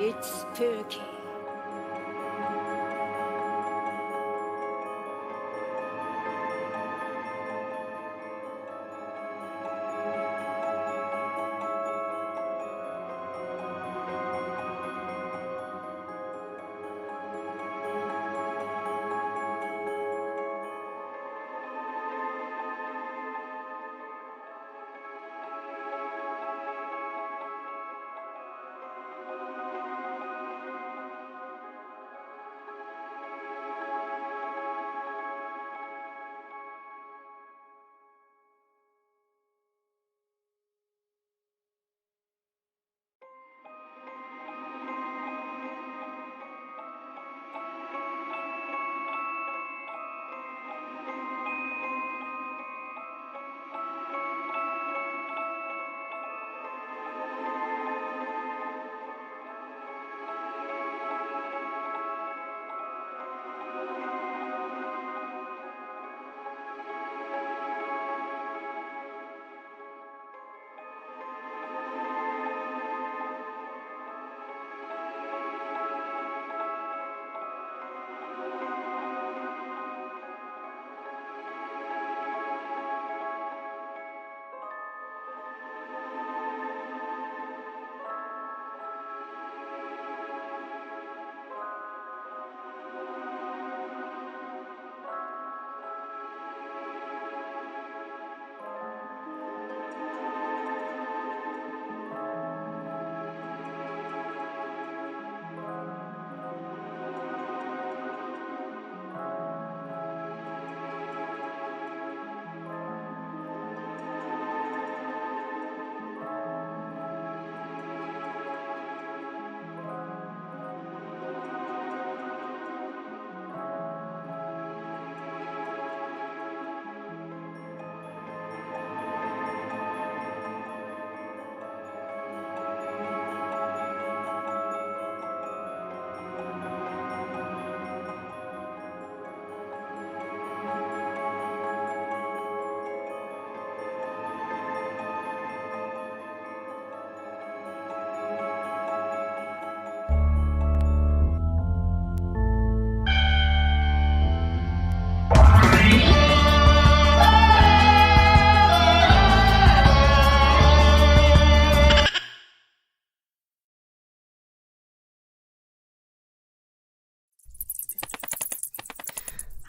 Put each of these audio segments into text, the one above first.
It's spooky.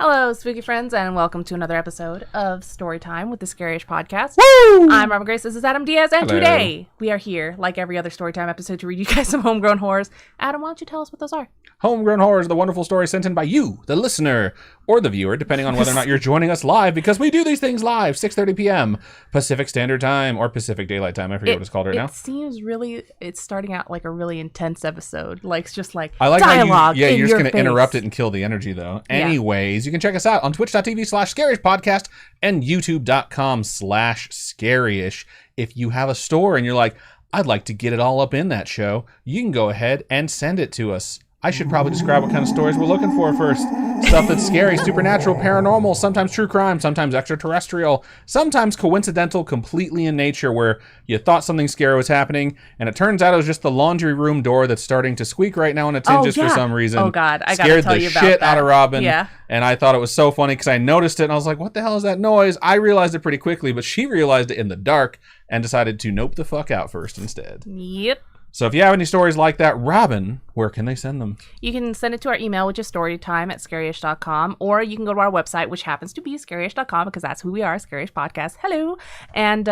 Hello, spooky friends, and welcome to another episode of Storytime with the Scaryish Podcast. Woo! I'm Robin Grace, this is Adam Diaz, and Hello. Today we are here, like every other Storytime episode, to read you guys some homegrown horrors. Adam, why don't you tell us what those are? Homegrown Horrors, the wonderful story sent in by you, the listener, or the viewer, depending on whether or not you're joining us live, because we do these things live, 6:30 p.m. Pacific Standard Time, or Pacific Daylight Time. I forget what it's called right now. It seems really, it's starting out like a really intense episode. Like, it's just like I like dialogue how you, you're just going to interrupt it and kill the energy, though. Yeah. Anyways, you can check us out on twitch.tv/Scaryish Podcast and youtube.com/Scaryish. If you have a store and you're like, I'd like to get it all up in that show, you can go ahead and send it to us. I should probably describe what kind of stories we're looking for first. Stuff that's scary, supernatural, paranormal, sometimes true crime, sometimes extraterrestrial, sometimes coincidental, completely in nature, where you thought something scary was happening, and it turns out it was just the laundry room door that's starting to squeak right now on its hinges for some reason. Oh, God. I gotta tell you about that. Scared the shit out of Robin. Yeah. And I thought it was so funny because I noticed it, and I was like, what the hell is that noise? I realized it pretty quickly, but she realized it in the dark and decided to nope the fuck out first instead. Yep. So if you have any stories like that, Robin, where can they send them? You can send it to our email, which is storytime@scaryish.com, or you can go to our website, which happens to be scaryish.com, because that's who we are, Scaryish Podcast. Hello. And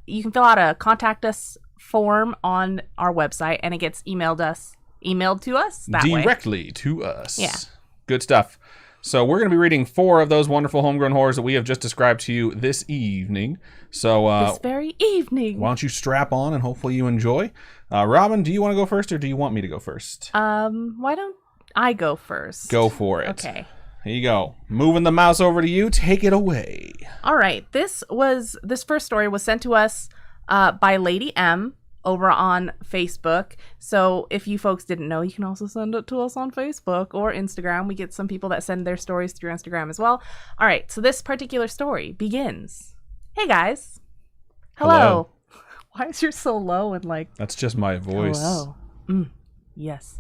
you can fill out a contact us form on our website, and it gets emailed to us that way. Directly to us. Yeah. Good stuff. So we're going to be reading 4 of those wonderful homegrown horrors that we have just described to you this evening. So this very evening. why don't you strap on and hopefully you enjoy. Robin, do you want to go first or do you want me to go first? Why don't I go first? Go for it. Okay. Here you go. Moving the mouse over to you. Take it away. All right. This first story was sent to us by Lady M over on Facebook. So if you folks didn't know, you can also send it to us on Facebook or Instagram. We get some people that send their stories through Instagram as well. All right. So this particular story begins. Hey guys. Hello. Why is yours so low and like... That's just my voice. Hello. Yes.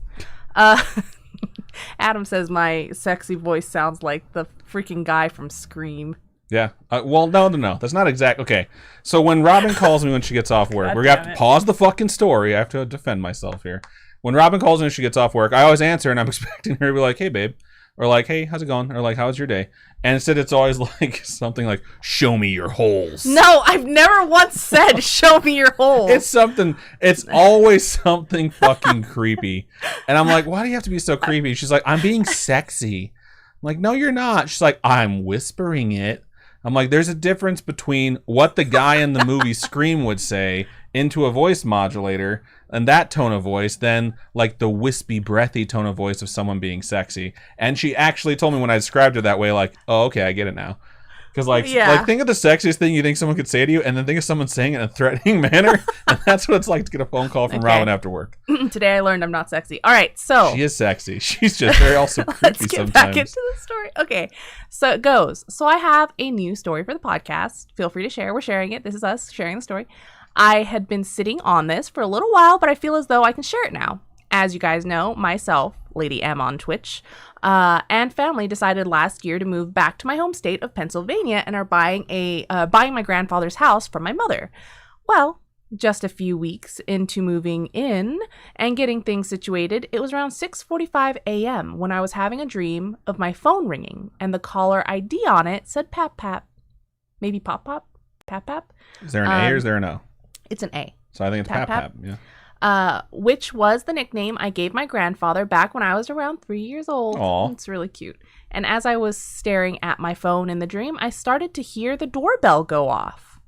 Adam says my sexy voice sounds like the freaking guy from Scream. Yeah. Well, no. That's not exact. Okay. So when Robin calls me when she gets off work, we're going to have to pause the fucking story. I have to defend myself here. When Robin calls me when she gets off work, I always answer, and I'm expecting her to be like, hey, babe. Or like, hey, how's it going? Or like, how was your day? And instead it's always like something like, show me your holes. No, I've never once said, show me your holes. It's always something fucking creepy. And I'm like, why do you have to be so creepy? She's like, I'm being sexy. I'm like, no, you're not. She's like, I'm whispering it. I'm like, there's a difference between what the guy in the movie Scream would say into a voice modulator and that tone of voice than like the wispy, breathy tone of voice of someone being sexy. And she actually told me when I described her that way, like, oh, okay, I get it now. Because like think of the sexiest thing you think someone could say to you, and then think of someone saying it in a threatening manner. And that's what it's like to get a phone call from Robin after work. Today I learned I'm not sexy. All right, so she is sexy. She's just very also creepy let's get sometimes. back into the story. Okay, so it goes. So I have a new story for the podcast. Feel free to share. We're sharing it. This is us sharing the story. I had been sitting on this for a little while, but I feel as though I can share it now. As you guys know, myself, Lady M on Twitch, and family decided last year to move back to my home state of Pennsylvania and are buying my grandfather's house from my mother. Well, just a few weeks into moving in and getting things situated, it was around 6:45 a.m. when I was having a dream of my phone ringing, and the caller ID on it said Pap Pap. Maybe Pop Pop? Pap Pap? Is there an A or is there an O? It's an A. So I think it's Pap Pap. Yeah. Which was the nickname I gave my grandfather back when I was around 3 years old. Aww. It's really cute. And as I was staring at my phone in the dream, I started to hear the doorbell go off.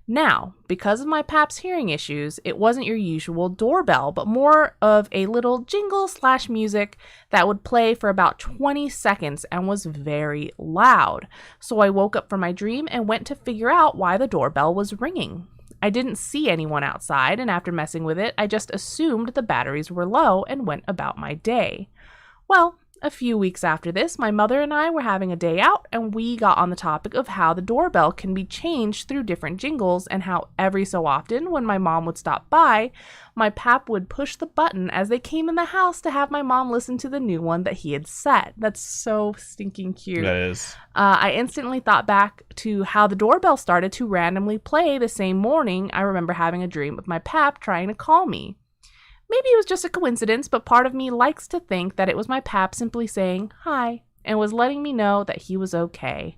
Now, because of my pap's hearing issues, it wasn't your usual doorbell, but more of a little jingle/music that would play for about 20 seconds and was very loud. So I woke up from my dream and went to figure out why the doorbell was ringing. I didn't see anyone outside, and after messing with it, I just assumed the batteries were low and went about my day. Well, a few weeks after this, my mother and I were having a day out, and we got on the topic of how the doorbell can be changed through different jingles, and how every so often, when my mom would stop by, my pap would push the button as they came in the house to have my mom listen to the new one that he had set. That's so stinking cute. That is. I instantly thought back to how the doorbell started to randomly play the same morning I remember having a dream of my pap trying to call me. Maybe it was just a coincidence, but part of me likes to think that it was my pap simply saying hi and was letting me know that he was okay.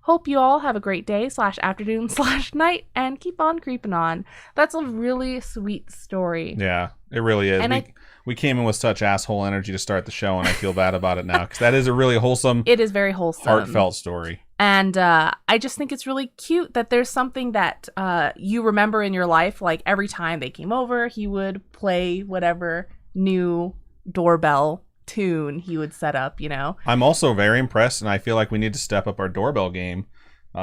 Hope you all have a great day /afternoon/night and keep on creeping on. That's a really sweet story. Yeah, it really is. And we came in with such asshole energy to start the show, and I feel bad about it now because that is a really wholesome. It is very wholesome, heartfelt story. And I just think it's really cute that there's something that you remember in your life. Like every time they came over, he would play whatever new doorbell tune he would set up, you know. I'm also very impressed, and I feel like we need to step up our doorbell game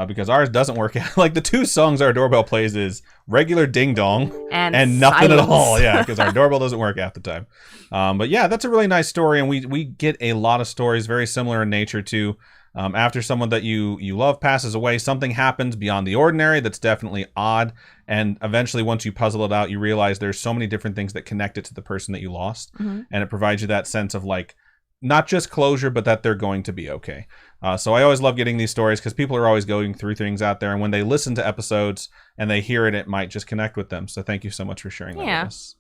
because ours doesn't work out. Like the two songs our doorbell plays is regular ding dong and nothing silence. At all. Yeah, because our doorbell doesn't work half the time. But yeah, that's a really nice story, and we get a lot of stories very similar in nature to after someone that you love passes away, something happens beyond the ordinary that's definitely odd, and eventually once you puzzle it out, you realize there's so many different things that connect it to the person that you lost, and it provides you that sense of like not just closure, but that they're going to be okay. So I always love getting these stories because people are always going through things out there, and when they listen to episodes and they hear it, it might just connect with them. So thank you so much for sharing that with us.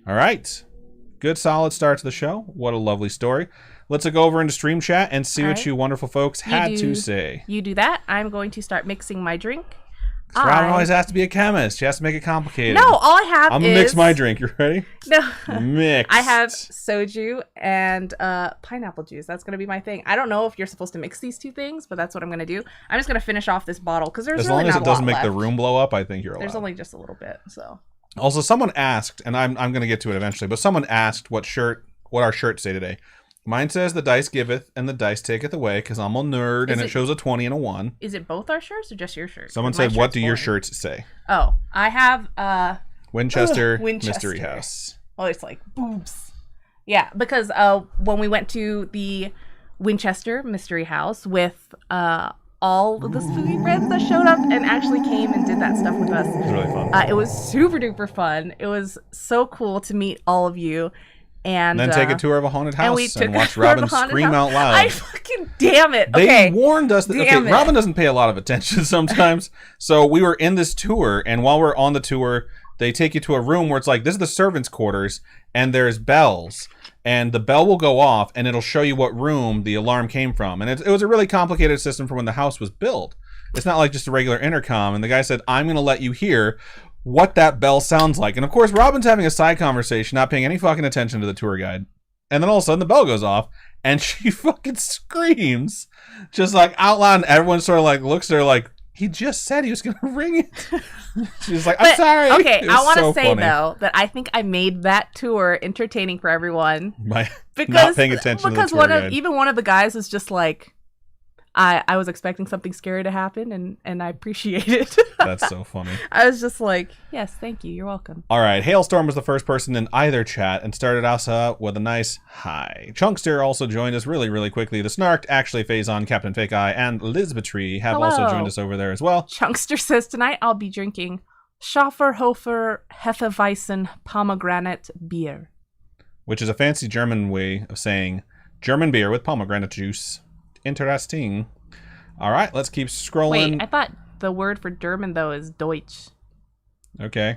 All right. Good, solid start to the show. What a lovely story. Let's go over into stream chat and see what you wonderful folks had to say. You do that. I'm going to start mixing my drink. Robin always has to be a chemist. She has to make it complicated. No, all I have I'm going to mix my drink. You ready? No. Mix. I have soju and pineapple juice. That's going to be my thing. I don't know if you're supposed to mix these two things, but that's what I'm going to do. I'm just going to finish off this bottle because there's really not a lot left. As long as it doesn't make the room blow up, I think you're allowed. There's only just a little bit, so. Also, someone asked, and I'm going to get to it eventually, but someone asked what our shirts say today. Mine says the dice giveth and the dice taketh away because I'm a nerd and it shows a 20 and a 1. Is it both our shirts or just your shirt? Someone said, what do your shirts say? Oh, I have Winchester Mystery House. Oh, it's like boobs. Yeah, because when we went to the Winchester Mystery House with all of the spooky friends that showed up and actually came and did that stuff with us. It was really fun. It was super duper fun. It was so cool to meet all of you. And then take a tour of a haunted and we house took and watch a tour of Robin a haunted scream house. out loud. I fucking damn it. They Okay. warned us that Damn it. Robin doesn't pay a lot of attention sometimes. So we were in this tour, and while we're on the tour, they take you to a room where it's like, this is the servants' quarters, and there's bells. And the bell will go off, and it'll show you what room the alarm came from. And it was a really complicated system for when the house was built. It's not like just a regular intercom. And the guy said, I'm going to let you hear what that bell sounds like. And of course, Robin's having a side conversation, not paying any fucking attention to the tour guide. And then all of a sudden the bell goes off and she fucking screams just like out loud. And everyone sort of like looks at her like, he just said he was going to ring it. She's like, I'm sorry. Okay, I want to so say funny. though that I think I made that tour entertaining for everyone. By not paying attention to the tour guide. Even one of the guys was just like, I was expecting something scary to happen, and I appreciate it. That's so funny. I was just like, yes, thank you. You're welcome. All right. Hailstorm was the first person in either chat and started us out with a nice hi. Chunkster also joined us really, really quickly. The Snarked, Actually Phazon, Captain Fake Eye, and Lizbatry have also joined us over there as well. Chunkster says, tonight I'll be drinking Schafferhofer Hefeweizen pomegranate beer. Which is a fancy German way of saying German beer with pomegranate juice. Interesting. All right, let's keep scrolling. Wait, I thought the word for German, though, is Deutsch. Okay.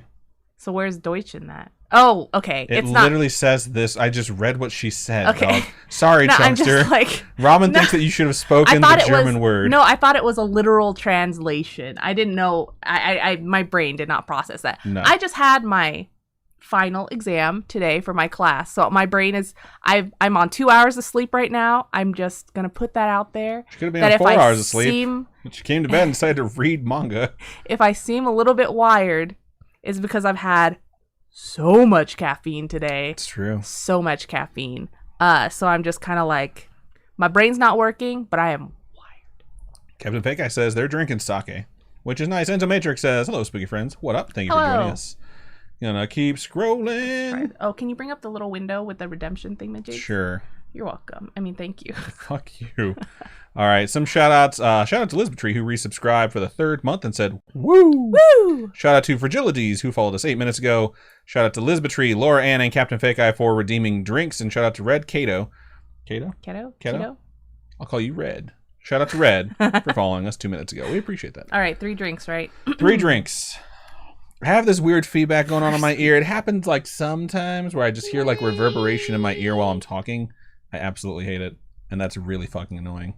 So where's Deutsch in that? Oh, okay. It literally says this. I just read what she said. Okay. Dog. Sorry, No, Chunkster. I'm just like, Robin thinks that you should have spoken the German word. No, I thought it was a literal translation. I didn't know. My brain did not process that. No. I just had my final exam today for my class, so my brain is. I'm on 2 hours of sleep right now. I'm just gonna put that out there. She could have been on 4 hours of sleep. She came to bed and decided to read manga. If I seem a little bit wired, it's because I've had so much caffeine today. It's true. So much caffeine. So I'm just kind of like, my brain's not working, but I am wired. Captain Fake Eye says they're drinking sake, which is nice. Enzo Matrix says, hello, spooky friends. What up? Thank you for joining us. Gonna keep scrolling. Oh, can you bring up the little window with the redemption thing, Jake? Sure. You're welcome. I mean, thank you. Fuck you. All right, some shout outs. Shout out to Lizbatry, who resubscribed for the 3rd month and said, woo! Woo! Shout out to Fragilities, who followed us 8 minutes ago. Shout out to Lizbatry, Laura Ann, and Captain Fake Eye for redeeming drinks. And shout out to Red Cato. Cato? I'll call you Red. Shout out to Red for following us 2 minutes ago. We appreciate that. All right, 3 drinks, right? 3 drinks. I have this weird feedback going on in my ear. It happens like sometimes where I just hear like reverberation in my ear while I'm talking. I absolutely hate it. And that's really fucking annoying.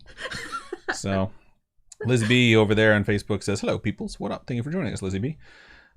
So, Liz B over there on Facebook says, hello, peoples. What up? Thank you for joining us, Lizzie B.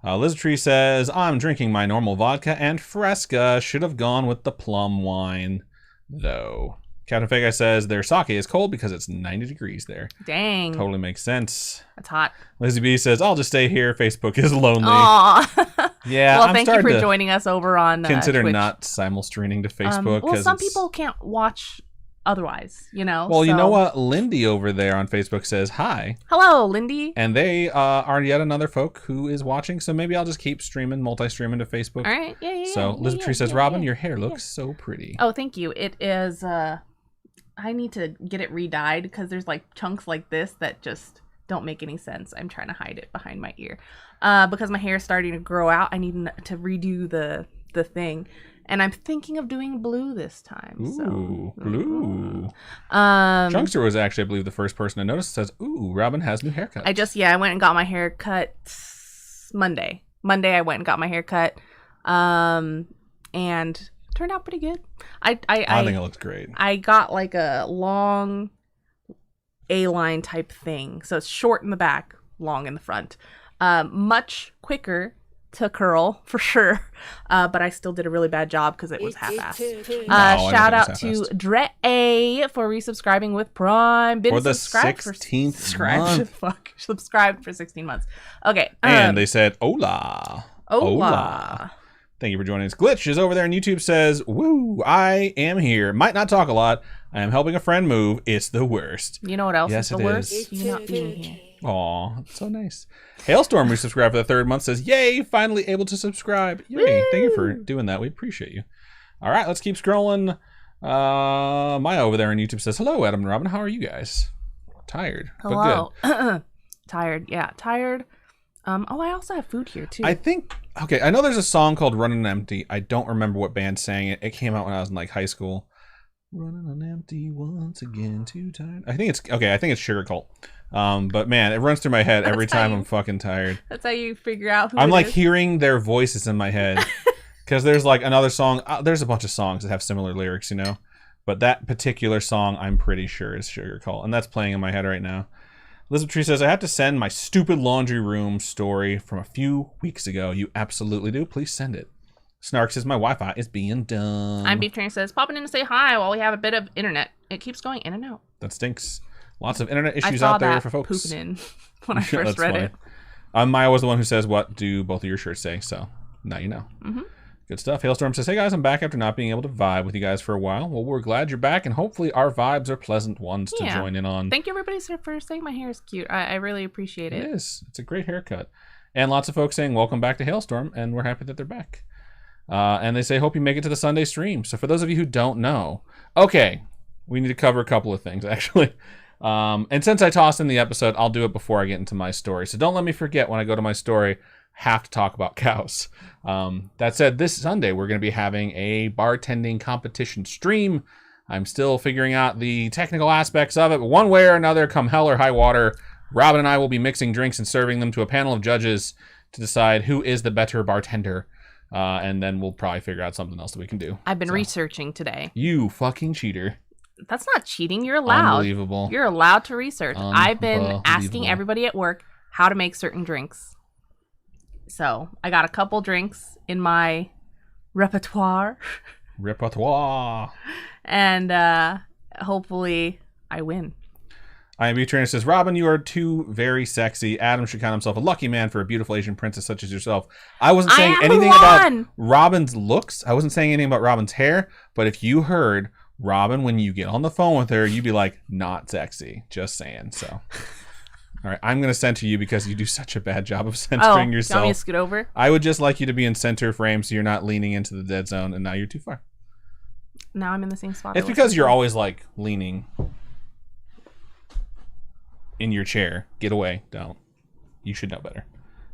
Lizzie says, I'm drinking my normal vodka and Fresca. Should have gone with the plum wine, though. Captain Fake Eye says their sake is cold because it's 90 degrees there. Dang. Totally makes sense. That's hot. Lizzie B says, I'll just stay here. Facebook is lonely. Aw. Yeah, well, I'm thank you starting for to joining us over on consider Twitch. not simul-streaming to Facebook. Well, some people can't watch otherwise, you know? Well, you so. know what? Lindy over there on Facebook says hi. Hello, Lindy. And they are yet another folk who is watching, so maybe I'll just keep streaming, multi-streaming to Facebook. All right, yeah. So Lizzie says, Robin, your hair looks so pretty. Oh, thank you. It is, I need to get it re-dyed because there's like chunks like this that just don't make any sense. I'm trying to hide it behind my ear. Because my hair is starting to grow out, I need to redo the thing. And I'm thinking of doing blue this time. Ooh, blue. Chunkster was actually, I believe, the first person to notice. Says, ooh, Robin has new haircut. I went and got my hair cut Monday. I went and got my hair cut. And turned out pretty good. I think it looks great. I got like a long A-line type thing. So it's short in the back, long in the front. Much quicker to curl for sure. But I still did a really bad job because it was half-assed. Shout out to Dre A for resubscribing with Prime. Been for the subscribed 16th month. Subscribed for 16 months. Okay. And they said, hola. Hola. Thank you for joining us. Glitch is over there on YouTube, says, woo, I am here. Might not talk a lot. I am helping a friend move. It's the worst. You know what else yes, is the worst? You not being here. Aw, that's so nice. Hailstorm, who subscribed for the 3rd month, says, yay, finally able to subscribe. Yay, woo! Thank you for doing that. We appreciate you. All right, let's keep scrolling. Maya over there on YouTube says, hello, Adam and Robin. How are you guys? Tired, hello. But good. Tired, yeah, tired. I also have food here, too. I think Okay, I know there's a song called Running Empty. I don't remember what band sang it. It came out when I was in like high school. Running on empty once again, too tired. I think it's Sugar Cult. But man, it runs through my head every time I'm fucking tired. That's how you figure out who I'm it like is. hearing their voices in my head. Because there's like another song. There's a bunch of songs that have similar lyrics, you know. But that particular song, I'm pretty sure is Sugar Cult. And that's playing in my head right now. Elizabeth Tree says, I have to send my stupid laundry room story from a few weeks ago. You absolutely do. Please send it. Snark says, my Wi-Fi is being dumb. I'm Beef Trainer says, popping in to say hi while we have a bit of internet. It keeps going in and out. That stinks. Lots of internet issues I saw out there that for folks. pooping in when I first read it. Maya was the one who says, what do both of your shirts say? So now you know. Mm-hmm. Good stuff. Hailstorm says, hey guys, I'm back after not being able to vibe with you guys for a while. Well, we're glad you're back, and hopefully our vibes are pleasant ones to join in on. Thank you everybody for saying my hair is cute. I really appreciate it. It is. It's a great haircut. And lots of folks saying, welcome back to Hailstorm, and we're happy that they're back. And they say, hope you make it to the Sunday stream. So for those of you who don't know, okay, we need to cover a couple of things, actually. And since I tossed in the episode, I'll do it before I get into my story. So don't let me forget when I go to my story, have to talk about cows. That said, this Sunday, we're going to be having a bartending competition stream. I'm still figuring out the technical aspects of it, but one way or another, come hell or high water, Robin and I will be mixing drinks and serving them to a panel of judges to decide who is the better bartender. And then we'll probably figure out something else that we can do. I've been researching today. You fucking cheater. That's not cheating. You're allowed. Unbelievable. You're allowed to research. I've been asking everybody at work how to make certain drinks. So I got a couple drinks in my repertoire. And hopefully I win. IMB Trainer says, Robin, you are too very sexy. Adam should count himself a lucky man for a beautiful Asian princess such as yourself. I wasn't saying anything about Robin's looks. I wasn't saying anything about Robin's hair. But if you heard Robin, when you get on the phone with her, you'd be like, not sexy. Just saying. So, all right, I'm going to center you because you do such a bad job of centering yourself. You want me to scoot over? I would just like you to be in center frame so you're not leaning into the dead zone, and now you're too far. Now I'm in the same spot. It's because you're always like leaning in your chair. Get away. Don't. You should know better.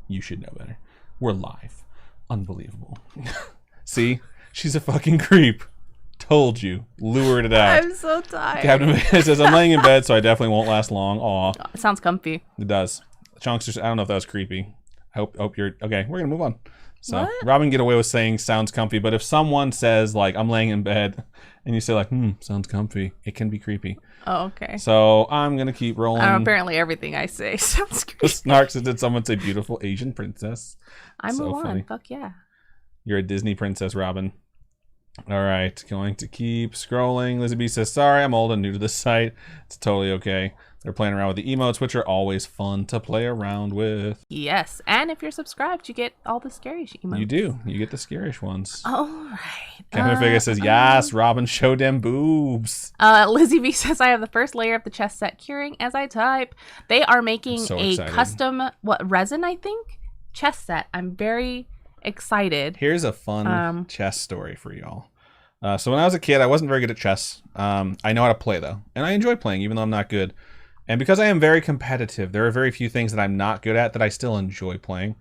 You should know better. We're live. Unbelievable. See? She's a fucking creep. Told you. Lured it out. I'm so tired. Captain says, I'm laying in bed, so I definitely won't last long. Aw. It sounds comfy. It does. Chunksters, I don't know if that was creepy. I hope you're... Okay, we're going to move on. So, what? Robin get away with saying sounds comfy, but if someone says, like, I'm laying in bed, and you say, like, sounds comfy, it can be creepy. Oh, okay. So, I'm going to keep rolling. Apparently everything I say sounds creepy. Snark says, did someone say beautiful Asian princess? I'm so Mulan. funny. Fuck yeah. You're a Disney princess, Robin. All right, going to keep scrolling. Lizzie B says, sorry, I'm old and new to this site. It's totally okay. They're playing around with the emotes, which are always fun to play around with. Yes, and if you're subscribed, you get all the Scaryish emotes. You do. You get the Scaryish ones. All right. Captain Vega says, yes, Robin, show them boobs. Lizzie B says, I have the first layer of the chest set curing as I type. They are making custom, resin, I think? Chest set. I'm very excited. Here's a fun chess story for y'all. So when I was a kid, I wasn't very good at chess. I know how to play, though. And I enjoy playing, even though I'm not good. And because I am very competitive, there are very few things that I'm not good at that I still enjoy playing.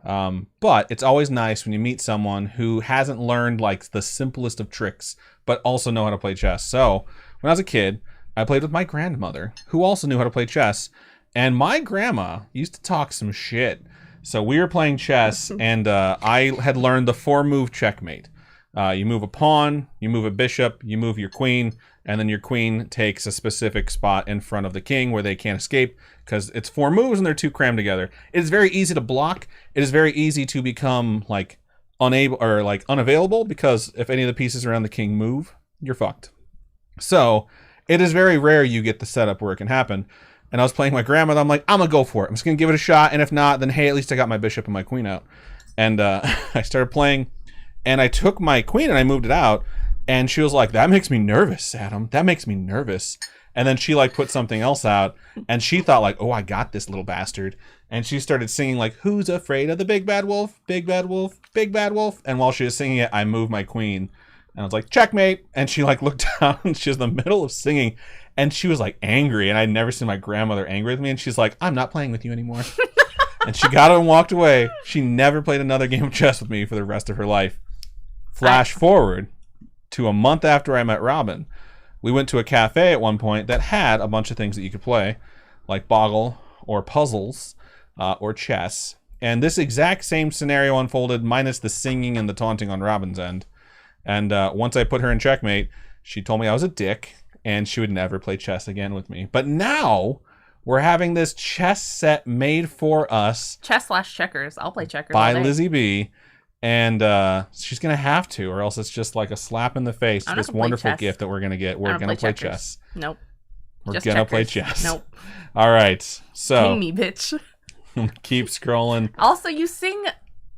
But it's always nice when you meet someone who hasn't learned like the simplest of tricks, but also know how to play chess. So when I was a kid, I played with my grandmother, who also knew how to play chess. And my grandma used to talk some shit. So we were playing chess, and I had learned the 4-move checkmate. You move a pawn, you move a bishop, you move your queen, and then your queen takes a specific spot in front of the king where they can't escape because it's 4 moves and they're 2 crammed together. It is very easy to block. It is very easy to become like unable or like unavailable because if any of the pieces around the king move, you're fucked. So it is very rare you get the setup where it can happen. And I was playing my grandmother. I'm like, I'm going to go for it. I'm just going to give it a shot. And if not, then hey, at least I got my bishop and my queen out. And I started playing. And I took my queen and I moved it out. And she was like, that makes me nervous, Adam. That makes me nervous. And then she like put something else out. And she thought like, oh, I got this little bastard. And she started singing like, who's afraid of the big bad wolf? Big bad wolf, big bad wolf. And while she was singing it, I moved my queen. And I was like, checkmate. And she like looked down and she was in the middle of singing. And she was like angry. And I'd never seen my grandmother angry with me. And she's like, I'm not playing with you anymore. And she got up and walked away. She never played another game of chess with me for the rest of her life. Flash forward to a month after I met Robin. We went to a cafe at one point that had a bunch of things that you could play, like Boggle or puzzles or chess. And this exact same scenario unfolded, minus the singing and the taunting on Robin's end. And once I put her in checkmate, she told me I was a dick and she would never play chess again with me. But now we're having this chess set made for us. Chess/checkers. I'll play checkers by all day. Lizzie B. And she's going to have to, or else it's just like a slap in the face. This wonderful gift that we're going to get. We're going to play chess. Nope. We're going to play chess. Nope. All right. So. King me, bitch. Keep scrolling. Also, you sing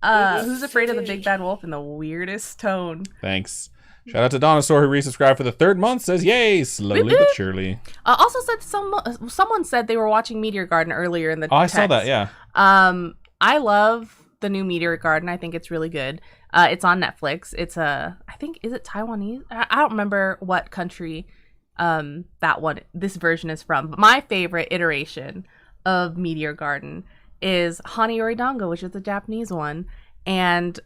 Who's Afraid of the Big Bad Wolf in the weirdest tone. Thanks. Shout out to Donosaur who resubscribed for the 3rd month. Says, yay, slowly but surely. Also said someone said they were watching Meteor Garden earlier in the text. I saw that, yeah. I love the new Meteor Garden. I think it's really good. It's on Netflix. It's I think, is it Taiwanese? I don't remember what country this version is from. But my favorite iteration of Meteor Garden is Hanayori Dango, which is the Japanese one. And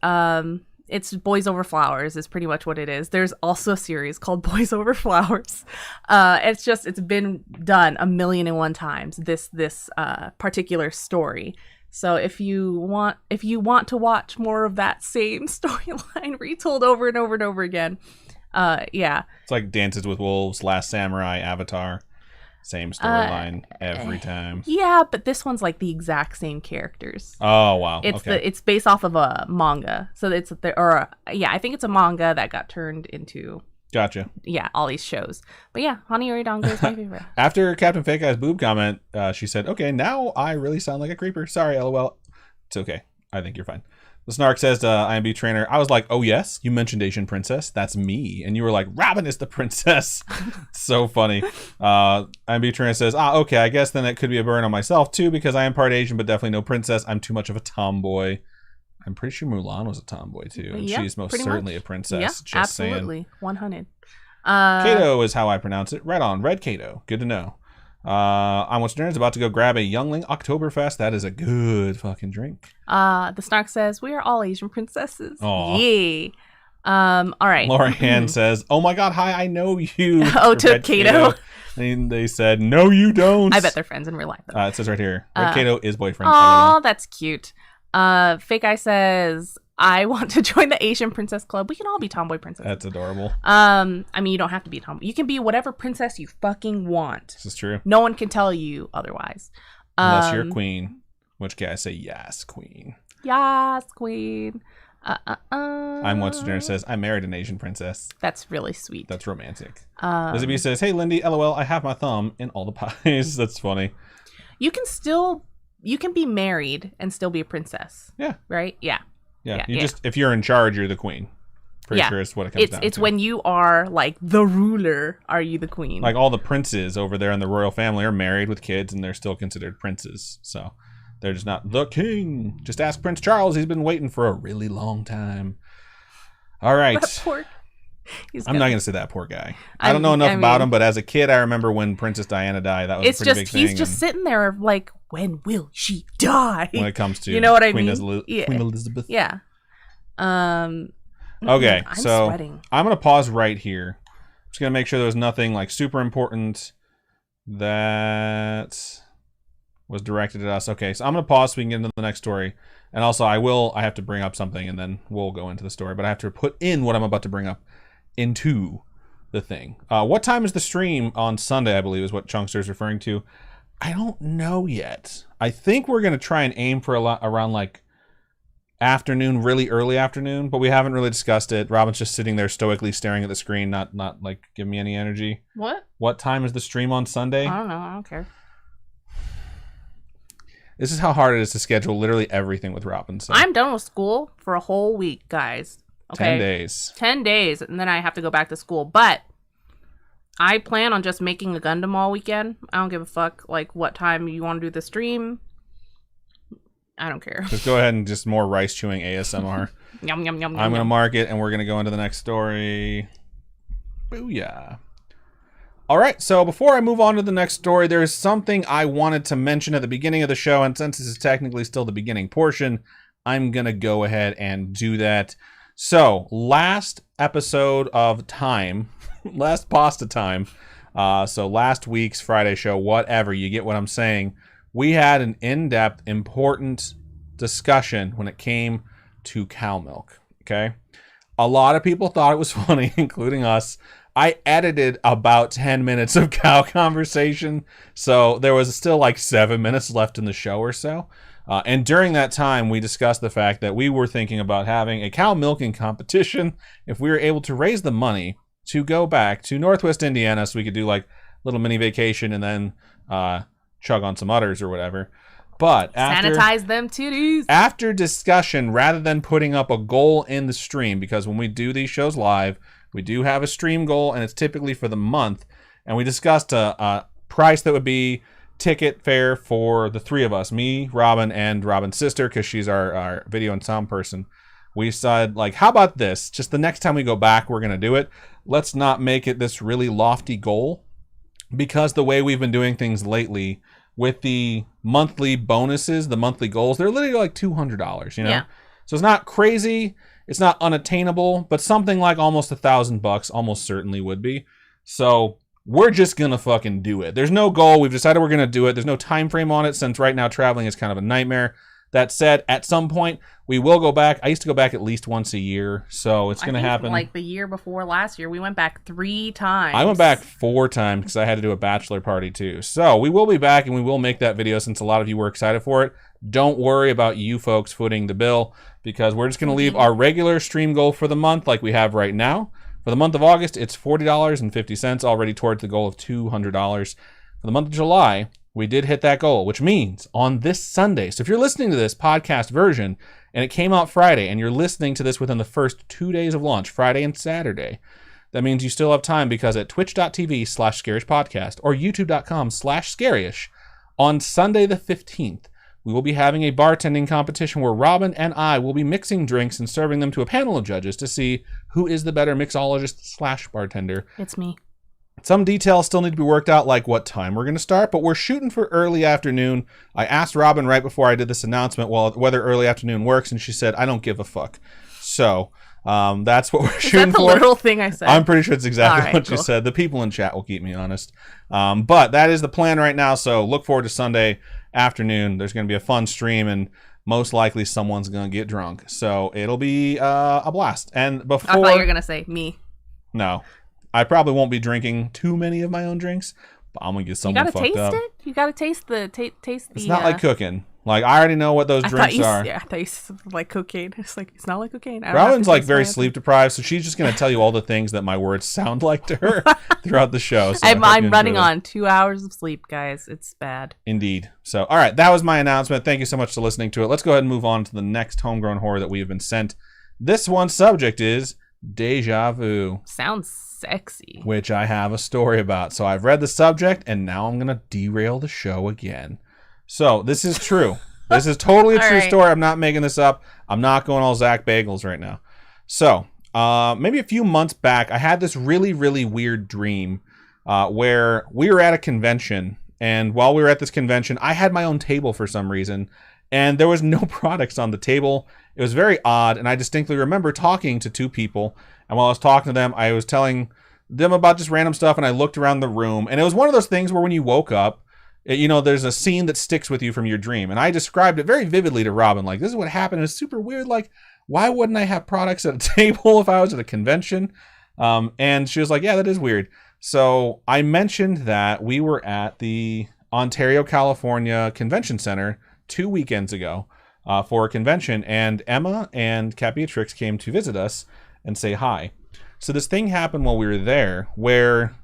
it's Boys Over Flowers is pretty much what it is. There's also a series called Boys Over Flowers. It's been done 1,000,001 times, this particular story. So if you want to watch more of that same storyline retold over and over and over again, yeah. It's like Dances with Wolves, Last Samurai, Avatar. Same storyline every time. Yeah, but this one's like the exact same characters. Oh wow! It's based off of a manga, so I think it's a manga that got turned into. Gotcha. Yeah, all these shows, but yeah, Hanayori Dango is my favorite. After Captain Fake Eye's boob comment, she said, "Okay, now I really sound like a creeper. Sorry, LOL. It's okay. I think you're fine." The Snark says to IMB Trainer, I was like, oh yes, you mentioned Asian princess. That's me. And you were like, Robin is the princess. So funny. IMB Trainer says, okay, I guess then it could be a burn on myself too, because I am part Asian, but definitely no princess. I'm too much of a tomboy. I'm pretty sure Mulan was a tomboy too. And she's most certainly a princess. Yeah, just absolutely. Saying. 100. Kato is how I pronounce it. Right on. Red Kato. Good to know. I'm What's Dinner is about to go grab a Youngling Oktoberfest. That is a good fucking drink. The Snark says, we are all Asian princesses. Aww. Yay. All right. Laura Hand says, oh my god, hi, I know you. To Kato. And they said, no, you don't. I bet they're friends in real life. It says right here, Red Kato is boyfriend. Oh, that's cute. Fake Eye says, I want to join the Asian Princess Club. We can all be tomboy princesses. That's adorable. I mean, you don't have to be a tomboy. You can be whatever princess you fucking want. This is true. No one can tell you otherwise. Unless you're queen. Which case I say, yes, queen. Yes, queen. I'm What's Dinner says, I married an Asian princess. That's really sweet. That's romantic. Lizzie B says, hey, Lindy, LOL, I have my thumb in all the pies. That's funny. You can be married and still be a princess. Yeah. Right? Yeah. Yeah, just if you're in charge, you're the queen. Pretty sure it's what it comes down to. It's when you are like the ruler, are you the queen? Like all the princes over there in the royal family are married with kids, and they're still considered princes. So they're just not the king. Just ask Prince Charles; he's been waiting for a really long time. All right, I'm not gonna say that poor guy. I don't know enough about him, but as a kid, I remember when Princess Diana died. That was a pretty big thing. He's just sitting there like, when will she die? When it comes to you know what I Queen mean? Queen Elizabeth. Yeah. Okay, so sweating. I'm gonna pause right here. I'm just gonna make sure there was nothing like super important that was directed at us. Okay, so I'm gonna pause so we can get into the next story. And also I have to bring up something and then we'll go into the story, but I have to put in what I'm about to bring up into the thing. What time is the stream on Sunday, I believe is what Chunkster's referring to. I don't know yet. I think we're going to try and aim for around like afternoon, really early afternoon, but we haven't really discussed it. Robin's just sitting there stoically staring at the screen, not like giving me any energy. What time is the stream on Sunday? I don't know. I don't care. This is how hard it is to schedule literally everything with Robin. So. I'm done with school for a whole week, guys. Okay? 10 days. 10 days, and then I have to go back to school. But I plan on just making a Gundam all weekend. I don't give a fuck, like, what time you want to do the stream. I don't care. Just go ahead and just more rice chewing ASMR. Yum, yum, yum, I'm going to mark it, and we're going to go into the next story. Booyah. All right, so before I move on to the next story, there's something I wanted to mention at the beginning of the show, and since this is technically still the beginning portion, I'm going to go ahead and do that. So, last episode of Time, last pasta time, so last week's Friday show, whatever, you get what I'm saying, we had an in-depth, important discussion when it came to cow milk, okay? A lot of people thought it was funny, including us. I edited about 10 minutes of cow conversation, so there was still like 7 minutes left in the show or so. And during that time, we discussed the fact that we were thinking about having a cow milking competition if we were able to raise the money to go back to Northwest Indiana so we could do like a little mini vacation and then chug on some udders or whatever. But sanitize them titties. After discussion, rather than putting up a goal in the stream, because when we do these shows live, we do have a stream goal, and it's typically for the month. And we discussed a price that would be ticket fare for the three of us, me, Robin, and Robin's sister, because she's our video and sound person. We said, like, how about this? Just the next time we go back, we're going to do it. Let's not make it this really lofty goal, because the way we've been doing things lately with the monthly bonuses, the monthly goals, they're literally like $200, you know? Yeah. So it's not crazy. It's not unattainable, but something like almost $1,000 almost certainly would be. So we're just going to fucking do it. There's no goal. We've decided we're going to do it. There's no time frame on it since right now traveling is kind of a nightmare. That said, at some point, we will go back. I used to go back at least once a year, so it's going to happen. Like the year before last year, we went back 3 times. I went back 4 times because I had to do a bachelor party too. So we will be back, and we will make that video since a lot of you were excited for it. Don't worry about you folks footing the bill, because we're just going to leave our regular stream goal for the month like we have right now. For the month of August, it's $40.50, already towards the goal of $200. For the month of July, we did hit that goal, which means on this Sunday. So if you're listening to this podcast version and it came out Friday and you're listening to this within the first 2 days of launch, Friday and Saturday, that means you still have time, because at twitch.tv/Scaryish Podcast or youtube.com/Scaryish on Sunday the 15th, we will be having a bartending competition where Robin and I will be mixing drinks and serving them to a panel of judges to see who is the better mixologist/bartender. It's me. Some details still need to be worked out, like what time we're going to start, but we're shooting for early afternoon. I asked Robin right before I did this announcement whether early afternoon works, and she said, I don't give a fuck. So that's what we're shooting for. Is that the literal thing I said? I'm pretty sure it's exactly what you said. The people in chat will keep me honest. But that is the plan right now, so look forward to Sunday afternoon. There's going to be a fun stream, and most likely someone's going to get drunk. So it'll be a blast. And before... I thought you were going to say me. No. I probably won't be drinking too many of my own drinks, but I'm gonna get someone fucked up. You gotta taste it. You gotta taste the taste. It's not like cooking. Like, I already know what those drinks are. Yeah, I thought you said like cocaine. It's not like cocaine. Robin's like very sleep deprived, so she's just gonna tell you all the things that my words sound like to her throughout the show. So I'm running on 2 hours of sleep, guys. It's bad. Indeed. So, all right, that was my announcement. Thank you so much for listening to it. Let's go ahead and move on to the next homegrown horror that we have been sent. This one's subject is Deja Vu. Sounds sexy. Which I have a story about. So I've read the subject, and now I'm going to derail the show again. So this is true. This is totally a true story. I'm not making this up. I'm not going all Zach Bagels right now. So maybe a few months back, I had this really, really weird dream where we were at a convention. And while we were at this convention, I had my own table for some reason. And there was no products on the table. It was very odd. And I distinctly remember talking to 2 people. And while I was talking to them, I was telling them about just random stuff. And I looked around the room. And it was one of those things where when you woke up, there's a scene that sticks with you from your dream. And I described it very vividly to Robin. Like, this is what happened. It's super weird. Like, why wouldn't I have products at a table if I was at a convention? And she was like, yeah, that is weird. So I mentioned that we were at the Ontario, California Convention Center 2 weekends ago for a convention, and Emma and Cat Beatrix came to visit us and say hi. So this thing happened while we were there where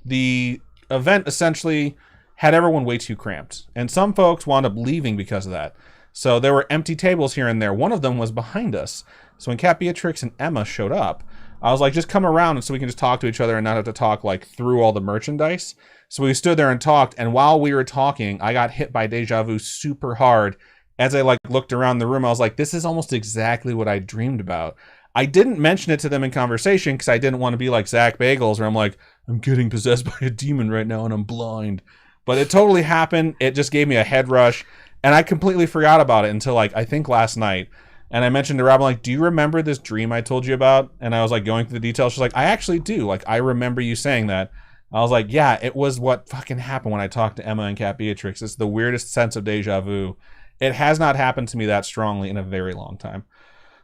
the event essentially had everyone way too cramped, and some folks wound up leaving because of that. So there were empty tables here and there. One of them was behind us. So when Cat Beatrix and Emma showed up, I was like, just come around and so we can just talk to each other and not have to talk like through all the merchandise. So we stood there and talked, and while we were talking, I got hit by deja vu super hard. As I like looked around the room, I was like, this is almost exactly what I dreamed about. I didn't mention it to them in conversation because I didn't want to be like Zach Bagels, where I'm like, I'm getting possessed by a demon right now and I'm blind. But it totally happened. It just gave me a head rush. And I completely forgot about it until like, I think last night. And I mentioned to Rob, I'm like, do you remember this dream I told you about? And I was like going through the details. She's like, I actually do. Like, I remember you saying that. I was like, yeah, it was what fucking happened when I talked to Emma and Cat Beatrix. It's the weirdest sense of deja vu. It has not happened to me that strongly in a very long time.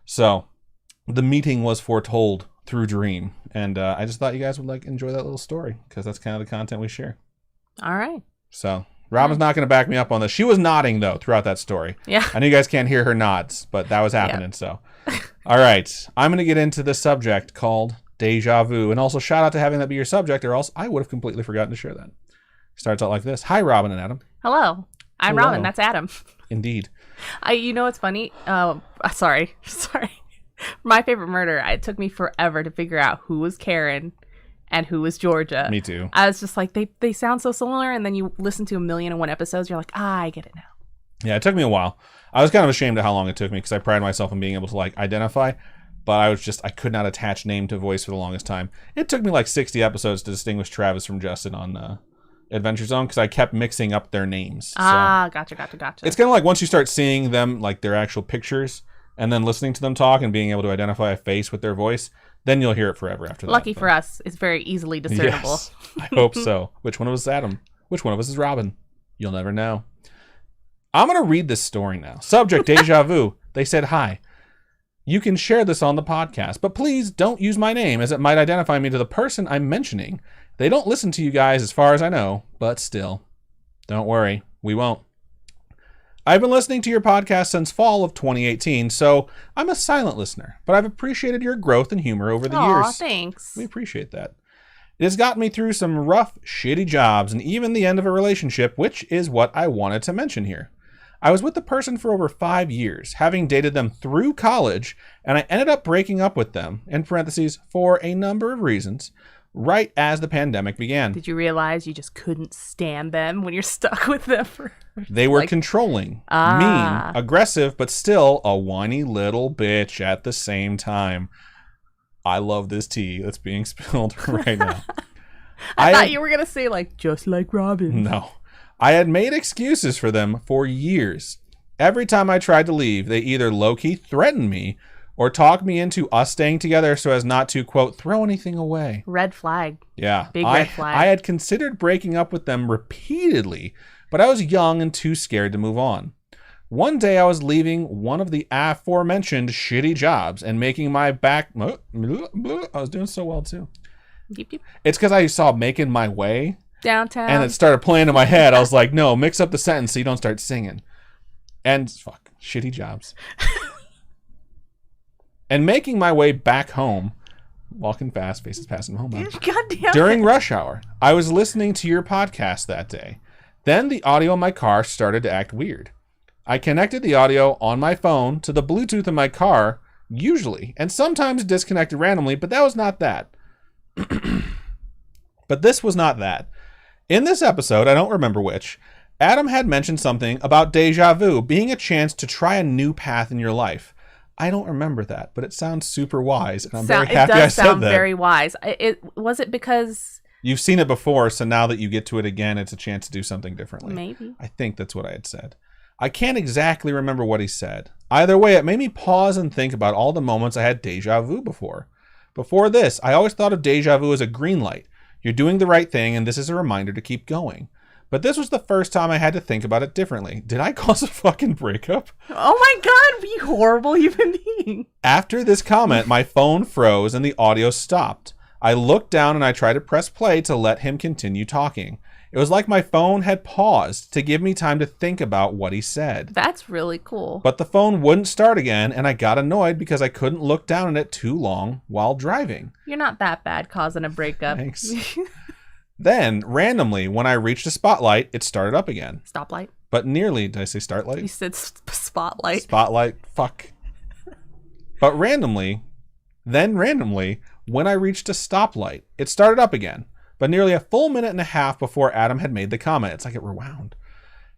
So the meeting was foretold through dream. And I just thought you guys would like enjoy that little story because that's kind of the content we share. All right. So Robin's not going to back me up on this. She was nodding, though, throughout that story. Yeah. I know you guys can't hear her nods, but that was happening. Yep. So, all right. I'm going to get into the subject called deja vu. And also shout out to having that be your subject, or else I would have completely forgotten to share that. Starts out like this. Hi, Robin and Adam. Hello. I'm Robin. That's Adam. Indeed. You know what's funny? Sorry. My favorite murder. It took me forever to figure out who was Karen and who was Georgia. Me too. I was just like, they sound so similar, and then you listen to 1,000,001 episodes, you're like, I get it now. Yeah, it took me a while. I was kind of ashamed of how long it took me because I pride myself on being able to like identify, but I could not attach name to voice for the longest time. It took me like 60 episodes to distinguish Travis from Justin on Adventure Zone because I kept mixing up their names. Gotcha. It's kind of like once you start seeing them, like their actual pictures, and then listening to them talk and being able to identify a face with their voice, then you'll hear it forever after that. Lucky for us, it's very easily discernible. Yes, I hope so. Which one of us is Adam? Which one of us is Robin? You'll never know. I'm going to read this story now. Subject, deja vu. They said hi. You can share this on the podcast, but please don't use my name as it might identify me to the person I'm mentioning. They don't listen to you guys as far as I know, but still. Don't worry, we won't. I've been listening to your podcast since fall of 2018, so I'm a silent listener, but I've appreciated your growth and humor over the years. Aw, thanks. We appreciate that. It has gotten me through some rough, shitty jobs and even the end of a relationship, which is what I wanted to mention here. I was with the person for over 5 years, having dated them through college, and I ended up breaking up with them, in parentheses, for a number of reasons, right as the pandemic began. Did you realize you just couldn't stand them when you're stuck with them? They were controlling, mean, aggressive, but still a whiny little bitch at the same time. I love this tea that's being spilled right now. I thought you were going to say, like, just like Robin. No. I had made excuses for them for years. Every time I tried to leave, they either low-key threatened me or talked me into us staying together so as not to, quote, throw anything away. Red flag. Yeah. Big red flag. I had considered breaking up with them repeatedly, but I was young and too scared to move on. One day I was leaving one of the aforementioned shitty jobs and making my back... I was doing so well, too. Yep, yep. It's because I saw Making My Way... downtown. And it started playing in my head. I was like, no, mix up the sentence so you don't start singing. And fuck, shitty jobs. And making my way back home, walking fast, faces passing home. Goddamn. During rush hour, I was listening to your podcast that day. Then the audio in my car started to act weird. I connected the audio on my phone to the Bluetooth in my car, usually, and sometimes disconnected randomly, but that was not that. But this was not that. In this episode, I don't remember which, Adam had mentioned something about deja vu being a chance to try a new path in your life. I don't remember that, but it sounds super wise, and I'm very happy I said that. It does sound very wise. Was it because... You've seen it before, so now that you get to it again, it's a chance to do something differently. Maybe. I think that's what I had said. I can't exactly remember what he said. Either way, it made me pause and think about all the moments I had deja vu before. Before this, I always thought of deja vu as a green light. You're doing the right thing, and this is a reminder to keep going. But this was the first time I had to think about it differently. Did I cause a fucking breakup? Oh my god, you horrible human being. After this comment, my phone froze and the audio stopped. I looked down and I tried to press play to let him continue talking. It was like my phone had paused to give me time to think about what he said. That's really cool. But the phone wouldn't start again, and I got annoyed because I couldn't look down at it too long while driving. You're not that bad causing a breakup. Thanks. Then, randomly, when I reached a spotlight, it started up again. Stoplight? But nearly, did I say startlight? You said spotlight. Spotlight, fuck. But randomly, when I reached a stoplight, it started up again. But nearly a full minute and a half before Adam had made the comment. It's like it rewound.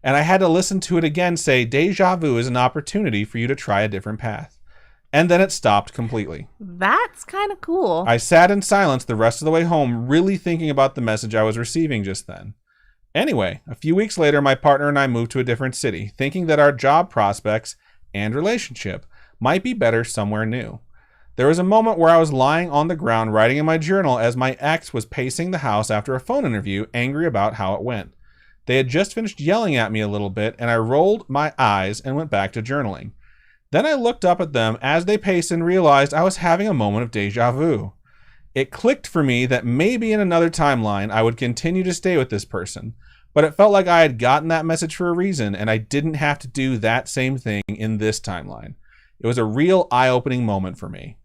And I had to listen to it again say, deja vu is an opportunity for you to try a different path. And then it stopped completely. That's kind of cool. I sat in silence the rest of the way home, really thinking about the message I was receiving just then. Anyway, a few weeks later, my partner and I moved to a different city, thinking that our job prospects and relationship might be better somewhere new. There was a moment where I was lying on the ground writing in my journal as my ex was pacing the house after a phone interview, angry about how it went. They had just finished yelling at me a little bit, and I rolled my eyes and went back to journaling. Then I looked up at them as they paced and realized I was having a moment of deja vu. It clicked for me that maybe in another timeline I would continue to stay with this person, but it felt like I had gotten that message for a reason and I didn't have to do that same thing in this timeline. It was a real eye-opening moment for me.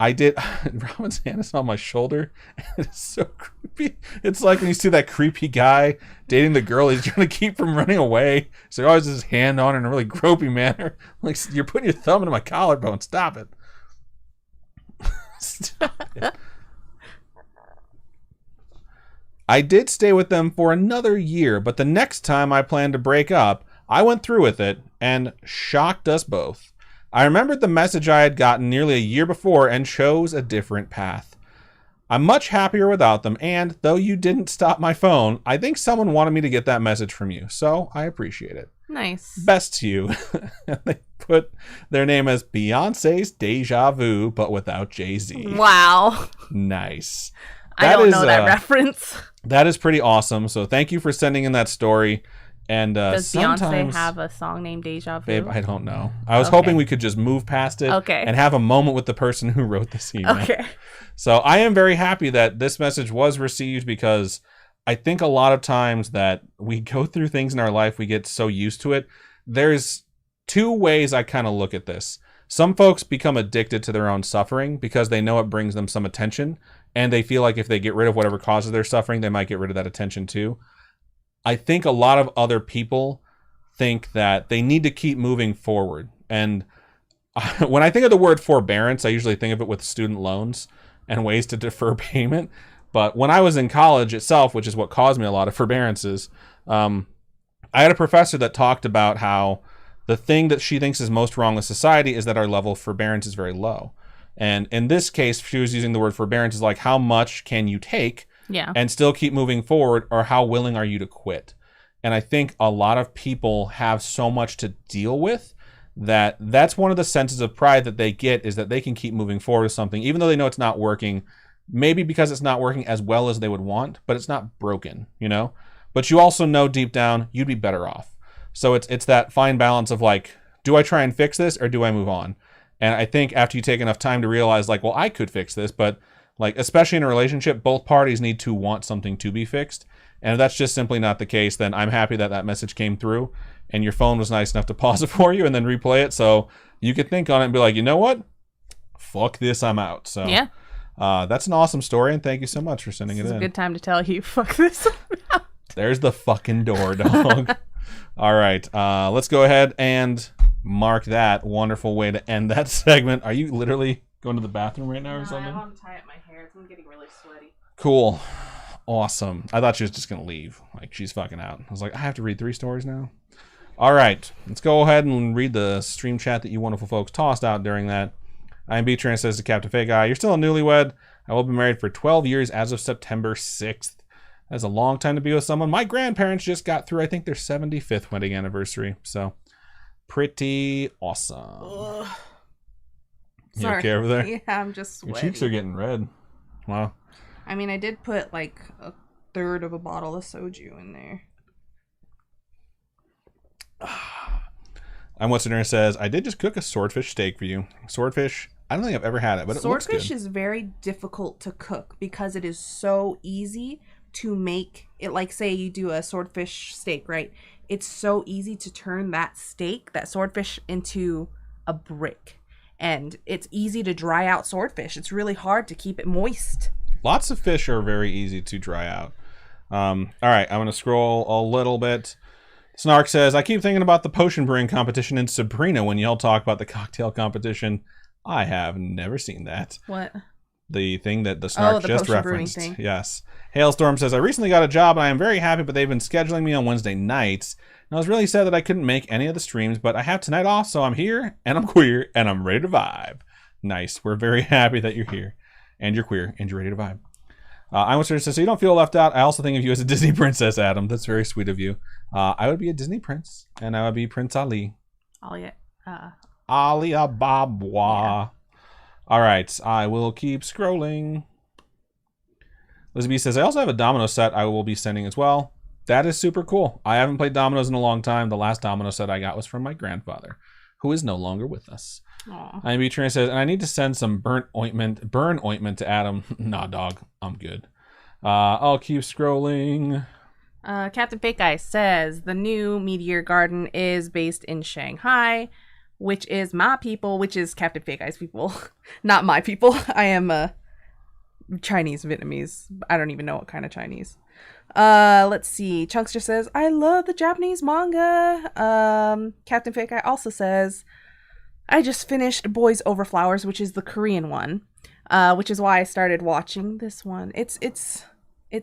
I did. Robin's hand is on my shoulder. It's so creepy. It's like when you see that creepy guy dating the girl he's trying to keep from running away. So he always has his hand on her in a really gropey manner. Like, you're putting your thumb into my collarbone. Stop it. Stop it. I did stay with them for another year, but the next time I planned to break up, I went through with it and shocked us both. I remembered the message I had gotten nearly a year before and chose a different path. I'm much happier without them, and though you didn't stop my phone, I think someone wanted me to get that message from you, so I appreciate it. Nice. Best to you. They put their name as Beyonce's Deja Vu, but without Jay-Z. Wow. Nice. I don't know that reference. That is pretty awesome, so thank you for sending in that story. And does Beyonce have a song named Deja Vu? Babe, I don't know. I was hoping we could just move past it and have a moment with the person who wrote this email. Okay. So I am very happy that this message was received because I think a lot of times that we go through things in our life, we get so used to it. There's two ways I kind of look at this. Some folks become addicted to their own suffering because they know it brings them some attention, and they feel like if they get rid of whatever causes their suffering, they might get rid of that attention too. I think a lot of other people think that they need to keep moving forward. And when I think of the word forbearance, I usually think of it with student loans and ways to defer payment. But when I was in college itself, which is what caused me a lot of forbearances, I had a professor that talked about how the thing that she thinks is most wrong with society is that our level of forbearance is very low. And in this case, she was using the word forbearance is like, how much can you take and still keep moving forward, or how willing are you to quit? And I think a lot of people have so much to deal with that's one of the senses of pride that they get, is that they can keep moving forward with something, even though they know it's not working, maybe because it's not working as well as they would want, but it's not broken, you know? But you also know deep down you'd be better off. So it's that fine balance of like, do I try and fix this or do I move on? And I think after you take enough time to realize like, well, I could fix this, but like, especially in a relationship, both parties need to want something to be fixed. And if that's just simply not the case, then I'm happy that that message came through and your phone was nice enough to pause it for you and then replay it. So you could think on it and be like, you know what? Fuck this, I'm out. So yeah, that's an awesome story. And thank you so much for sending it in. It's a good time to tell you, fuck this, I'm out. There's the fucking door, dog. All right. Let's go ahead and mark that. Wonderful way to end that segment. Are you literally going to the bathroom right now or something? I want to tie up my hair. I'm getting really sweaty. Cool. Awesome. I thought she was just going to leave. Like, she's fucking out. I was like, I have to read 3 stories now? All right. Let's go ahead and read the stream chat that you wonderful folks tossed out during that. I'm B-Train says to Captain Fake Guy, you're still a newlywed. I will be married for 12 years as of September 6th. That's a long time to be with someone. My grandparents just got through, I think, their 75th wedding anniversary. So, pretty awesome. Ugh. You Sorry. okay over there? Yeah, I'm just sweaty. Your cheeks are getting red. Wow. I mean, I did put like a third of a bottle of soju in there. I'm What's Dinner says, I did just cook a swordfish steak for you. Swordfish, I don't think I've ever had it, but it looks good. Swordfish is very difficult to cook because it is so easy to make it. Like, say you do a swordfish steak, right? It's so easy to turn that steak, that swordfish, into a brick. And it's easy to dry out swordfish. It's really hard to keep it moist. Lots of fish are very easy to dry out. All right, I'm going to scroll a little bit. Snark says, I keep thinking about the potion brewing competition in Sabrina when y'all talk about the cocktail competition. I have never seen that. What? The thing that the Snark just potion referenced. brewing thing. Yes. Hailstorm says, I recently got a job and I am very happy, but they've been scheduling me on Wednesday nights. And I was really sad that I couldn't make any of the streams, but I have tonight off, so I'm here and I'm queer and I'm ready to vibe. Nice. We're very happy that you're here. And you're queer. And you're ready to vibe. I want to say, so you don't feel left out. I also think of you as a Disney princess, Adam. That's very sweet of you. I would be a Disney prince. And I would be Prince Ali. Ali Ababwa. Yeah. All right. I will keep scrolling. Elizabeth says, I also have a domino set I will be sending as well. That is super cool. I haven't played dominoes in a long time. The last domino set I got was from my grandfather, who is no longer with us. IMB Trina says, and I need to send some burn ointment to Adam. Nah, dog. I'm good. I'll keep scrolling. Captain Fake Eye says, the new Meteor Garden is based in Shanghai, which is my people, which is Captain Fake Eye's people. Not my people. I am Chinese Vietnamese. I don't even know what kind of Chinese. Let's see. Chunkster says, I love the Japanese manga. Captain Fake Eye also says, I just finished Boys Over Flowers, which is the Korean one, which is why I started watching this one. It's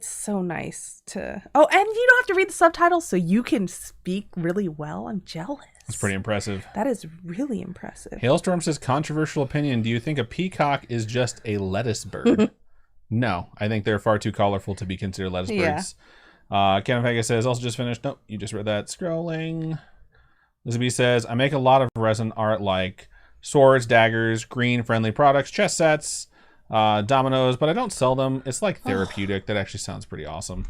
so nice to... Oh, and you don't have to read the subtitles, so you can speak really well. I'm jealous. That's pretty impressive. That is really impressive. Hailstorm says, controversial opinion. Do you think a peacock is just a lettuce bird? No, I think they're far too colorful to be considered lettuce birds. Ken Vega says, also just finished. Nope, you just read that. Scrolling. Elizabeth says, I make a lot of resin art like swords, daggers, green friendly products, chess sets, dominoes, but I don't sell them. It's like therapeutic. That actually sounds pretty awesome.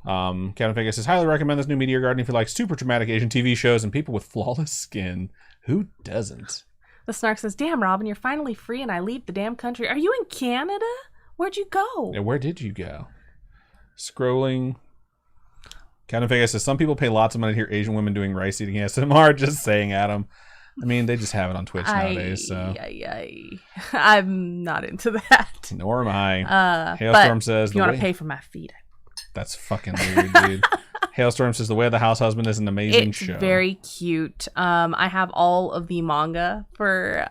Kevin Vega says, highly recommend this new Meteor Garden if you like super dramatic Asian TV shows and people with flawless skin. Who doesn't? The Snark says, damn, Robin, you're finally free and I leave the damn country. Are you in Canada? Where'd you go? Yeah, where did you go? Scrolling. Kevin Vega says, some people pay lots of money to hear Asian women doing rice eating ASMR. Just saying, Adam. I mean, they just have it on Twitch nowadays, so. I'm not into that. Nor am I. Hailstorm says, if you want to pay for my feed. That's fucking weird, dude. Hailstorm says, The Way of the House Husband is an amazing show. It's very cute. I have all of the manga for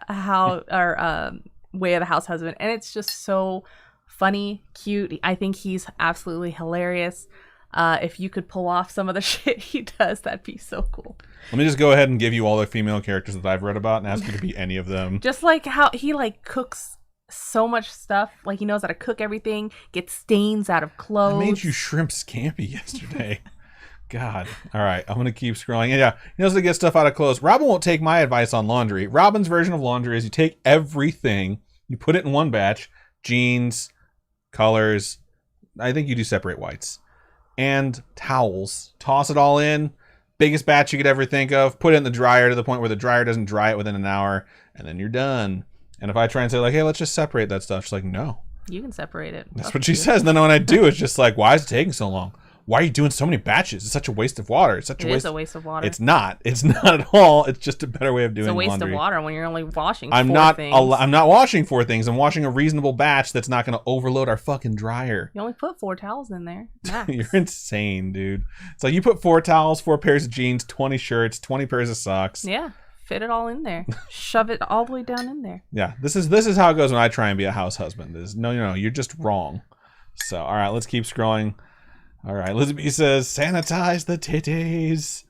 Way of the House Husband, and it's just so funny, cute. I think he's absolutely hilarious. If you could pull off some of the shit he does, that'd be so cool. Let me just go ahead and give you all the female characters that I've read about and ask you to be any of them. Just like how he cooks so much stuff. Like he knows how to cook everything, get stains out of clothes. I made you shrimp scampi yesterday. God. All right, I'm going to keep scrolling. Yeah, he knows how to get stuff out of clothes. Robin won't take my advice on laundry. Robin's version of laundry is you take everything, you put it in one batch, jeans, colors. I think you do separate whites. And towels. Toss it all in. Biggest batch you could ever think of. Put it in the dryer to the point where the dryer doesn't dry it within an hour. And then you're done. And if I try and say, hey, let's just separate that stuff. She's like, no. You can separate it. That's what she says. And then when I do, it's just like, why is it taking so long? Why are you doing so many batches? It's such a waste of water. It is a waste of water. It's not. It's not at all. It's just a better way of doing laundry. It's a waste of water when you're only washing things. I'm not washing 4 things. I'm washing a reasonable batch that's not going to overload our fucking dryer. You only put 4 towels in there. Max. You're insane, dude. It's like you put 4 towels, 4 pairs of jeans, 20 shirts, 20 pairs of socks. Yeah. Fit it all in there. Shove it all the way down in there. Yeah. This is how it goes when I try and be a house husband. No, you're just wrong. So, all right, let's keep scrolling. All right, Elizabeth says, sanitize the titties.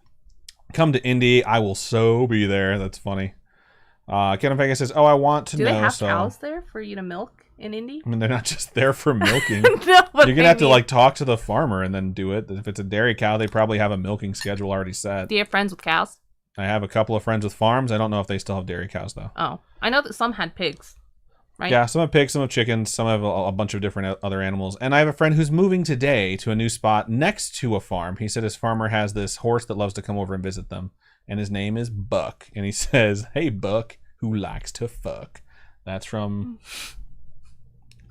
Come to Indy. I will so be there. That's funny. Ken Vega says, I want to know. Do they have cows there for you to milk in Indy? I mean, they're not just there for milking. No, you're going to have to talk to the farmer and then do it. If it's a dairy cow, they probably have a milking schedule already set. Do you have friends with cows? I have a couple of friends with farms. I don't know if they still have dairy cows, though. Oh, I know that some had pigs. Right? Yeah, some have pigs, some have chickens, some have a bunch of different other animals. And I have a friend who's moving today to a new spot next to a farm. He said his farmer has this horse that loves to come over and visit them. And his name is Buck. And he says, hey, Buck, who likes to fuck. That's from...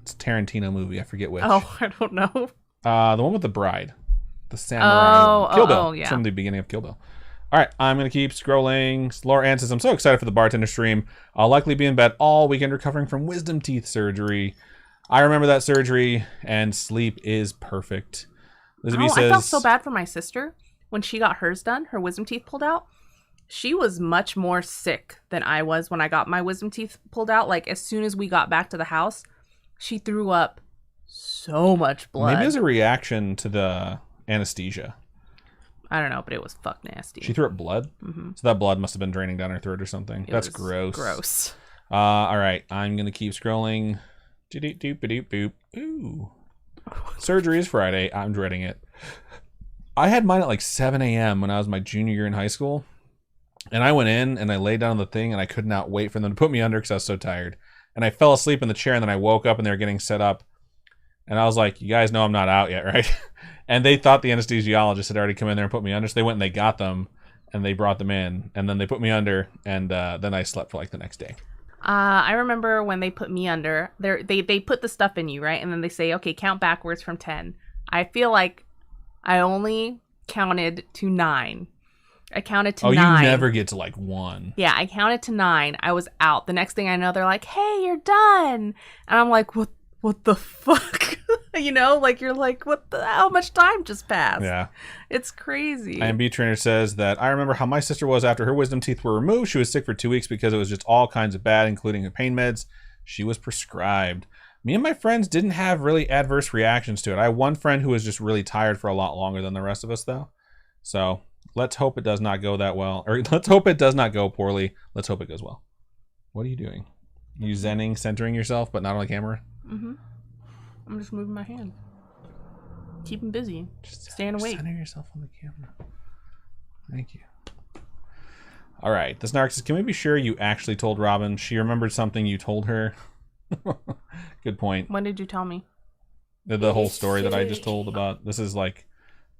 It's a Tarantino movie. I forget which. Oh, I don't know. The one with the bride. The samurai one. Kill Bill. Oh, yeah. From the beginning of Kill Bill. All right, I'm going to keep scrolling. Laura Ann says, I'm so excited for the bartender stream. I'll likely be in bed all weekend recovering from wisdom teeth surgery. I remember that surgery, and sleep is perfect. Elizabeth says, I felt so bad for my sister when she got hers done, her wisdom teeth pulled out. She was much more sick than I was when I got my wisdom teeth pulled out. As soon as we got back to the house, she threw up so much blood. Maybe it was a reaction to the anesthesia. I don't know, but it was fuck nasty. She threw up blood? Mm-hmm. So that blood must have been draining down her throat or something. That's gross. Gross. All right, I'm gonna keep scrolling. Doop. Ooh. Surgery is Friday. I'm dreading it. I had mine at like 7 a.m. when I was my junior year in high school. And I went in and I laid down on the thing and I could not wait for them to put me under because I was so tired. And I fell asleep in the chair and then I woke up and they were getting set up. And I was like, you guys know I'm not out yet, right? And they thought the anesthesiologist had already come in there and put me under. So they went and they got them and they brought them in. And then they put me under and then I slept for like the next day. I remember when they put me under, they put the stuff in you, right? And then they say, okay, count backwards from 10. I feel like I only counted to 9. I counted to 9. Oh, you never get to like 1. Yeah, I counted to 9. I was out. The next thing I know, they're like, hey, you're done. And I'm like, what the fuck? You know, like you're like, how much time just passed? Yeah. It's crazy. IMB trainer says that I remember how my sister was after her wisdom teeth were removed. She was sick for 2 weeks because it was just all kinds of bad, including her pain meds she was prescribed. Me and my friends didn't have really adverse reactions to it. I have one friend who was just really tired for a lot longer than the rest of us, though. So let's hope it does not go that well. Or let's hope it does not go poorly. Let's hope it goes well. What are you doing? You zenning, centering yourself, but not on the camera? Mm-hmm. I'm just moving my hand. Keep him busy. Just staying awake. Center yourself on the camera. Thank you. All right. The Snark says, can we be sure you actually told Robin she remembered something you told her? Good point. When did you tell me? The whole story that I just told about. This is like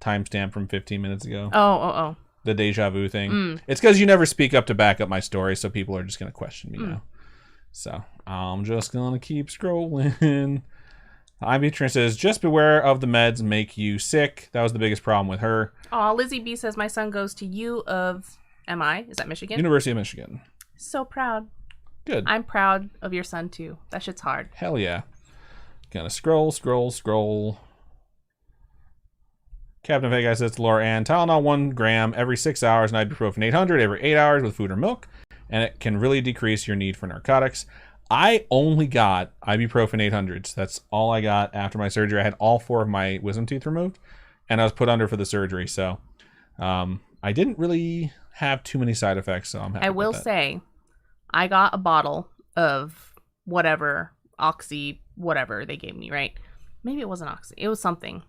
timestamp from 15 minutes ago. Oh. The deja vu thing. It's because you never speak up to back up my story, so people are just going to question me now. So I'm just going to keep scrolling. Ibutrin says, just beware of the meds make you sick. That was the biggest problem with her. Oh, Lizzie B says, my son goes to U of MI. Is that Michigan? University of Michigan. So proud. Good. I'm proud of your son, too. That shit's hard. Hell yeah. Gonna scroll. Captain Vega says to Laura Ann, Tylenol 1 gram every 6 hours and ibuprofen 800 every 8 hours with food or milk. And it can really decrease your need for narcotics. I only got ibuprofen 800s. That's all I got after my surgery. I had all 4 of my wisdom teeth removed, and I was put under for the surgery. So I didn't really have too many side effects, so I'm happy. I will say, I got a bottle of whatever, Oxy, whatever they gave me, right? Maybe it wasn't Oxy. It was something.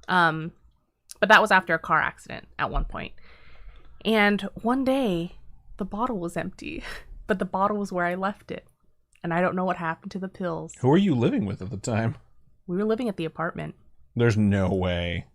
But that was after a car accident at one point. And one day, the bottle was empty, but the bottle was where I left it. And I don't know what happened to the pills. Who were you living with at the time? We were living at the apartment. There's no way.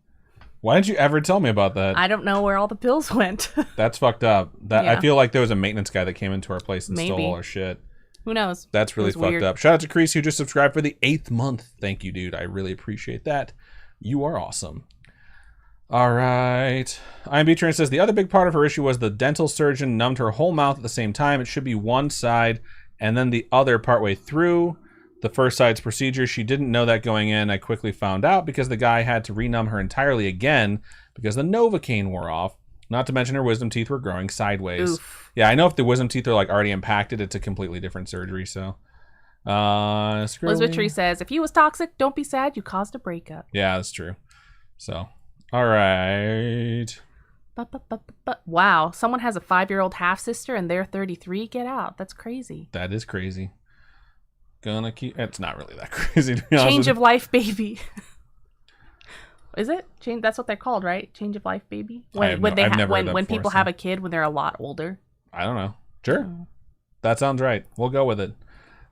Why didn't you ever tell me about that? I don't know where all the pills went. That's fucked up. That Yeah. I feel like there was a maintenance guy that came into our place and Maybe. stole all our shit. Who knows? That's really fucked weird. up. Shout out to Crease who just subscribed for the 8th month. Thank you, dude. I really appreciate that. You are awesome. All right. IMB Trent says the other big part of her issue was the dental surgeon numbed her whole mouth at the same time. It should be one side and then the other partway through the first side's procedure. She didn't know that going in. I quickly found out because the guy had to renumb her entirely again because the Novocaine wore off. Not to mention her wisdom teeth were growing sideways. Oof. Yeah, I know if the wisdom teeth are like already impacted, it's a completely different surgery. So, Elizabeth Tree says, if he was toxic, don't be sad. You caused a breakup. Yeah, that's true. So, all right. Wow, someone has a 5-year-old half-sister and they're 33? Get out. That's crazy. That is crazy. Gonna keep... It's not really that crazy, to be honest. Change of life, baby. Is it? Change. That's what they're called, right? Change of life, baby? When people have a kid when they're a lot older? I don't know. Sure. That sounds right. We'll go with it.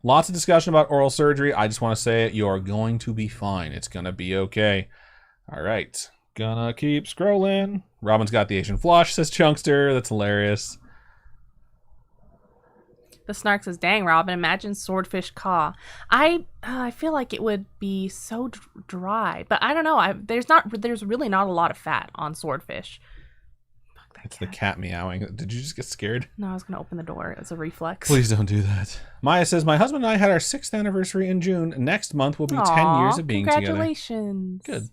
Lots of discussion about oral surgery. I just want to say it. You're going to be fine. It's going to be okay. All right. Gonna keep scrolling. Robin's got the Asian flush, says Chunkster. That's hilarious. The Snark says, dang, Robin, imagine swordfish caw. I feel like it would be so dry. But I don't know. There's really not a lot of fat on swordfish. It's cat. The cat meowing. Did you just get scared? No, I was going to open the door as a reflex. Please don't do that. Maya says, my husband and I had our 6th anniversary in June. Next month will be 10 years of being together. Congratulations. Good.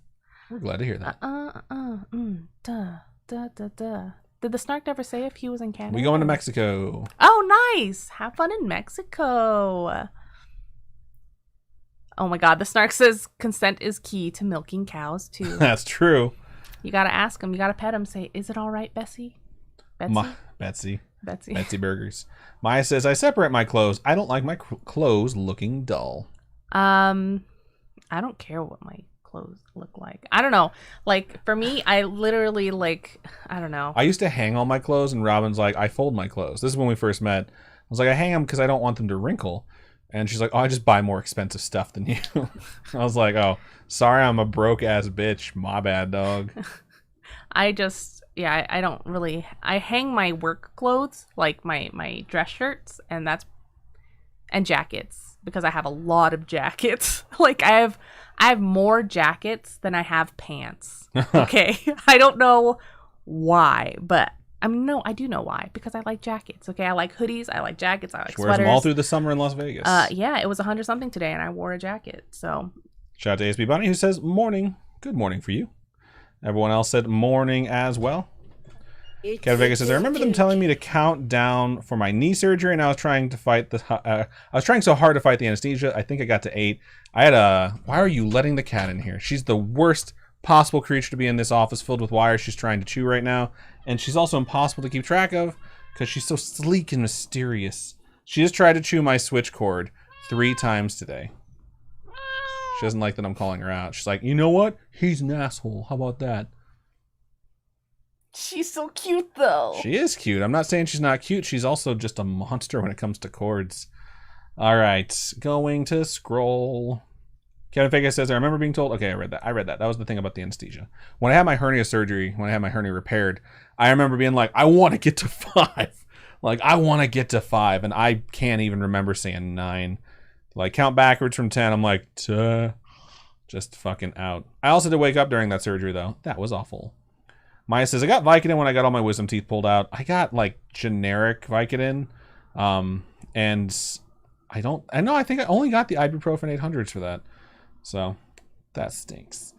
We're glad to hear that. Did the Snark ever say if he was in Canada? We going to Mexico. Oh, nice. Have fun in Mexico. Oh my God. The Snark says consent is key to milking cows too. That's true. You got to ask him. You got to pet him. Say, is it all right, Bessie? Betsy? Betsy. Betsy Burgers. Maya says, I separate my clothes. I don't like my clothes looking dull. I don't care what my clothes look like. I don't know. Like, for me, I literally, like, I don't know. I used to hang all my clothes, and Robin's like, I fold my clothes. This is when we first met. I was like, I hang them because I don't want them to wrinkle. And she's like, oh, I just buy more expensive stuff than you. I was like, oh, sorry, I'm a broke-ass bitch. My bad, dog. I don't really... I hang my work clothes, like my dress shirts, and jackets, because I have a lot of jackets. Like, I have more jackets than I have pants. Okay? I don't know why, but... no, I do know why. Because I like jackets. Okay, I like hoodies. I like jackets. I like sweaters. Wears them all through the summer in Las Vegas. Yeah, it was 100-something today, and I wore a jacket. So, shout out to ASB Bunny, who says morning. Good morning for you. Everyone else said morning as well. Kevin Vegas says, I remember them telling me to count down for my knee surgery, and I was trying to fight I was trying so hard to fight the anesthesia. I think I got to 8. Why are you letting the cat in here? She's the worst possible creature to be in this office filled with wires she's trying to chew right now. And she's also impossible to keep track of because she's so sleek and mysterious. She has tried to chew my switch cord 3 times today. She doesn't like that I'm calling her out. She's like, you know what? He's an asshole. How about that? she's so cute, though. She is cute. I'm not saying she's not cute. She's also just a monster when it comes to cords. All right. Going to scroll. Kevin Fega says, I remember being told... Okay, I read that. That was the thing about the anesthesia. When I had my hernia surgery, when I had my hernia repaired, I remember being like, I want to get to 5. Like, I want to get to 5. And I can't even remember saying 9. Like, count backwards from 10. I'm like, just fucking out. I also did wake up during that surgery, though. That was awful. Maya says, I got Vicodin when I got all my wisdom teeth pulled out. I got, like, generic Vicodin. And I think I only got the ibuprofen 800s for that. So, that stinks.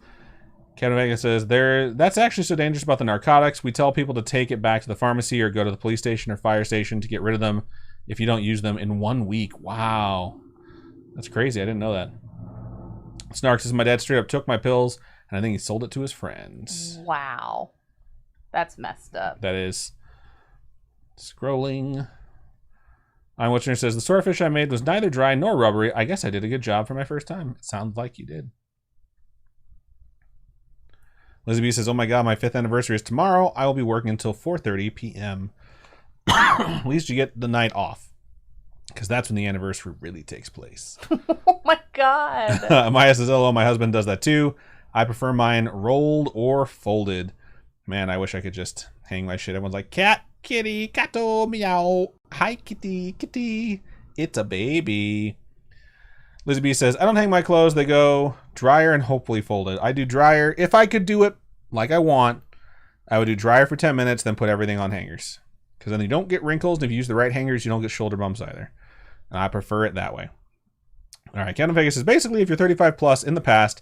Kevin Vega says, that's actually so dangerous about the narcotics. We tell people to take it back to the pharmacy or go to the police station or fire station to get rid of them if you don't use them in 1 week. Wow. That's crazy. I didn't know that. Snark says, my dad straight up took my pills, and I think he sold it to his friends. Wow. That's messed up. That is. Scrolling. I'm Watching says, the swordfish I made was neither dry nor rubbery. I guess I did a good job for my first time. It sounds like you did. Lizzie B says, oh my god, my 5th anniversary is tomorrow. I will be working until 4:30 p.m. At least you get the night off. Because that's when the anniversary really takes place. Oh my god. Maya says, hello, my husband does that too. I prefer mine rolled or folded. Man, I wish I could just hang my shit. Everyone's like, cat, kitty, catto, meow. Hi, kitty, kitty. It's a baby. Lizzie B says, I don't hang my clothes. They go dryer and hopefully folded. I do dryer. If I could do it like I want, I would do dryer for 10 minutes, then put everything on hangers. Because then you don't get wrinkles. And if you use the right hangers, you don't get shoulder bumps either. And I prefer it that way. All right. Ken Vegas says, basically, if you're 35 plus in the past,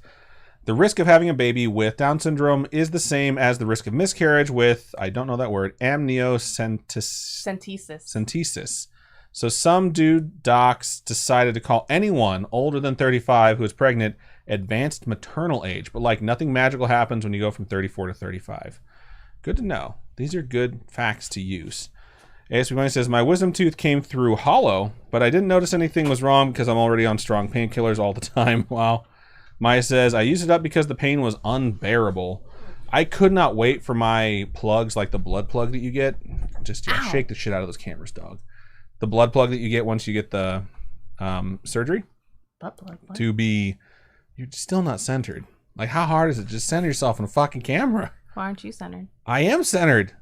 the risk of having a baby with Down syndrome is the same as the risk of miscarriage with, I don't know that word, amniocentesis. So some dude docs decided to call anyone older than 35 who is pregnant advanced maternal age. But like nothing magical happens when you go from 34 to 35. Good to know. These are good facts to use. ASB Money says, my wisdom tooth came through hollow, but I didn't notice anything was wrong because I'm already on strong painkillers all the time. Wow. Maya says, I used it up because the pain was unbearable. I could not wait for my plugs, like the blood plug that you get. Just shake the shit out of those cameras, dog. The blood plug that you get once you get the surgery. Butt plug. What? To be, you're still not centered. Like, how hard is it? Just center yourself in a fucking camera. Why aren't you centered? I am centered.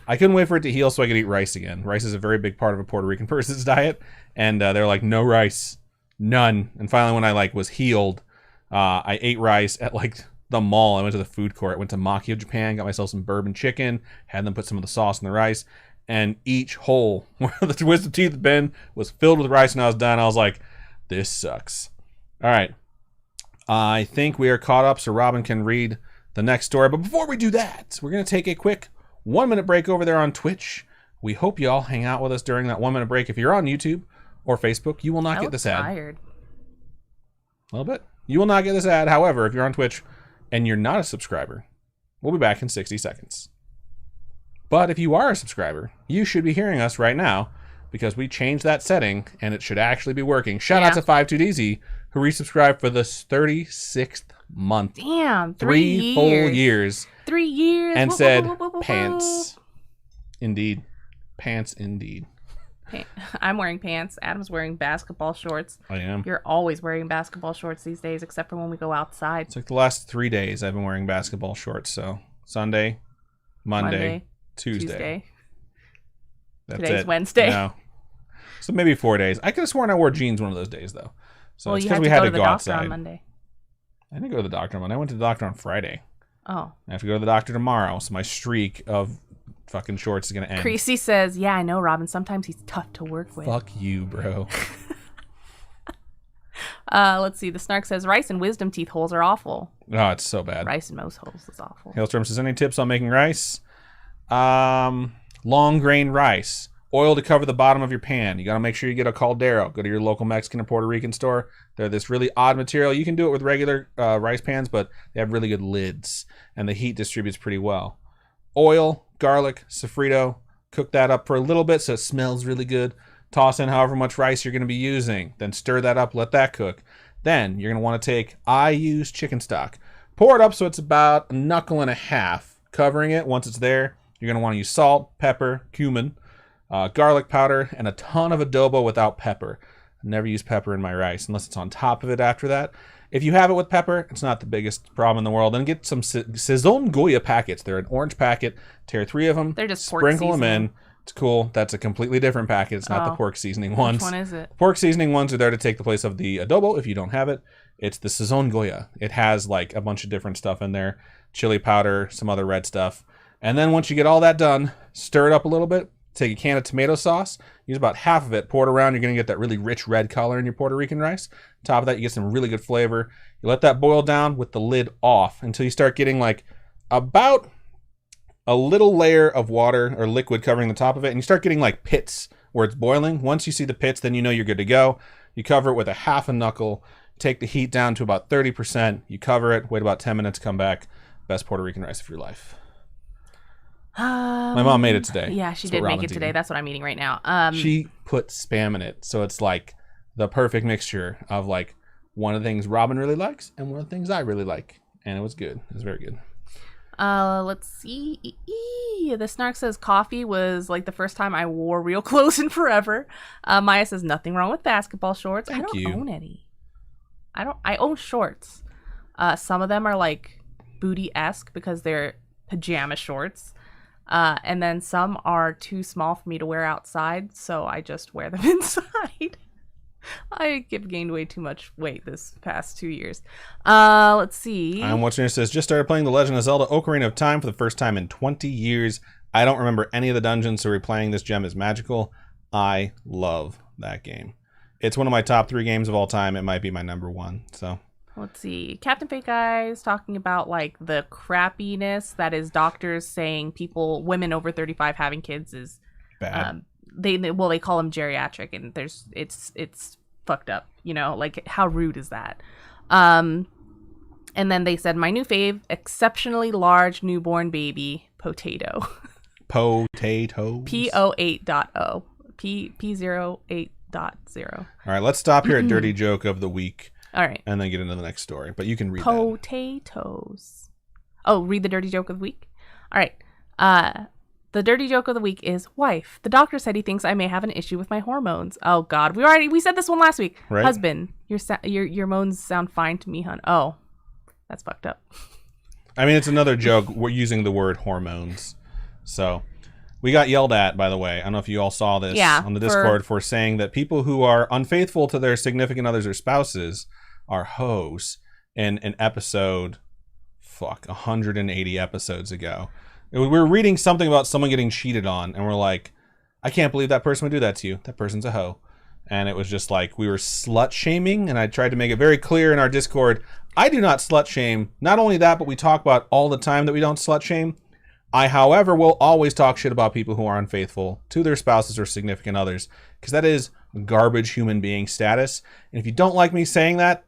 I couldn't wait for it to heal so I could eat rice again. Rice is a very big part of a Puerto Rican person's diet. And they're like, no rice. None. And finally, when I was healed, I ate rice at the mall. I went to the food court. Went to Makio, Japan. Got myself some bourbon chicken. Had them put some of the sauce in the rice. And each hole where the wisdom teeth had been was filled with rice. And I was done. I was like, this sucks. All right. I think we are caught up so Robin can read the next story. But before we do that, we're going to take a quick 1-minute break over there on Twitch. We hope you all hang out with us during that 1-minute break. If you're on YouTube or Facebook, you will not get this ad. Tired. A little bit. You will not get this ad. However, if you're on Twitch and you're not a subscriber, we'll be back in 60 seconds. But if you are a subscriber, you should be hearing us right now because we changed that setting and it should actually be working. Shout out to 52DZ who resubscribed for the 36th month. Damn, 3 full years. 3 years. And said, pants. Indeed. Pants indeed. I'm wearing pants. Adam's wearing basketball shorts. I am. You're always wearing basketball shorts these days, except for when we go outside. It's like the last 3 days I've been wearing basketball shorts. So Sunday, Monday, Tuesday. That's Today's it. Wednesday. No. So maybe 4 days. I could have sworn I wore jeans one of those days, though. So well, it's you because had we to had go to to the go doctor outside. on Monday. I didn't go to the doctor on Monday. I went to the doctor on Friday. Oh. I have to go to the doctor tomorrow, so my streak of fucking shorts is going to end. Creasy says, yeah, I know, Robin. Sometimes he's tough to work with. Fuck you, bro. Let's see. The Snark says, rice and wisdom teeth holes are awful. Oh, it's so bad. Rice and most holes is awful. Hailstorm says, any tips on making rice? Long grain rice. Oil to cover the bottom of your pan. You got to make sure you get a caldero. Go to your local Mexican or Puerto Rican store. They're this really odd material. You can do it with regular rice pans, but they have really good lids, and the heat distributes pretty well. Oil, garlic, sofrito. Cook that up for a little bit so it smells really good. Toss in however much rice you're going to be using. Then stir that up. Let that cook. Then you're going to want to take, I use chicken stock. Pour it up so it's about a knuckle and a half. Covering it once it's there. You're going to want to use salt, pepper, cumin, garlic powder, and a ton of adobo without pepper. I never use pepper in my rice unless it's on top of it after that. If you have it with pepper, it's not the biggest problem in the world. And get some Sazon Goya packets. They're an orange packet. Tear 3 of them. They're just pork sprinkle seasoning. them in. It's cool. That's a completely different packet. It's not the pork seasoning ones. Which one is it? Pork seasoning ones are there to take the place of the adobo if you don't have it. It's the Sazon Goya. It has like a bunch of different stuff in there. Chili powder, some other red stuff. And then once you get all that done, stir it up a little bit. Take a can of tomato sauce, use about half of it, pour it around. You're going to get that really rich red color in your Puerto Rican rice. Top of that, you get some really good flavor. You let that boil down with the lid off until you start getting like about a little layer of water or liquid covering the top of it. And you start getting like pits where it's boiling. Once you see the pits, then you know you're good to go. You cover it with a half a knuckle. Take the heat down to about 30%. You cover it, wait about 10 minutes, come back. Best Puerto Rican rice of your life. My mom made it today. Yeah, she That's did what make Robin's it today. eating. That's what I'm eating right now. She put Spam in it, so it's like the perfect mixture of like one of the things Robin really likes and one of the things I really like, and it was good. It was very good. Let's see. The Snark says coffee was like the first time I wore real clothes in forever. Maya says nothing wrong with basketball shorts. Thank I don't you. own any. I own shorts. Some of them are like booty-esque because they're pajama shorts. And then some are too small for me to wear outside, so I just wear them inside. I have gained way too much weight this past 2 years. Let's see. I'm watching it says, just started playing The Legend of Zelda Ocarina of Time for the first time in 20 years. I don't remember any of the dungeons, so replaying this gem is magical. I love that game. It's one of my top 3 games of all time. It might be my number 1. So Let's see. Captain Fake Eye is talking about like the crappiness that is doctors saying women over 35 having kids is bad. They call them geriatric, and it's fucked up, you know, like how rude is that? And then they said my new fave, exceptionally large newborn baby potato. Potatoes. P08.0. P08.0. All right, let's stop here at Dirty Joke of the Week. All right. And then get into the next story. But you can read that. Potatoes. Oh, read the dirty joke of the week? All right. The dirty joke of the week is wife. The doctor said he thinks I may have an issue with my hormones. Oh God, we said this one last week. Right. Husband, your hormones sound fine to me, hun. Oh, that's fucked up. I mean, it's another joke. We're using the word hormones. So we got yelled at, by the way. I don't know if you all saw this on the Discord for saying that people who are unfaithful to their significant others or spouses are hoes in an episode, 180 episodes ago. We were reading something about someone getting cheated on, and we're like, I can't believe that person would do that to you. That person's a hoe. And it was just like we were slut shaming, and I tried to make it very clear in our Discord, I do not slut shame. Not only that, but we talk about all the time that we don't slut shame. I, however, will always talk shit about people who are unfaithful to their spouses or significant others, because that is garbage human being status. And if you don't like me saying that,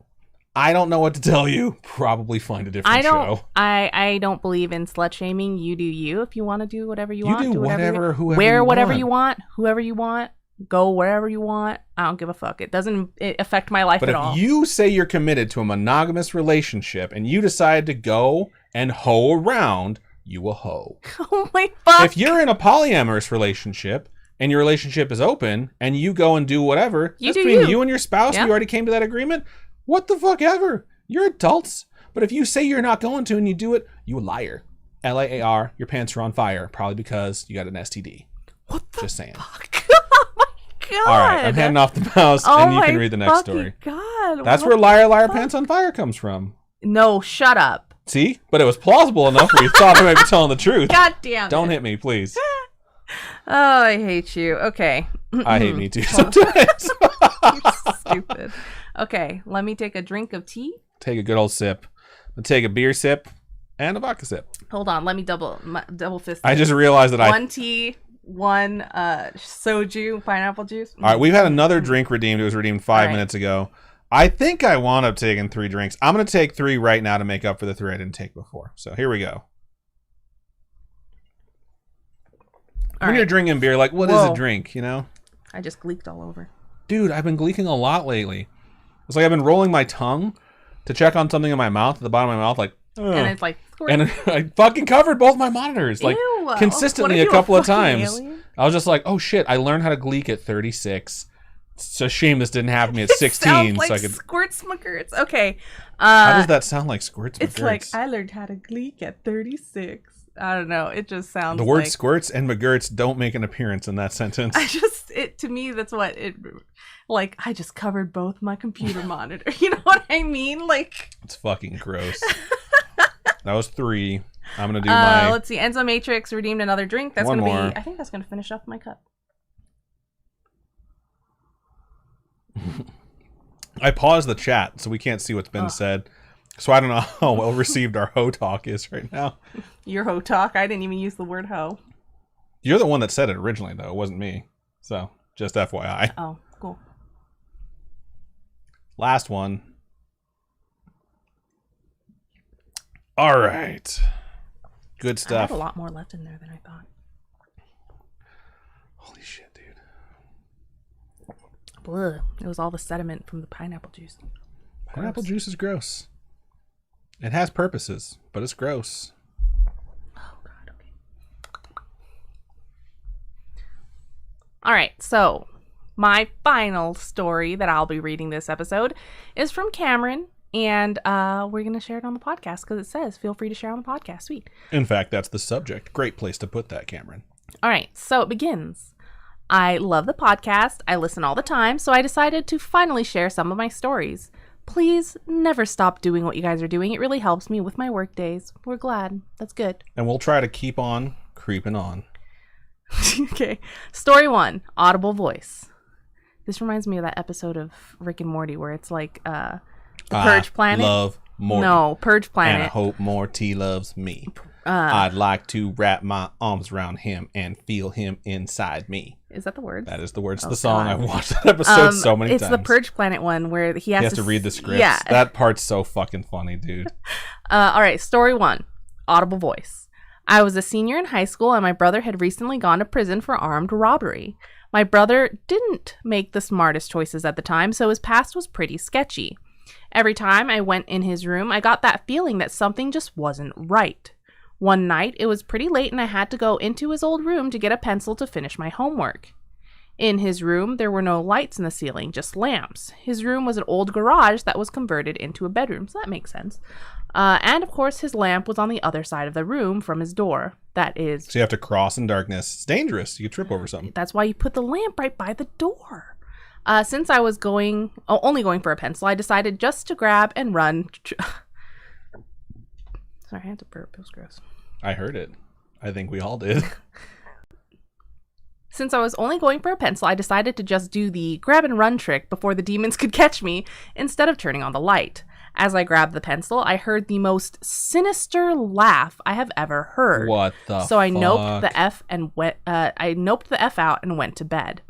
I don't know what to tell you. Probably find a different show. I don't believe in slut shaming. You do you. If you want to do whatever you want, do whatever, whoever wear you whatever want. you want, whoever you want, go wherever you want. I don't give a fuck. It doesn't affect my life but at all. But if you say you're committed to a monogamous relationship and you decide to go and hoe around, you a hoe. Oh my fuck. If you're in a polyamorous relationship and your relationship is open and you go and do whatever, that's between you and your spouse. Yeah. You already came to that agreement. What the fuck ever? You're adults. But if you say you're not going to and you do it, you a liar. LAAR, your pants are on fire. Probably because you got an STD. What the Just saying. fuck? Oh my god. All right, I'm handing off the mouse and you can read the next story. God. That's where liar, pants on fire comes from. No, shut up. See? But it was plausible enough where you thought I might be telling the truth. God damn it. Don't hit me, please. Oh, I hate you. Okay. I hate me too sometimes. You're stupid. Okay, let me take a drink of tea. Take a good old sip. I'll take a beer sip and a vodka sip. Hold on, let me double fist. I just realized that one tea, one soju, pineapple juice. All right, we've had another drink redeemed. It was redeemed 5 minutes ago. I think I wound up taking 3 drinks. I'm going to take 3 right now to make up for the 3 I didn't take before. So here we go. When you're drinking beer, like, what is a drink, you know? I just gleeked all over. Dude, I've been gleeking a lot lately. It's like I've been rolling my tongue to check on something in my mouth, at the bottom of my mouth, like, and it's like, and I fucking covered both my monitors, like, consistently a couple of times. Alien? I was just like, oh shit, I learned how to gleek at 36. It's a shame this didn't happen to me at 16. Like so I could... Squirts McGurts. Okay. How does that sound like Squirts McGurts? It's like, I learned how to gleek at 36. I don't know. It just sounds the word squirts and McGurts don't make an appearance in that sentence. To me, that's what it, like, I just covered both my computer monitor. You know what I mean? Like, it's fucking gross. That was 3. I'm going to do my... Let's see. Enzo Matrix redeemed another drink. That's going to be... I think that's going to finish off my cup. I paused the chat, so we can't see what's been said. So I don't know how well received our hoe talk is right now. Your hoe talk? I didn't even use the word hoe. You're the one that said it originally, though. It wasn't me. So, just FYI. Oh, cool. Last one. All right. Good stuff. I have a lot more left in there than I thought. Holy shit, dude. Blech. It was all the sediment from the pineapple juice. Pineapple juice is gross. It has purposes, but it's gross. Oh, God, okay. All right, so my final story that I'll be reading this episode is from Cameron, and we're going to share it on the podcast because it says, feel free to share on the podcast. Sweet. In fact, that's the subject. Great place to put that, Cameron. All right, so it begins. I love the podcast. I listen all the time, so I decided to finally share some of my stories. Please never stop doing what you guys are doing. It really helps me with my work days. We're glad. That's good. And we'll try to keep on creeping on. Okay. Story 1, audible voice. This reminds me of that episode of Rick and Morty where it's like the Purge Planet. I love Morty. No, Purge Planet. And I hope Morty loves me. I'd like to wrap my arms around him and feel him inside me. Is that the words? That is the words to the song. God. I've watched that episode so many times. It's the Purge Planet one where he has to read the scripts. Yeah. That part's so fucking funny, dude. All right, story 1, audible voice. I was a senior in high school and my brother had recently gone to prison for armed robbery. My brother didn't make the smartest choices at the time, so his past was pretty sketchy. Every time I went in his room, I got that feeling that something just wasn't right. One night, it was pretty late and I had to go into his old room to get a pencil to finish my homework. In his room, there were no lights in the ceiling, just lamps. His room was an old garage that was converted into a bedroom, so that makes sense. And of course, his lamp was on the other side of the room from his door. That is... So you have to cross in darkness. It's dangerous. You could trip over something. That's why you put the lamp right by the door. Since I was only going for a pencil, I decided just to grab and run... Sorry, I had to burp. It was gross. I heard it. I think we all did. Since I was only going for a pencil, I decided to just do the grab and run trick before the demons could catch me instead of turning on the light. As I grabbed the pencil, I heard the most sinister laugh I have ever heard. What the So I fuck? noped the F and I noped the F out and went to bed.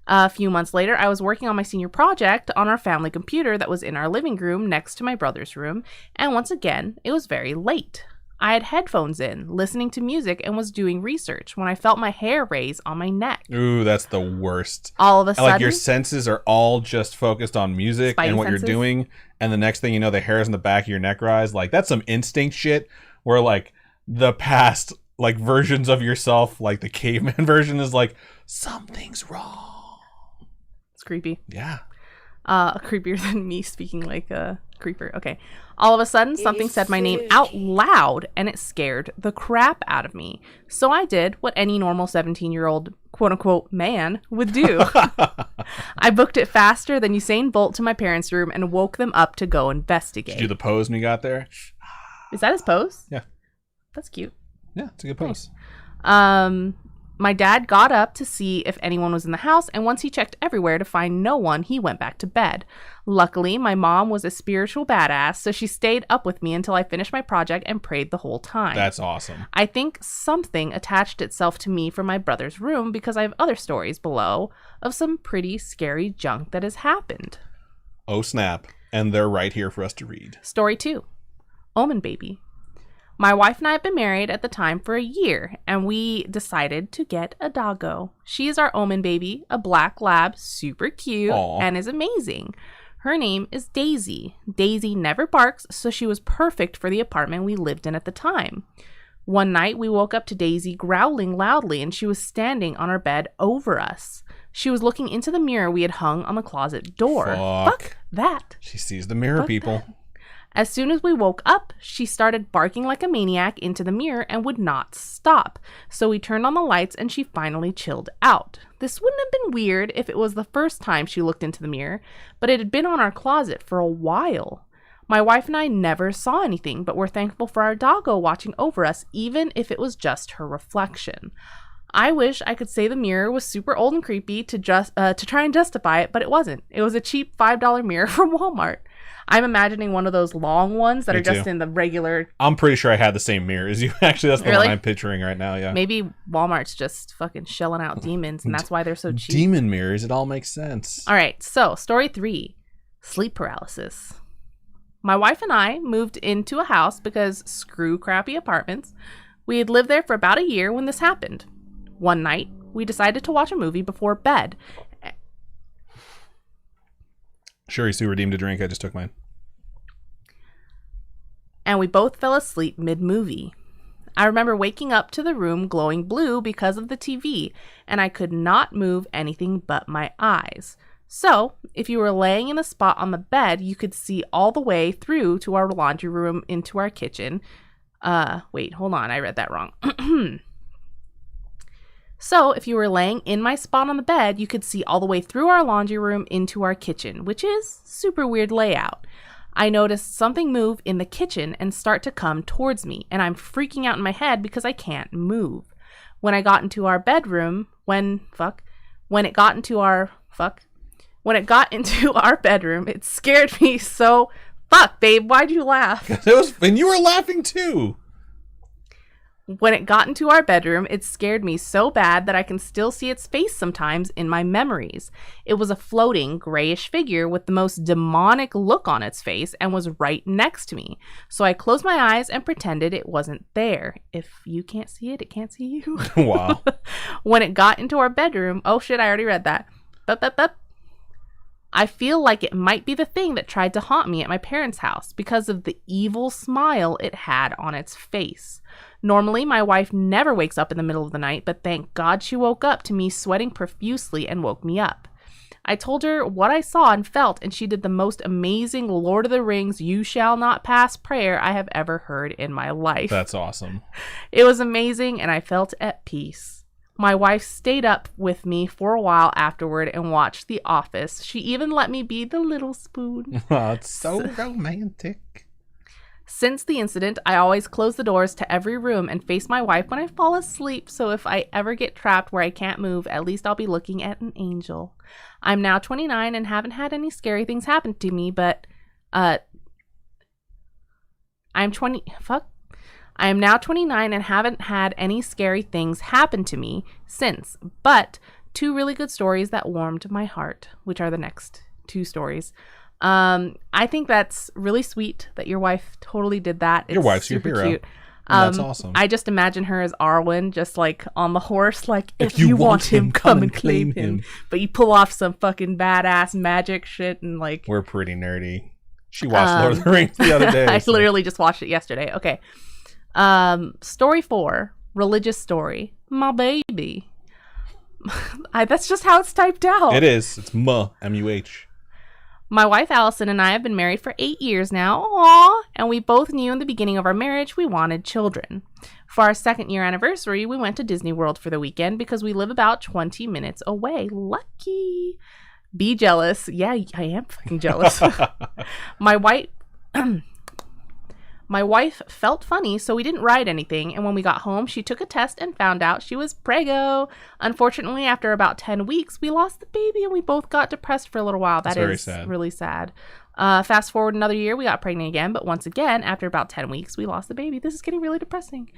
A few months later, I was working on my senior project on our family computer that was in our living room next to my brother's room, and once again, it was very late. I had headphones in, listening to music, and was doing research when I felt my hair raise on my neck. Ooh, that's the worst. All of a sudden, like your senses are all just focused on music and what you're doing, and the next thing you know, the hairs on the back of your neck rise. Like, that's some instinct shit where, like, the past, like, versions of yourself, like the caveman version, is like, something's wrong. It's creepy. Yeah. Creepier than me speaking like a creeper. Okay. All of a sudden, something said my name out loud, and it scared the crap out of me. So I did what any normal 17-year-old quote-unquote man would do. I booked it faster than Usain Bolt to my parents' room and woke them up to go investigate. Did you do the pose when you got there? Is that his pose? Yeah. That's cute. Yeah, it's a good pose. My dad got up to see if anyone was in the house, and once he checked everywhere to find no one, he went back to bed. Luckily, my mom was a spiritual badass, so she stayed up with me until I finished my project and prayed the whole time. That's awesome. I think something attached itself to me from my brother's room because I have other stories below of some pretty scary junk that has happened. Oh, snap. And they're right here for us to read. Story 2. Omen Baby. My wife and I have been married at the time for a year, and we decided to get a doggo. She is our Omen Baby, a black lab, super cute, Aww. and is amazing. Her name is Daisy. Daisy never barks, so she was perfect for the apartment we lived in at the time. One night, we woke up to Daisy growling loudly, and she was standing on our bed over us. She was looking into the mirror we had hung on the closet door. Fuck that. She sees the mirror, people. That. As soon as we woke up, she started barking like a maniac into the mirror and would not stop. So we turned on the lights and she finally chilled out. This wouldn't have been weird if it was the first time she looked into the mirror, but it had been on our closet for a while. My wife and I never saw anything, but we're thankful for our doggo watching over us, even if it was just her reflection. I wish I could say the mirror was super old and creepy to try and justify it, but it wasn't. It was a cheap $5 mirror from Walmart. I'm imagining one of those long ones that Me are just too. in the regular... I'm pretty sure I had the same mirror as you. Actually, that's the Really? one I'm picturing right now, yeah. Maybe Walmart's just fucking shelling out demons, and that's why they're so cheap. Demon mirrors, it all makes sense. All right, so story 3, sleep paralysis. My wife and I moved into a house because screw crappy apartments. We had lived there for about a year when this happened. One night, we decided to watch a movie before bed. Sure, Sue redeemed a drink. I just took mine. And we both fell asleep mid-movie. I remember waking up to the room glowing blue because of the TV, and I could not move anything but my eyes. So, if you were laying in a spot on the bed, you could see all the way through to our laundry room into our kitchen. Wait, hold on, I read that wrong. So, if you were laying in my spot on the bed, you could see all the way through our laundry room into our kitchen, which is super weird layout. I noticed something move in the kitchen and start to come towards me, and I'm freaking out in my head because I can't move. When it got into our bedroom, it scared me so... Fuck, babe, why'd you laugh? And you were laughing too. When it got into our bedroom, it scared me so bad that I can still see its face sometimes in my memories. It was a floating, grayish figure with the most demonic look on its face and was right next to me. So I closed my eyes and pretended it wasn't there. If you can't see it, it can't see you. Wow. When it got into our bedroom, oh shit, I already read that. I feel like it might be the thing that tried to haunt me at my parents' house because of the evil smile it had on its face. Normally, my wife never wakes up in the middle of the night, but thank God she woke up to me sweating profusely and woke me up. I told her what I saw and felt, and she did the most amazing Lord of the Rings "You shall not pass" prayer I have ever heard in my life. That's awesome. It was amazing, and I felt at peace. My wife stayed up with me for a while afterward and watched The Office. She even let me be the little spoon. Oh, it's so romantic. Since the incident, I always close the doors to every room and face my wife when I fall asleep, so if I ever get trapped where I can't move, at least I'll be looking at an angel. I'm now 29 and haven't had any scary things happen to me, but I am now 29 and haven't had any scary things happen to me since, but 2 really good stories that warmed my heart, which are the next 2 stories. I think that's really sweet that your wife totally did that. Your wife's your hero. Cute. That's awesome. I just imagine her as Arwen, just like on the horse, like, if you want him, come and claim him. But you pull off some fucking badass magic shit and like... We're pretty nerdy. She watched Lord of the Rings the other day. I literally just watched it yesterday. Okay. Story 4, religious story. My baby. That's just how it's typed out. It is. It's M-U-H. My wife Allison and I have been married for 8 years now. Aww. And we both knew in the beginning of our marriage we wanted children. For our 2nd year anniversary, we went to Disney World for the weekend because we live about 20 minutes away. Lucky. Be jealous. Yeah, I am fucking jealous. My wife felt funny, so we didn't ride anything, and when we got home, she took a test and found out she was preggo. Unfortunately, after about 10 weeks, we lost the baby, and we both got depressed for a little while. That is really sad. Fast forward another year, we got pregnant again, but once again, after about 10 weeks, we lost the baby. This is getting really depressing.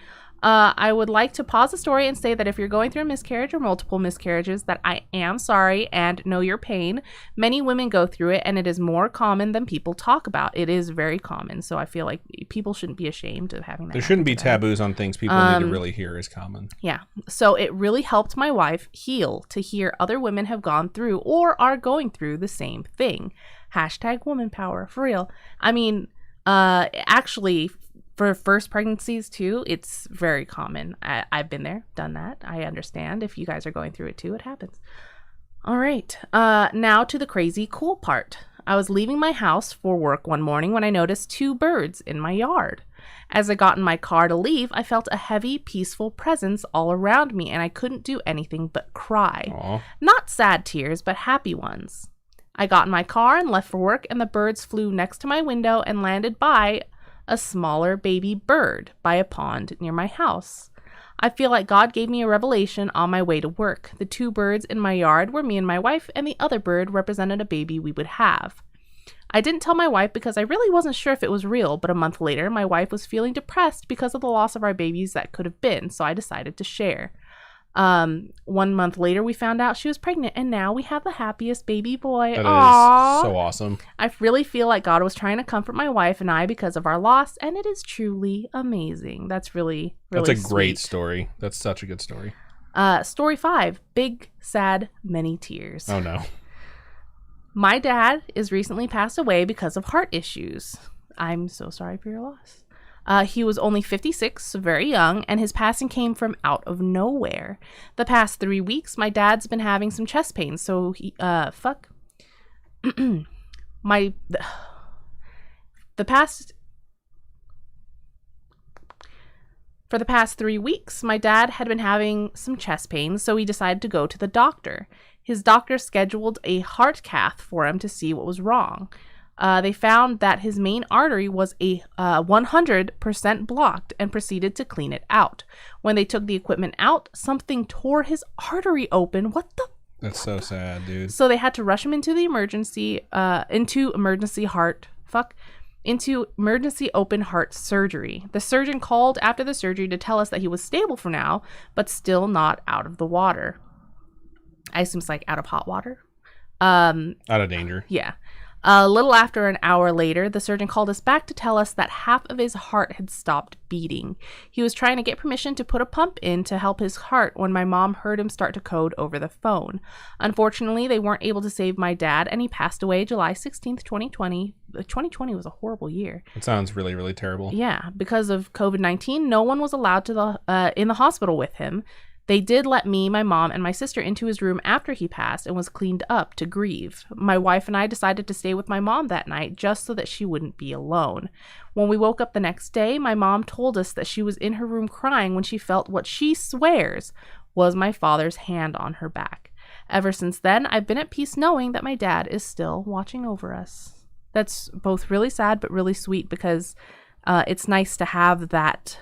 I would like to pause the story and say that if you're going through a miscarriage or multiple miscarriages, that I am sorry and know your pain. Many women go through it, and it is more common than people talk about. It is very common, so I feel like people shouldn't be ashamed of having that. There shouldn't be taboos on things people need to really hear is common. Yeah, so it really helped my wife heal to hear other women have gone through or are going through the same thing. Hashtag woman power, for real. I mean, actually, for first pregnancies too, it's very common. I've been there, done that. I understand. If you guys are going through it too, it happens. All right. Now to the crazy cool part. I was leaving my house for work one morning when I noticed 2 birds in my yard. As I got in my car to leave, I felt a heavy, peaceful presence all around me, and I couldn't do anything but cry. Aww. Not sad tears, but happy ones. I got in my car and left for work, and the birds flew next to my window and landed by a smaller baby bird by a pond near my house. I feel like God gave me a revelation on my way to work. The 2 birds in my yard were me and my wife, and the other bird represented a baby we would have. I didn't tell my wife because I really wasn't sure if it was real, but a month later, my wife was feeling depressed because of the loss of our babies that could have been, so I decided to share. 1 month later, we found out she was pregnant, and now we have the happiest baby boy. That Aww. is so awesome. I really feel like God was trying to comfort my wife and I because of our loss, and it is truly amazing. That's really, really That's a great story. That's such a good story. Story 5, big, sad, many tears. Oh, no. My dad is recently passed away because of heart issues. I'm so sorry for your loss. He was only 56, so very young, and his passing came from out of nowhere. The past 3 weeks, my dad's been having some chest pains, so he, For the past 3 weeks, my dad had been having some chest pains, so he decided to go to the doctor. His doctor scheduled a heart cath for him to see what was wrong. They found that his main artery was 100% blocked and proceeded to clean it out. When they took the equipment out, something tore his artery open. What the? That's so sad, dude. So they had to rush him into the emergency open heart surgery. The surgeon called after the surgery to tell us that he was stable for now, but still not out of the water. I assume it's like out of hot water. Out of danger. Yeah. A little after an hour later, the surgeon called us back to tell us that half of his heart had stopped beating. He was trying to get permission to put a pump in to help his heart when my mom heard him start to code over the phone. Unfortunately, they weren't able to save my dad, and he passed away July 16th, 2020. 2020 was a horrible year. It sounds really, really terrible. Yeah, because of COVID-19, no one was allowed to in the hospital with him. They did let me, my mom, and my sister into his room after he passed and was cleaned up to grieve. My wife and I decided to stay with my mom that night just so that she wouldn't be alone. When we woke up the next day, my mom told us that she was in her room crying when she felt what she swears was my father's hand on her back. Ever since then, I've been at peace knowing that my dad is still watching over us. That's both really sad but really sweet because it's nice to have that,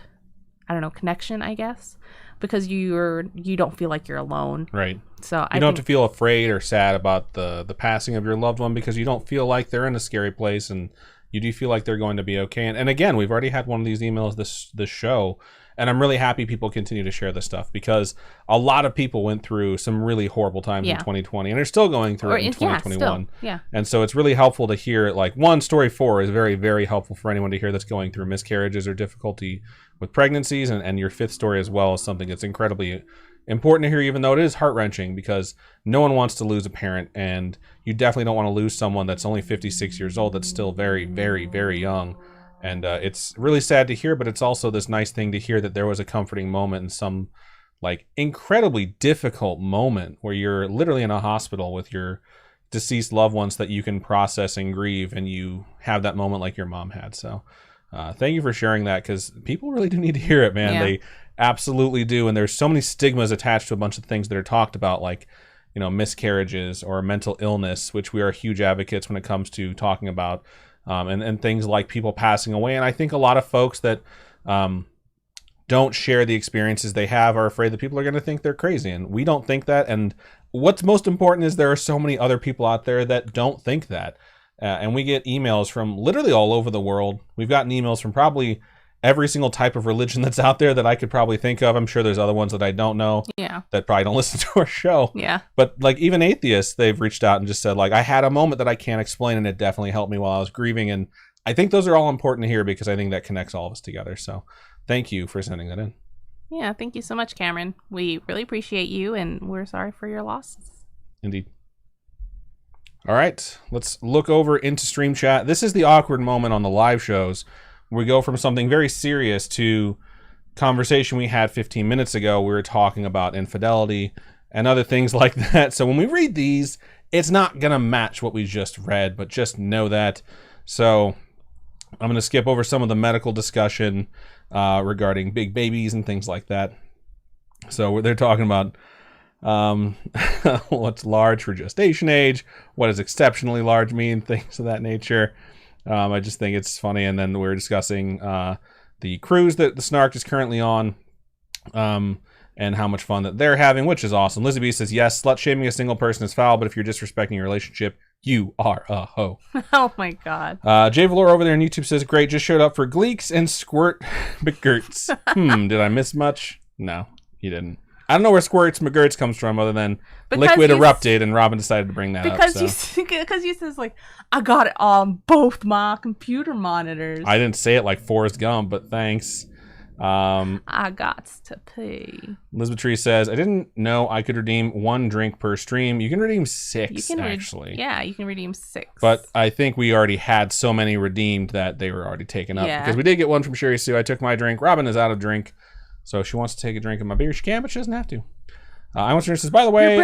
I don't know, connection, I guess. Because you don't feel like you're alone. Right. So you don't have to feel afraid or sad about the passing of your loved one because you don't feel like they're in a scary place and you do feel like they're going to be okay. And again, we've already had one of these emails this show, And I'm really happy people continue to share this stuff because a lot of people went through some really horrible times in 2020 and are still going through it in 2021. Yeah. And so it's really helpful to hear it. Like, one, story 4 is very, very helpful for anyone to hear that's going through miscarriages or difficulty with pregnancies. And your 5th story as well is something that's incredibly important to hear, even though it is heart-wrenching, because no one wants to lose a parent, and you definitely don't want to lose someone that's only 56 years old that's still very, very, very young. And it's really sad to hear, but it's also this nice thing to hear that there was a comforting moment in some like incredibly difficult moment where you're literally in a hospital with your deceased loved ones that you can process and grieve, and you have that moment like your mom had. So thank you for sharing that, because people really do need to hear it, man. They absolutely do. And there's so many stigmas attached to a bunch of things that are talked about, like, you know, miscarriages or mental illness, which we are huge advocates when it comes to talking about. And things like people passing away. And I think a lot of folks that don't share the experiences they have are afraid that people are going to think they're crazy. And we don't think that. And what's most important is there are so many other people out there that don't think that. And we get emails from literally all over the world. We've gotten emails from probably every single type of religion that's out there that I could probably think of. I'm sure there's other ones that I don't know that probably don't listen to our show. Yeah. But like even atheists, they've reached out and just said, like, I had a moment that I can't explain, and it definitely helped me while I was grieving. And I think those are all important to hear, because I think that connects all of us together. So thank you for sending that in. Yeah. Thank you so much, Cameron. We really appreciate you, and we're sorry for your losses. Indeed. All right. Let's look over into stream chat. This is the awkward moment on the live shows. We go from something very serious to conversation we had 15 minutes ago. We were talking about infidelity and other things like that. So when we read these, it's not going to match what we just read, but just know that. So I'm going to skip over some of the medical discussion regarding big babies and things like that. So they're talking about what's large for gestation age, what does exceptionally large mean, things of that nature. I just think it's funny. And then we're discussing the cruise that the Snark is currently on, and how much fun that they're having, which is awesome. Lizzie B says, yes, slut shaming a single person is foul, but if you're disrespecting your relationship, you are a hoe. Oh my God. Jay Valor over there on YouTube says, great, just showed up for Gleeks and Squirt McGurts. Did I miss much? No, you didn't. I don't know where Squirts McGurts comes from, other than Liquid erupted and Robin decided to bring that up. Because you says, like, I got it on both my computer monitors. I didn't say it like Forrest Gump, but thanks. I got to pee. Elizabeth Tree says, I didn't know I could redeem 1 drink per stream. You can redeem 6, actually. You can redeem 6. But I think we already had so many redeemed that they were already taken up. Because we did get one from Sherry Sue. I took my drink. Robin is out of drink. So if she wants to take a drink of my beer, she can, but she doesn't have to. I want to says, by the way,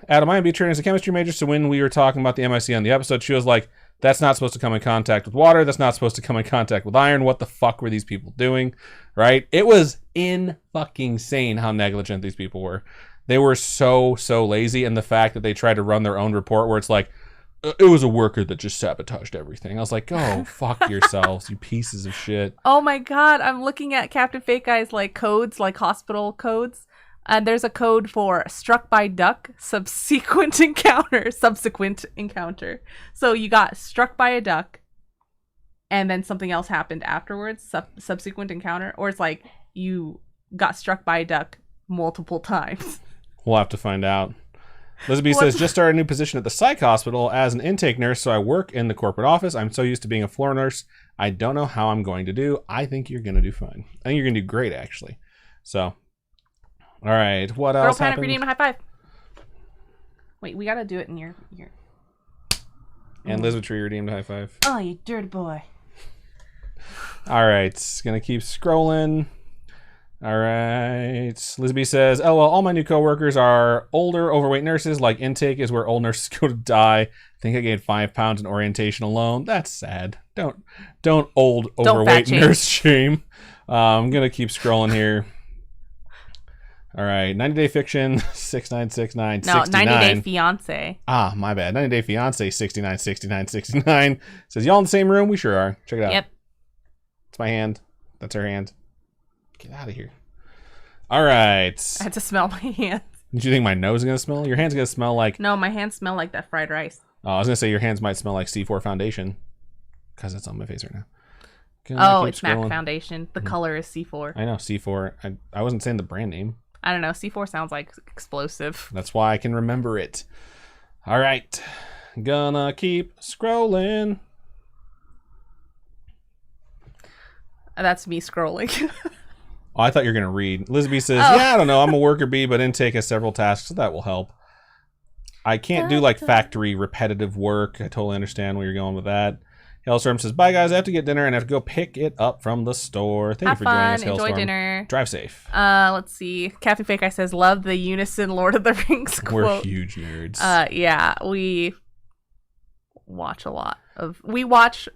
Adam, I am B-Turn as a chemistry major, so when we were talking about the MIC on the episode, she was like, that's not supposed to come in contact with water. That's not supposed to come in contact with iron. What the fuck were these people doing? Right? It was insane how negligent these people were. They were so lazy, and the fact that they tried to run their own report where it's like, it was a worker that just sabotaged everything. I was like, oh, fuck yourselves, you pieces of shit. Oh my God, I'm looking at Captain Fake Guy's like codes, like hospital codes. And there's a code for struck by duck, subsequent encounter. So you got struck by a duck, and then something else happened afterwards, subsequent encounter. Or it's like you got struck by a duck multiple times. We'll have to find out. Elizabeth says, just started a new position at the psych hospital as an intake nurse, so I work in the corporate office. I'm so used to being a floor nurse. I don't know how I'm going to do. I think you're going to do fine. I think you're going to do great, actually. So, all right. What else happened? Girl Panic redeemed a high five. Wait, we got to do it in your... And Elizabeth Tree redeemed a high five. Oh, you dirty boy. All right. Going to keep scrolling. All right. Lisby says, oh, well, all my new coworkers are older, overweight nurses. Like intake is where old nurses go to die. I think I gained 5 pounds in orientation alone. That's sad. Don't overweight nurse shame. I'm going to keep scrolling here. All right. 90 Day Fiction, 6969, 69. 90 Day Fiance. Ah, my bad. 90 Day Fiance, 69, 69, 69. Says, y'all in the same room? We sure are. Check it out. Yep. It's my hand. That's her hand. Get out of here. All right. I had to smell my hands. Did you think my nose is going to smell? Your hand's going to smell like... No, my hands smell like that fried rice. Oh, I was going to say your hands might smell like C4 foundation. Because it's on my face right now. Oh, it's MAC Foundation. The color is C4. I know, C4. I wasn't saying the brand name. I don't know. C4 sounds like explosive. That's why I can remember it. All right. Gonna keep scrolling. That's me scrolling. Oh, I thought you were going to read. Elizabeth says, yeah, I don't know. I'm a worker bee, but intake has several tasks, so that will help. I can't do like factory repetitive work. I totally understand where you're going with that. Hailstorm says, bye guys, I have to get dinner and I have to go pick it up from the store. Thank you for joining us, Hailstorm. Enjoy dinner. Drive safe. Let's see. Captain Fake Eye says, love the unison Lord of the Rings quote. We're huge nerds. Yeah, we watch a lot of we watch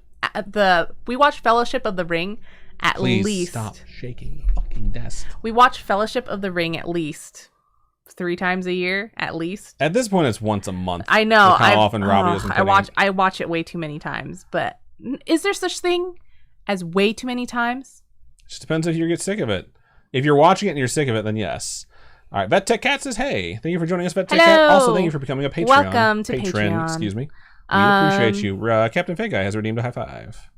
Fellowship of the Ring at Please least. Stop shaking the fucking desk. We watch Fellowship of the Ring at least 3 times a year, at least. At this point, it's once a month. I know. How often Robbie doesn't. I watch it way too many times. But is there such thing as way too many times? It just depends if you get sick of it. If you're watching it and you're sick of it, then yes. All right. Vet Tech Cat says, "Hey, thank you for joining us, Vet Tech Cat. Also, thank you for becoming a Patreon. Welcome to Patreon. Excuse me. We appreciate you. Captain Fake Eye has redeemed a high five.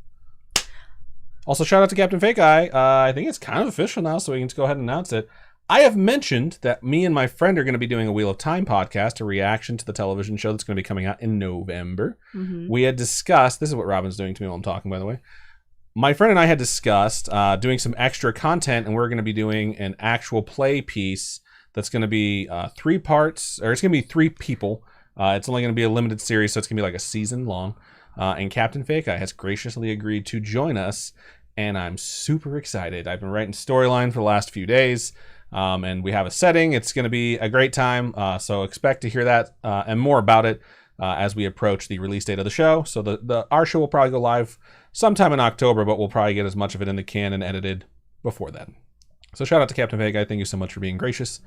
Also, shout out to Captain Fake Eye. I think it's kind of official now, so we can just go ahead and announce it. I have mentioned that me and my friend are going to be doing a Wheel of Time podcast, a reaction to the television show that's going to be coming out in November. Mm-hmm. We had discussed, this is what Robin's doing to me while I'm talking, by the way. My friend and I had discussed doing some extra content, and we're going to be doing an actual play piece that's going to be 3 parts, or it's going to be 3 people. It's only going to be a limited series, so it's going to be like a season long. And Captain Fake Eye has graciously agreed to join us, and I'm super excited. I've been writing Storyline for the last few days. And we have a setting. It's going to be a great time. So expect to hear that and more about it as we approach the release date of the show. So our show will probably go live sometime in October, but we'll probably get as much of it in the can and edited before then. So shout out to Captain Vega. Thank you so much for being gracious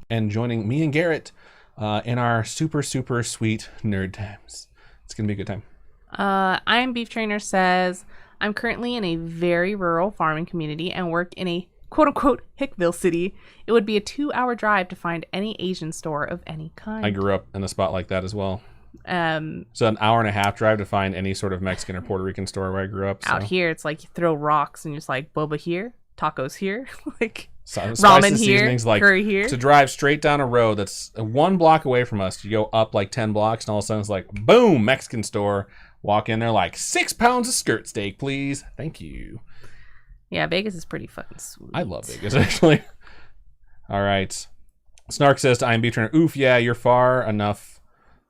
and joining me and Garrett in our super, super sweet nerd times. It's going to be a good time. I Am Beef Trainer says, I'm currently in a very rural farming community and work in a quote-unquote Hickville city. It would be a 2-hour drive to find any Asian store of any kind. I grew up in a spot like that as well. So an hour and a half drive to find any sort of Mexican or Puerto Rican store where I grew up. So. Out here, it's like you throw rocks and you're just like, boba here, tacos here, like ramen here, like, curry here. To drive straight down a road that's 1 block away from us, you go up like 10 blocks, and all of a sudden it's like, boom, Mexican store. Walk in there like, 6 pounds of skirt steak, please. Thank you. Yeah, Vegas is pretty fucking sweet. I love Vegas, actually. All right. Snark says to I'm Trainer, oof, yeah, you're far enough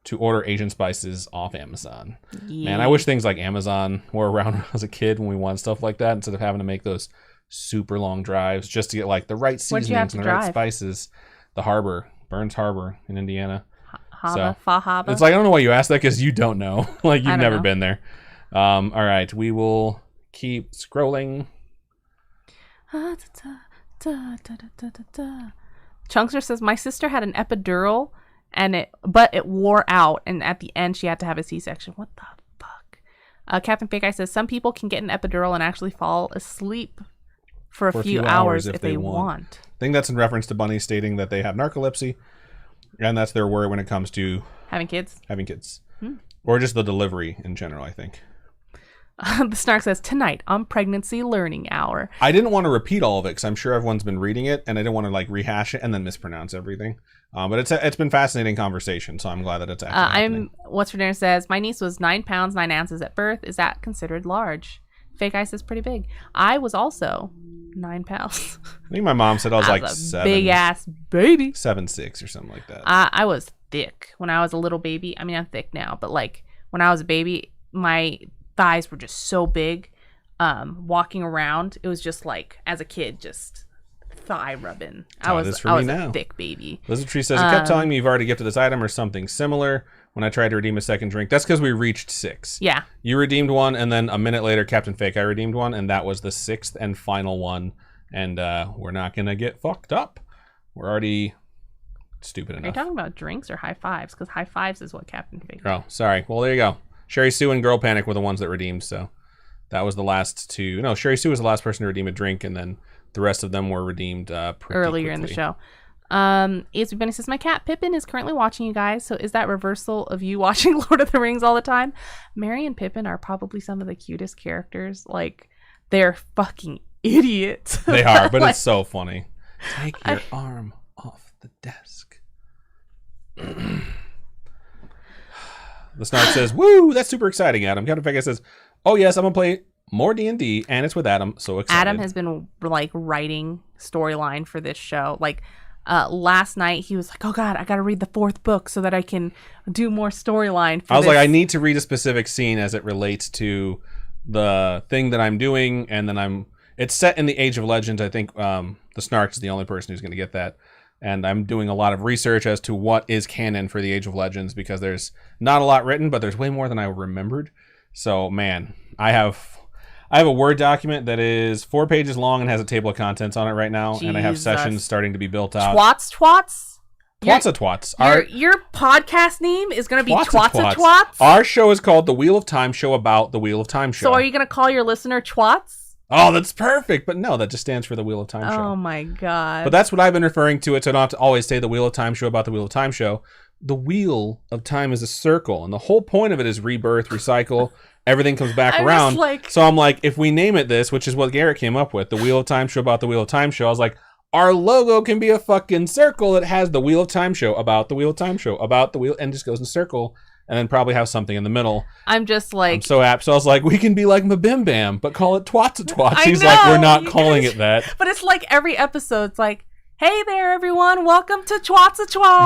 to order Asian spices off Amazon. Yeah. Man, I wish things like Amazon were around when I was a kid when we wanted stuff like that instead of having to make those super long drives just to get like the right seasonings and the right spices. The harbor, Burns Harbor in Indiana. Fahaba. It's like, I don't know why you asked that because you don't know. Like, you've never been there. All right, we will keep scrolling. Chunkster says, my sister had an epidural but it wore out, and at the end she had to have a C-section. What the fuck? Captain Fake Eye says, some people can get an epidural and actually fall asleep for a few hours if they want. I think that's in reference to Bunny stating that they have narcolepsy, and that's their worry when it comes to having kids. Or just the delivery in general, I think. The Snark says, tonight on Pregnancy Learning Hour. I didn't want to repeat all of it because I'm sure everyone's been reading it, and I didn't want to like rehash it and then mispronounce everything. But it's been fascinating conversation, so I'm glad that it's actually happening. What's for dinner says, my niece was 9 pounds 9 ounces at birth. Is that considered large? Fake Eye says pretty big. I was also 9 pounds. I think my mom said I was like 7. Big ass baby. 7'6" or something like that. I was thick when I was a little baby. I mean, I'm thick now, but like when I was a baby, my thighs were just so big. Walking around, it was just like, as a kid, just thigh rubbing. I was a thick baby. Lizard Tree says, it kept telling me you've already gifted this item or something similar when I tried to redeem a second drink. That's because we reached 6. Yeah. You redeemed one, and then a minute later, Captain Fake Eye redeemed one, and that was the 6th and final one. And we're not going to get fucked up. We're already stupid enough. Are you talking about drinks or high fives? Because high fives is what Captain Fake Eye. Oh, sorry. Well, there you go. Sherry Sue and Girl Panic were the ones that redeemed, so that was the last 2. No, Sherry Sue was the last person to redeem a drink, and then the rest of them were redeemed pretty earlier quickly. In the show. ESB Bunny says, my cat Pippin is currently watching you guys, so is that reversal of you watching Lord of the Rings all the time? Merry and Pippin are probably some of the cutest characters. Like, they're fucking idiots. They are, but it's so funny. Take your arm off the desk. The Snark says, "Woo, that's super exciting, Adam." Captain Pega says, "Oh yes, I'm gonna play more D&D, and it's with Adam. So excited." Adam has been like writing storyline for this show. Like last night, he was like, "Oh God, I gotta read the 4th book so that I can do more storyline." I was like, I need to read a specific scene as it relates to the thing that I'm doing, and then it's set in the Age of Legends. I think the Snark is the only person who's going to get that. And I'm doing a lot of research as to what is canon for the Age of Legends, because there's not a lot written, but there's way more than I remembered. So, man, I have a Word document that is 4 pages long and has a table of contents on it right now. Jesus. And I have sessions starting to be built out. Twats? Twats. Your podcast name is going to be Twats. Twats? Our show is called The Wheel of Time Show about The Wheel of Time Show. So are you going to call your listener Twats? Oh, that's perfect. But no, that just stands for The Wheel of Time Show. Oh my God. But that's what I've been referring to it, so I don't have to always say The Wheel of Time Show about The Wheel of Time Show. The Wheel of Time is a circle, and the whole point of it is rebirth, recycle, everything comes back around. So I'm like, if we name it this, which is what Garrett came up with, The Wheel of Time Show about The Wheel of Time Show, I was like, our logo can be a fucking circle that has The Wheel of Time Show about The Wheel of Time Show about the wheel, and just goes in a circle. And then probably have something in the middle. I'm so apt. So I was like, we can be like Mabim Bam, but call it Twats. He's know, like, we're not calling it that. But it's like every episode, it's like, hey there, everyone. Welcome to Twats.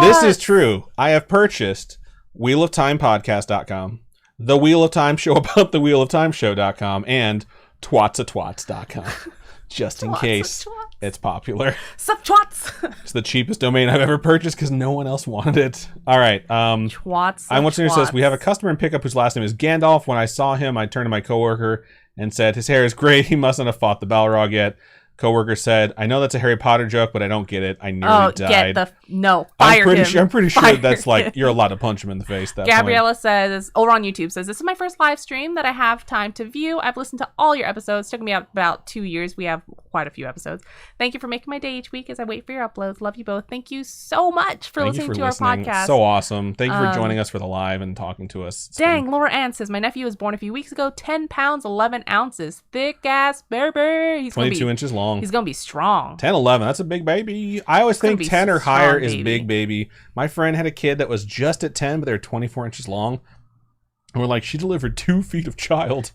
This is true. I have purchased wheeloftimepodcast.com, The Wheel of Time Show about the Wheel of Time Show.com, and twatsatwats.com. Just in case it's popular. Sup, Twats? It's the cheapest domain I've ever purchased because no one else wanted it. All right. Twats. I'm watching. Says we have a customer in pickup whose last name is Gandalf. When I saw him, I turned to my coworker and said, "His hair is great. He mustn't have fought the Balrog yet." Coworker said, "I know that's a Harry Potter joke, but I don't get it. I nearly died." Fire him. I'm pretty sure that's like you're allowed to punch him in the face. Gabriella says, over on YouTube, says, "This is my first live stream that I have time to view. I've listened to all your episodes. Took me about 2 years. We have quite a few episodes. Thank you for making my day each week as I wait for your uploads. Love you both. Thank you so much for listening to our podcast. So awesome. Thank you for joining us for the live and talking to us." Laura Ann says, "My nephew was born a few weeks ago. 10 pounds, 11 ounces. Thick ass baby. He's 22 inches long. He's going to be strong. 10, 11. That's a big baby. I always think 10 or higher is big baby. My friend had a kid that was just at 10, but they're 24 inches long. And we're like, she delivered 2 feet of child.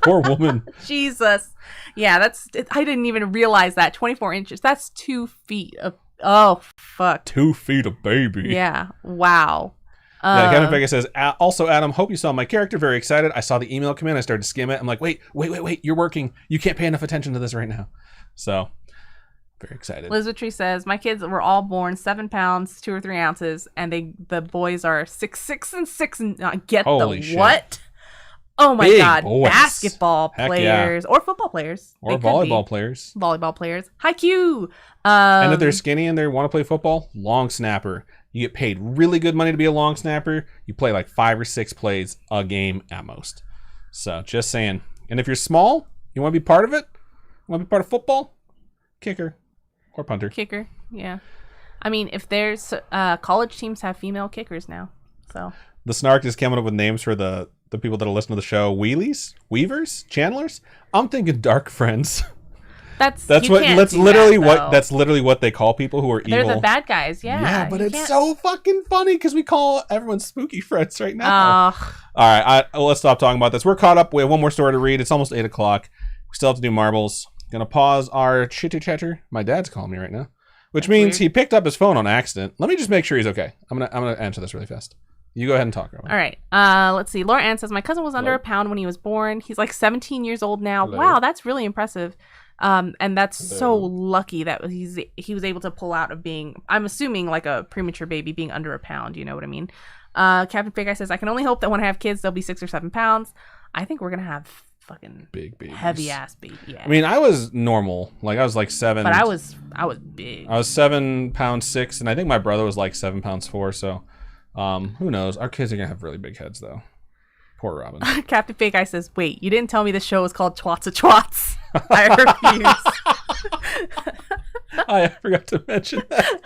Poor woman. Jesus. Yeah, I didn't even realize that. 24 inches. That's 2 feet of, oh, fuck. 2 feet of baby. Yeah. Wow. Yeah, Kevin Vega says, also, Adam, hope you saw my character. Very excited. I saw the email come in. I started to skim it. I'm like, wait. You're working. You can't pay enough attention to this right now. So, very excited. Lizardtree says, my kids were all born 7 pounds, 2 or 3 ounces, and the boys are 6'6" and 6. Get Holy the shit. what? Oh my Big God. boys. Basketball Heck players. yeah. Or football players. Or volleyball players. Volleyball players. Hi, Q. And if they're skinny and they want to play football, long snapper. You get paid really good money to be a long snapper. You play like 5 or 6 plays a game at most. So, just saying. And if you're small, you want to be part of it? Want to be part of football? Kicker. Or punter. Kicker, yeah. I mean, if there's college teams have female kickers now, so. The Snark is coming up with names for the people that'll listen to the show. Wheelies? Weavers? Channelers? I'm thinking dark friends. That's literally what they call people who are evil. They're the bad guys, yeah. Yeah, but it's so fucking funny because we call everyone spooky friends right now. All right, let's stop talking about this. We're caught up. We have one more story to read. It's almost 8 o'clock. We still have to do marbles. Gonna pause our chitter chatter. My dad's calling me right now, which means weird. He picked up his phone on accident. Let me just make sure he's okay. I'm gonna answer this really fast. You go ahead and talk. Rowan. All right. Let's see. Laura Ann says, my cousin was under a pound when he was born. He's like 17 years old now. Hello. Wow, that's really impressive. And that's so lucky that he was able to pull out of being, I'm assuming, like a premature baby being under a pound. You know what I mean? Captain Big Guy says, I can only hope that when I have kids, they'll be 6 or 7 pounds. I think we're gonna have fucking big babies. Heavy ass baby. Yeah. I mean, I was normal. Like I was like 7. But I was big. I was 7 pounds 6, and I think my brother was like 7 pounds 4. So, who knows? Our kids are gonna have really big heads, though. Poor Robin. Captain Fake Guy says, "Wait, you didn't tell me the show was called Twats of Twats." I refuse. I forgot to mention that.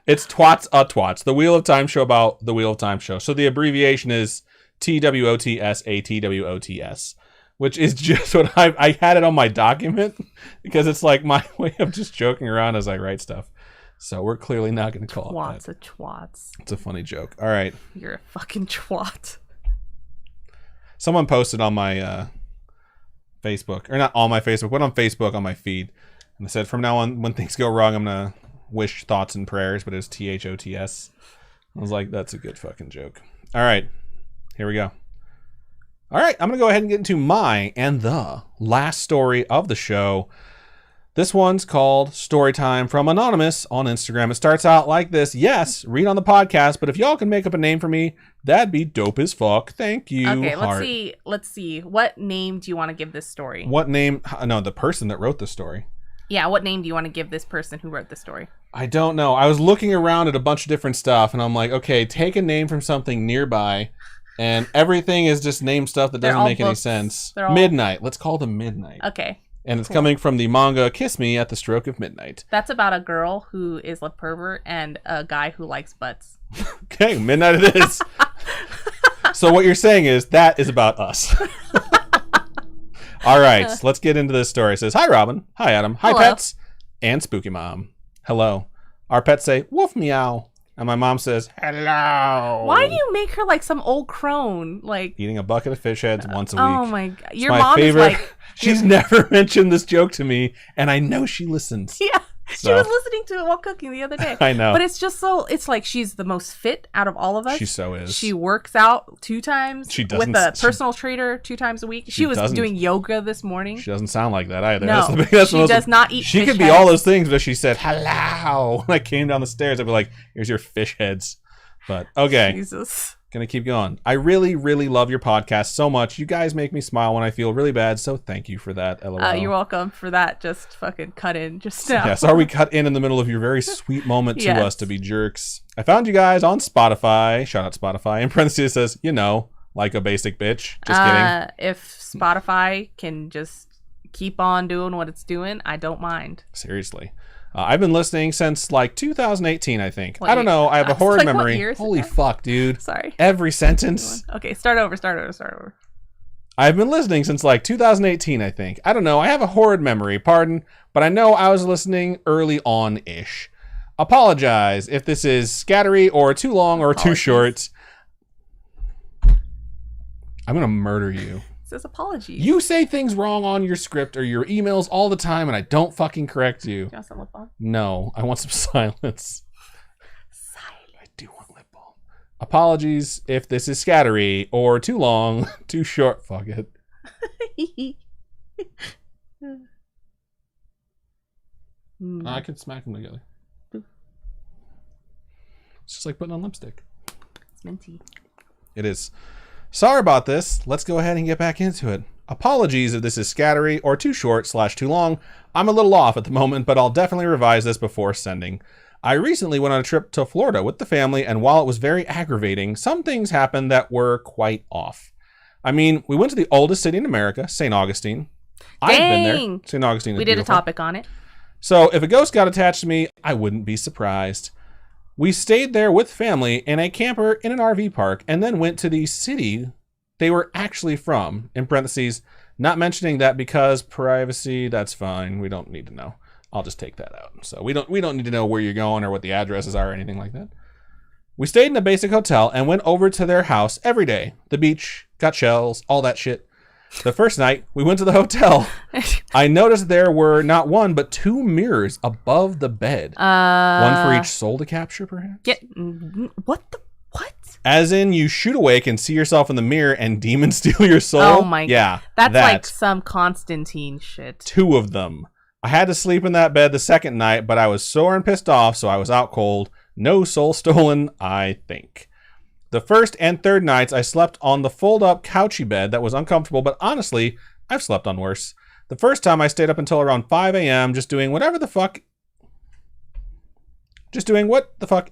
It's Twats a Twats, the Wheel of Time show about the Wheel of Time show. So the abbreviation is TWOTS ATWOTS. which is just what I had it on my document because it's like my way of just joking around as I write stuff. So we're clearly not going to call it that. Twats. It's a funny joke. All right. You're a fucking twat. Someone posted on my Facebook, or not on my Facebook, but on Facebook on my feed. And they said, from now on, when things go wrong, I'm going to wish thoughts and prayers, but it's THOTS. I was like, that's a good fucking joke. All right. Here we go. All right. I'm going to go ahead and get into my and the last story of the show. This one's called Storytime from Anonymous on Instagram. It starts out like this. Yes, read on the podcast, but if y'all can make up a name for me, that'd be dope as fuck. Thank you. Okay, heart. let's see. What name do you want to give this story? What name? No, the person that wrote the story. Yeah, what name do you want to give this person who wrote the story? I don't know. I was looking around at a bunch of different stuff, and I'm like, okay, take a name from something nearby, and everything is just name stuff that doesn't make any sense. Midnight. Let's call them Midnight. Okay. And it's coming from the manga Kiss Me at the Stroke of Midnight. That's about a girl who is a pervert and a guy who likes butts. Okay, Midnight it is. So what you're saying is that is about us. All right, so let's get into this story. It says, hi, Robin. Hi, Adam. Hi, Hello. pets. And Spooky Mom. Hello. Our pets say, woof meow. And my mom says, hello. Why do you make her like some old crone? Like eating a bucket of fish heads once a week. Oh my god. Your my mom favorite. is like She's never mentioned this joke to me, and I know she listens. Yeah. She was listening to it while cooking the other day. I know. But it's just so, it's like she's the most fit out of all of us. She so is. She works out 2 times she doesn't, with a personal trainer 2 times a week. She was doing yoga this morning. She doesn't sound like that either. No, she does not eat She fish could be heads. all those things, but she said, hello. When I came down the stairs, I'd be like, here's your fish heads. But, okay. Jesus. Gonna keep going. I really, really love your podcast so much. You guys make me smile when I feel really bad, so thank you for that. LOL. You're welcome for that. Just fucking cut in just now. Yes, or we cut in the middle of your very sweet moment to Yes. us to be jerks. I found you guys on Spotify. Shout out Spotify. In parentheses it says, you know, like a basic bitch. Just kidding. If Spotify can just keep on doing what it's doing, I don't mind. Seriously. I've been listening since like 2018, I think. What I don't year? know. I have a horrid Like, what memory. year is Holy it? fuck, dude. Sorry. Every sentence. Okay, start over. I've been listening since like 2018, I think. I don't know. I have a horrid memory, pardon, but I know I was listening early on-ish. Apologize if this is scattery or too long or too short. I'm going to murder you. It says apologies. You say things wrong on your script or your emails all the time, and I don't fucking correct you. Do you want some lip balm? No, I want some silence. I do want lip balm. Apologies if this is scattery or too long, too short. Fuck it. I could smack them together. It's just like putting on lipstick. It's minty. It is. Sorry about this. Let's go ahead and get back into it. Apologies if this is scattery or too short / too long. I'm a little off at the moment, but I'll definitely revise this before sending. I recently went on a trip to Florida with the family, and while it was very aggravating, some things happened that were quite off. I mean, we went to the oldest city in America, St. Augustine. I've been there. St. Augustine is We did beautiful. a topic on it. So if a ghost got attached to me, I wouldn't be surprised. We stayed there with family in a camper in an RV park and then went to the city they were actually from, in parentheses, not mentioning that because privacy, that's fine. We don't need to know. I'll just take that out. So we don't need to know where you're going or what the addresses are or anything like that. We stayed in a basic hotel and went over to their house every day. The beach, got shells, all that shit. The first night we went to the hotel, I noticed there were not 1, but 2 mirrors above the bed. One for each soul to capture, perhaps? What? As in, you shoot awake and see yourself in the mirror and demons steal your soul? Oh my god. Yeah. That's like some Constantine shit. 2 of them. I had to sleep in that bed the second night, but I was sore and pissed off, so I was out cold. No soul stolen, I think. The first and third nights, I slept on the fold-up couchy bed that was uncomfortable, but honestly, I've slept on worse. The first time, I stayed up until around 5 a.m. just doing what the fuck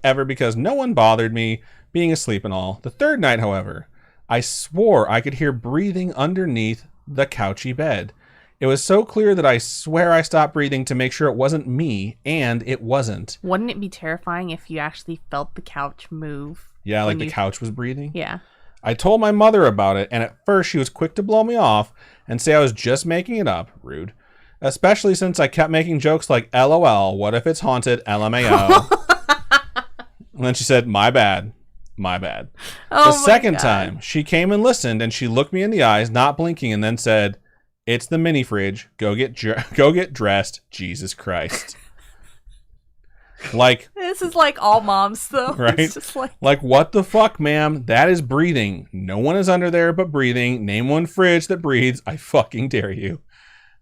ever because no one bothered me being asleep and all. The third night, however, I swore I could hear breathing underneath the couchy bed. It was so clear that I swear I stopped breathing to make sure it wasn't me, and it wasn't. Wouldn't it be terrifying if you actually felt the couch move? Yeah, like the couch was breathing? Yeah. I told my mother about it, and at first she was quick to blow me off and say I was just making it up. Rude. Especially since I kept making jokes like, LOL, what if it's haunted? LMAO. And then she said, my bad. My bad. The second time, she came and listened, and she looked me in the eyes, not blinking, and then said, it's the mini fridge. Go get dressed. Jesus Christ. Like, this is like all moms, though. Right? It's just like, what the fuck, ma'am? That is breathing. No one is under there but breathing. Name one fridge that breathes. I fucking dare you.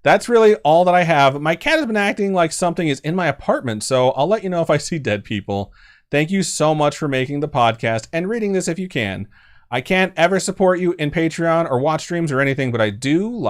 That's really all that I have. My cat has been acting like something is in my apartment, so I'll let you know if I see dead people. Thank you so much for making the podcast and reading this if you can. I can't ever support you in Patreon or watch streams or anything, but I do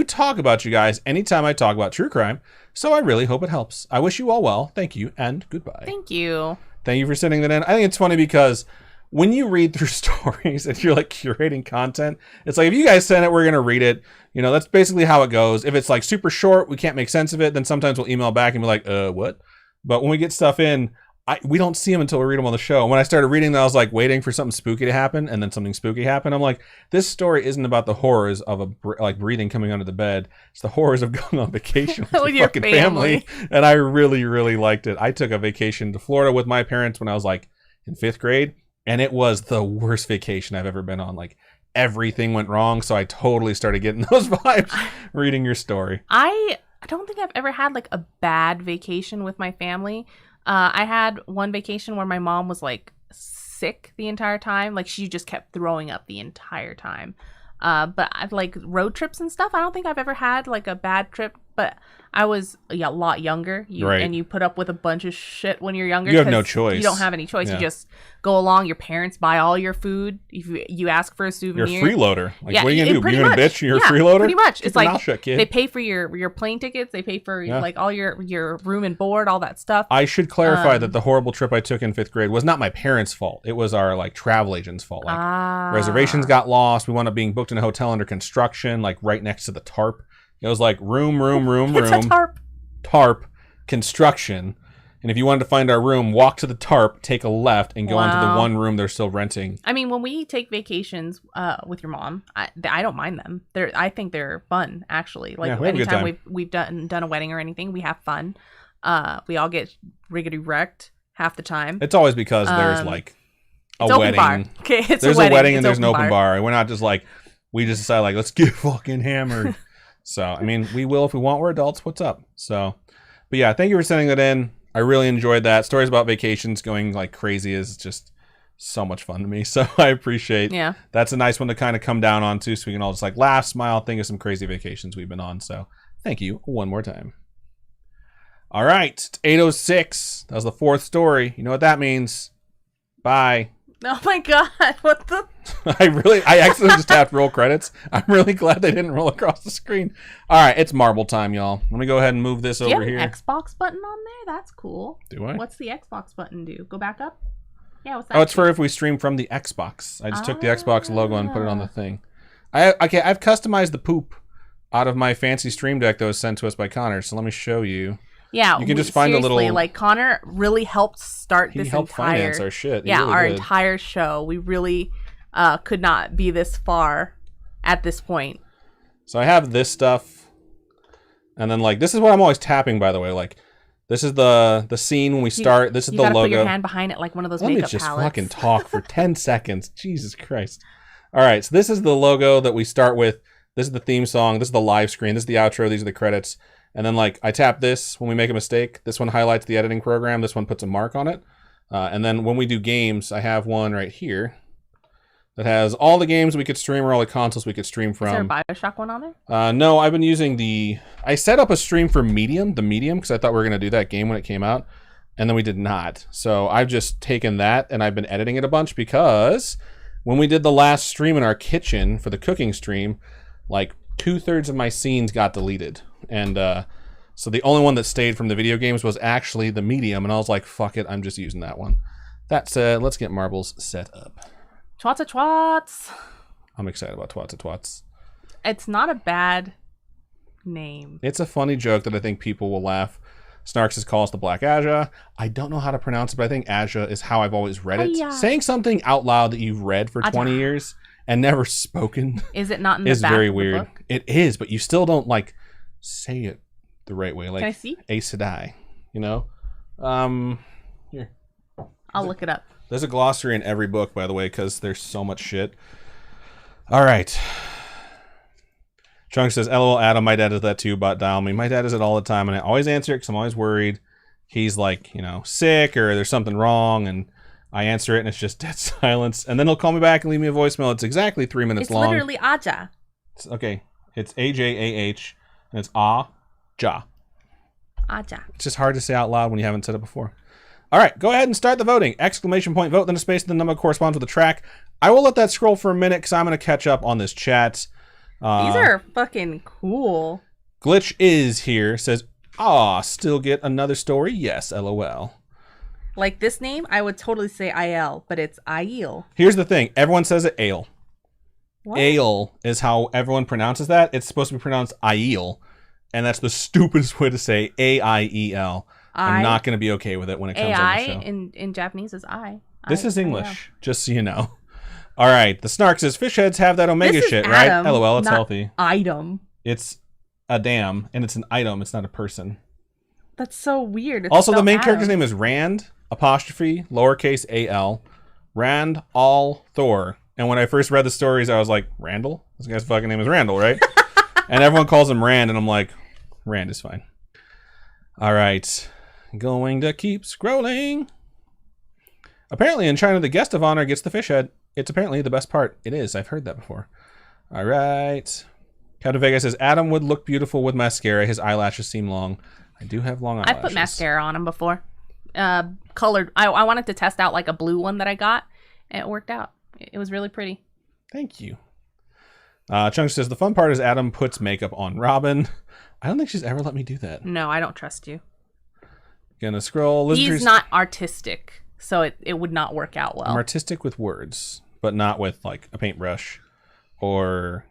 talk about you guys anytime I talk about true crime, so I really hope it helps. I wish you all well. Thank you and goodbye. Thank you. Thank you for sending that in. I think it's funny because when you read through stories and you're like curating content, it's like, if you guys send it, we're going to read it. You know, that's basically how it goes. If it's like super short, we can't make sense of it, then sometimes we'll email back and be like, what? But when we get stuff in, we don't see them until we read them on the show. And when I started reading them, I was like waiting for something spooky to happen, and then something spooky happened. I'm like, this story isn't about the horrors of breathing coming under the bed. It's the horrors of going on vacation with your fucking family. And I really, really liked it. I took a vacation to Florida with my parents when I was like in 5th grade, and it was the worst vacation I've ever been on. Like, everything went wrong, so I totally started getting those vibes reading your story. I don't think I've ever had like a bad vacation with my family. I had one vacation where my mom was like sick the entire time. Like, she just kept throwing up the entire time. But I've like road trips and stuff. I don't think I've ever had like a bad trip, but I was a lot younger. And you put up with a bunch of shit when you're younger. You have no choice. You don't have any choice. You just go along. Your parents buy all your food. If you ask for a souvenir. You're a freeloader. Like, what are you going to do? You're going to bitch? You're a freeloader? Pretty much. Keep it's like shut, kid. They pay for your plane tickets. They pay for like all your room and board, all that stuff. I should clarify that the horrible trip I took in 5th grade was not my parents' fault. It was our like travel agent's fault. Like, reservations got lost. We wound up being booked in a hotel under construction, like right next to the tarp. It was like room. It's a tarp construction. And if you wanted to find our room, walk to the tarp, take a left, and go onto the one room they're still renting. I mean, when we take vacations with your mom, I don't mind them. I think they're fun, actually. Like, anytime we've done a wedding or anything, we have fun. We all get riggedy wrecked half the time. It's always because there's like a wedding. Bar. Okay, there's a wedding and there's an open bar. We're not just like, we just decide like, let's get fucking hammered. So, I mean, we will if we want. We're adults. What's up? So, but yeah, thank you for sending that in. I really enjoyed that. Stories about vacations going like crazy is just so much fun to me. So I appreciate. Yeah. That's a nice one to kind of come down onto, so we can all just like laugh, smile, think of some crazy vacations we've been on. So thank you one more time. All right, it's 8:06. That was the 4th story. You know what that means? Bye. Oh my god! What the? I actually just tapped roll credits. I'm really glad they didn't roll across the screen. All right, it's marble time, y'all. Let me go ahead and move this over here. Do you have an Xbox button on there? That's cool. Do I? What's the Xbox button do? Go back up? Yeah, what's that? Oh, it's for if we stream from the Xbox. I just took the Xbox logo and put it on the thing. I've customized the poop out of my fancy stream deck that was sent to us by Connor, so let me show you. Yeah, you can just find a little. Like, Connor really helped start this entire. He helped finance our shit. Yeah, really our entire show. We really could not be this far at this point. So I have this stuff, and then like this is what I'm always tapping. By the way, like this is the scene when we start. This is the logo. You gotta put your hand behind it like one of those makeup palettes. Let me just fucking talk for 10 seconds. Jesus Christ! All right, so this is the logo that we start with. This is the theme song. This is the live screen. This is the outro. These are the credits. And then, like, I tap this when we make a mistake. This one highlights the editing program. This one puts a mark on it. And then when we do games, I have one right here that has all the games we could stream or all the consoles we could stream from. Is there a Bioshock one on there? No, I've been using I set up a stream for Medium, because I thought we were going to do that game when it came out. And then we did not. So I've just taken that, and I've been editing it a bunch, because when we did the last stream in our kitchen for the cooking stream, like 2/3 of my scenes got deleted. And so the only one that stayed from the video games was actually the Medium, and I was like, fuck it, I'm just using that one. That said, let's get marbles set up. Twats. I'm excited about Twats. It's not a bad name. It's a funny joke that I think people will laugh. Snark says, call us the Black Aja. I don't know how to pronounce it, but I think Aja is how I've always read it. Saying something out loud that you've read for 20 years and never spoken is it not in the is back very of the weird. book? It is, but you still don't like say it the right way. Like, can I see? Aes Sedai, you know? Here. I'll look it up. There's a glossary in every book, by the way, because there's so much shit. All right. Chunk says, LOL, Adam, my dad does that too, but dial me. My dad does it all the time, and I always answer it because I'm always worried he's like, sick or there's something wrong, and I answer it, and it's just dead silence. And then he'll call me back and leave me a voicemail. It's exactly 3 minutes long. It's literally Aja. Okay. It's A-J-A-H, and it's Ah-Ja. Aja. It's just hard to say out loud when you haven't said it before. All right, go ahead and start the voting. Exclamation point vote, then a space, then the number corresponds with the track. I will let that scroll for a minute because I'm going to catch up on this chat. These are fucking cool. Glitch is here. Says, still get another story? Yes, LOL. Like this name, I would totally say IL, but it's Aiel. Here's the thing. Everyone says it ale. What? Ale is how everyone pronounces that. It's supposed to be pronounced Aiel. And that's the stupidest way to say A-I-E-L. I'm not going to be okay with it when it comes on the show. in Japanese is I. This is English, just so you know. All right. The Snark says, fish heads have that omega shit, Adam, right? LOL, it's healthy. Item. It's a dam, and it's an item. It's not a person. That's so weird. It's Also, the main Adam. character's name is Rand, apostrophe, lowercase A-L. Rand All Thor. And when I first read the stories, I was like, Randall? This guy's fucking name is Randall, right? And everyone calls him Rand, and I'm like, Rand is fine. All right. Going to keep scrolling. Apparently in China, the guest of honor gets the fish head. It's apparently the best part. It is. I've heard that before. All right. Captain Vega says, Adam would look beautiful with mascara. His eyelashes seem long. I do have long eyelashes. I put mascara on him before. Colored. I wanted to test out like a blue one that I got, and it worked out. It was really pretty. Thank you. Chunk says, the fun part is Adam puts makeup on Robin. I don't think she's ever let me do that. No, I don't trust you. Gonna scroll. He's not artistic, so it would not work out well. I'm artistic with words, but not with like a paintbrush or,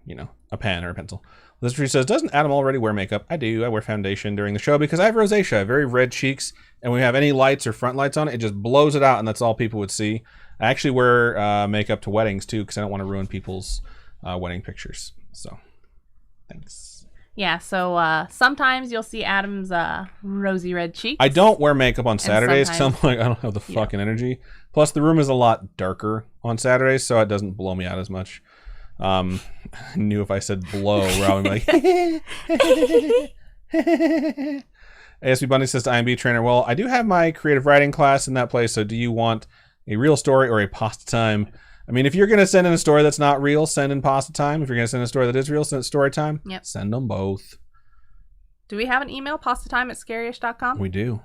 a pen or a pencil. Lizardry says, doesn't Adam already wear makeup? I do. I wear foundation during the show because I have rosacea. I have very red cheeks, and when we have any lights or front lights on it, it just blows it out, and that's all people would see. I actually wear makeup to weddings, too, because I don't want to ruin people's wedding pictures. So, thanks. Yeah, so sometimes you'll see Adam's rosy red cheeks. I don't wear makeup on Saturdays because I'm like, I don't have the fucking energy. Plus, the room is a lot darker on Saturdays, so it doesn't blow me out as much. I knew if I said blow, Rob would be like, ASB Bunny says to IMB trainer, well, I do have my creative writing class in that place, so do you want a real story or a pasta time? I mean, if you're going to send in a story that's not real, send in pasta time. If you're going to send a story that is real, send story time. Yep. Send them both. Do we have an email? pastatime@scaryish.com? We do.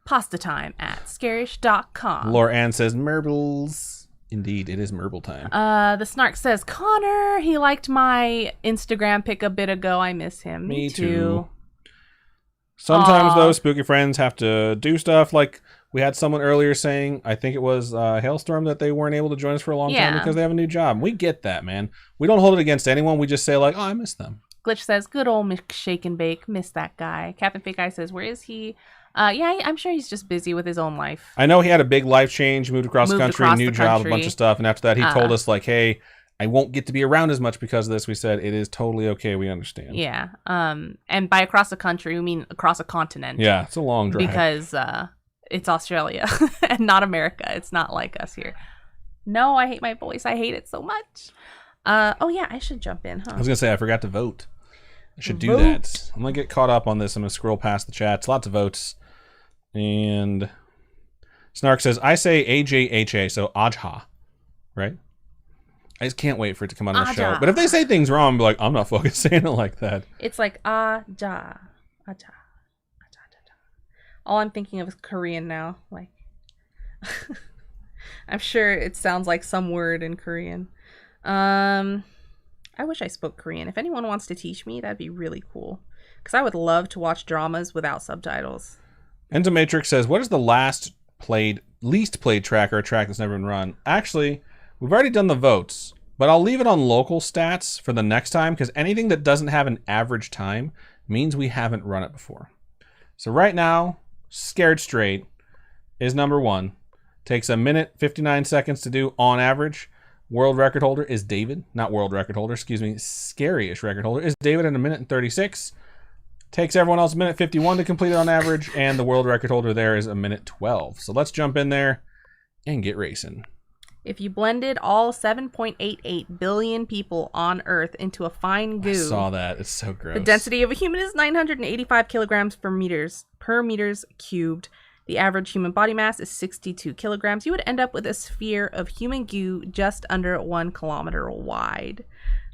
pastatime@scaryish.com. Laura Ann says, Merbles. Indeed, it is Merble time. The Snark says, Connor, he liked my Instagram pic a bit ago. I miss him. Me too. Sometimes, though, spooky friends have to do stuff. Like, we had someone earlier saying, I think it was Hailstorm, that they weren't able to join us for a long time because they have a new job. We get that, man. We don't hold it against anyone. We just say, like, I miss them. Glitch says, good old Shake and Bake. Miss that guy. Captain Fake Eye says, where is he? I'm sure he's just busy with his own life. I know he had a big life change, moved across the country, new job, a bunch of stuff. And after that, he told us, like, hey, I won't get to be around as much because of this. We said, it is totally okay. We understand. Yeah. And by across the country, we mean across a continent. Yeah, it's a long drive. Because it's Australia and not America. It's not like us here. No, I hate my voice. I hate it so much. I should jump in, huh? I was going to say, I forgot to vote. I should do that. I'm going to get caught up on this. I'm going to scroll past the chats. Lots of votes. And Snark says, I say AJHA, so Ajha, right? I just can't wait for it to come on the show. But if they say things wrong, I'll be like, I'm not fucking saying it like that. It's like Aja. All I'm thinking of is Korean now. Like, I'm sure it sounds like some word in Korean. I wish I spoke Korean. If anyone wants to teach me, that'd be really cool. Because I would love to watch dramas without subtitles. Entomatrix says, what is the least played track or a track that's never been run? Actually, we've already done the votes, but I'll leave it on local stats for the next time because anything that doesn't have an average time means we haven't run it before. So right now, Scared Straight is number 1. Takes 1 minute, 59 seconds to do on average. World record holder is David. Not world record holder, excuse me. Scaryish record holder is David in 1 minute and 36. Takes everyone else 1 minute 51 to complete it on average. And the world record holder there is 1 minute 12. So let's jump in there and get racing. If you blended all 7.88 billion people on Earth into a fine goo. I saw that. It's so gross. The density of a human is 985 kilograms per meters cubed. The average human body mass is 62 kilograms. You would end up with a sphere of human goo just under 1 kilometer wide.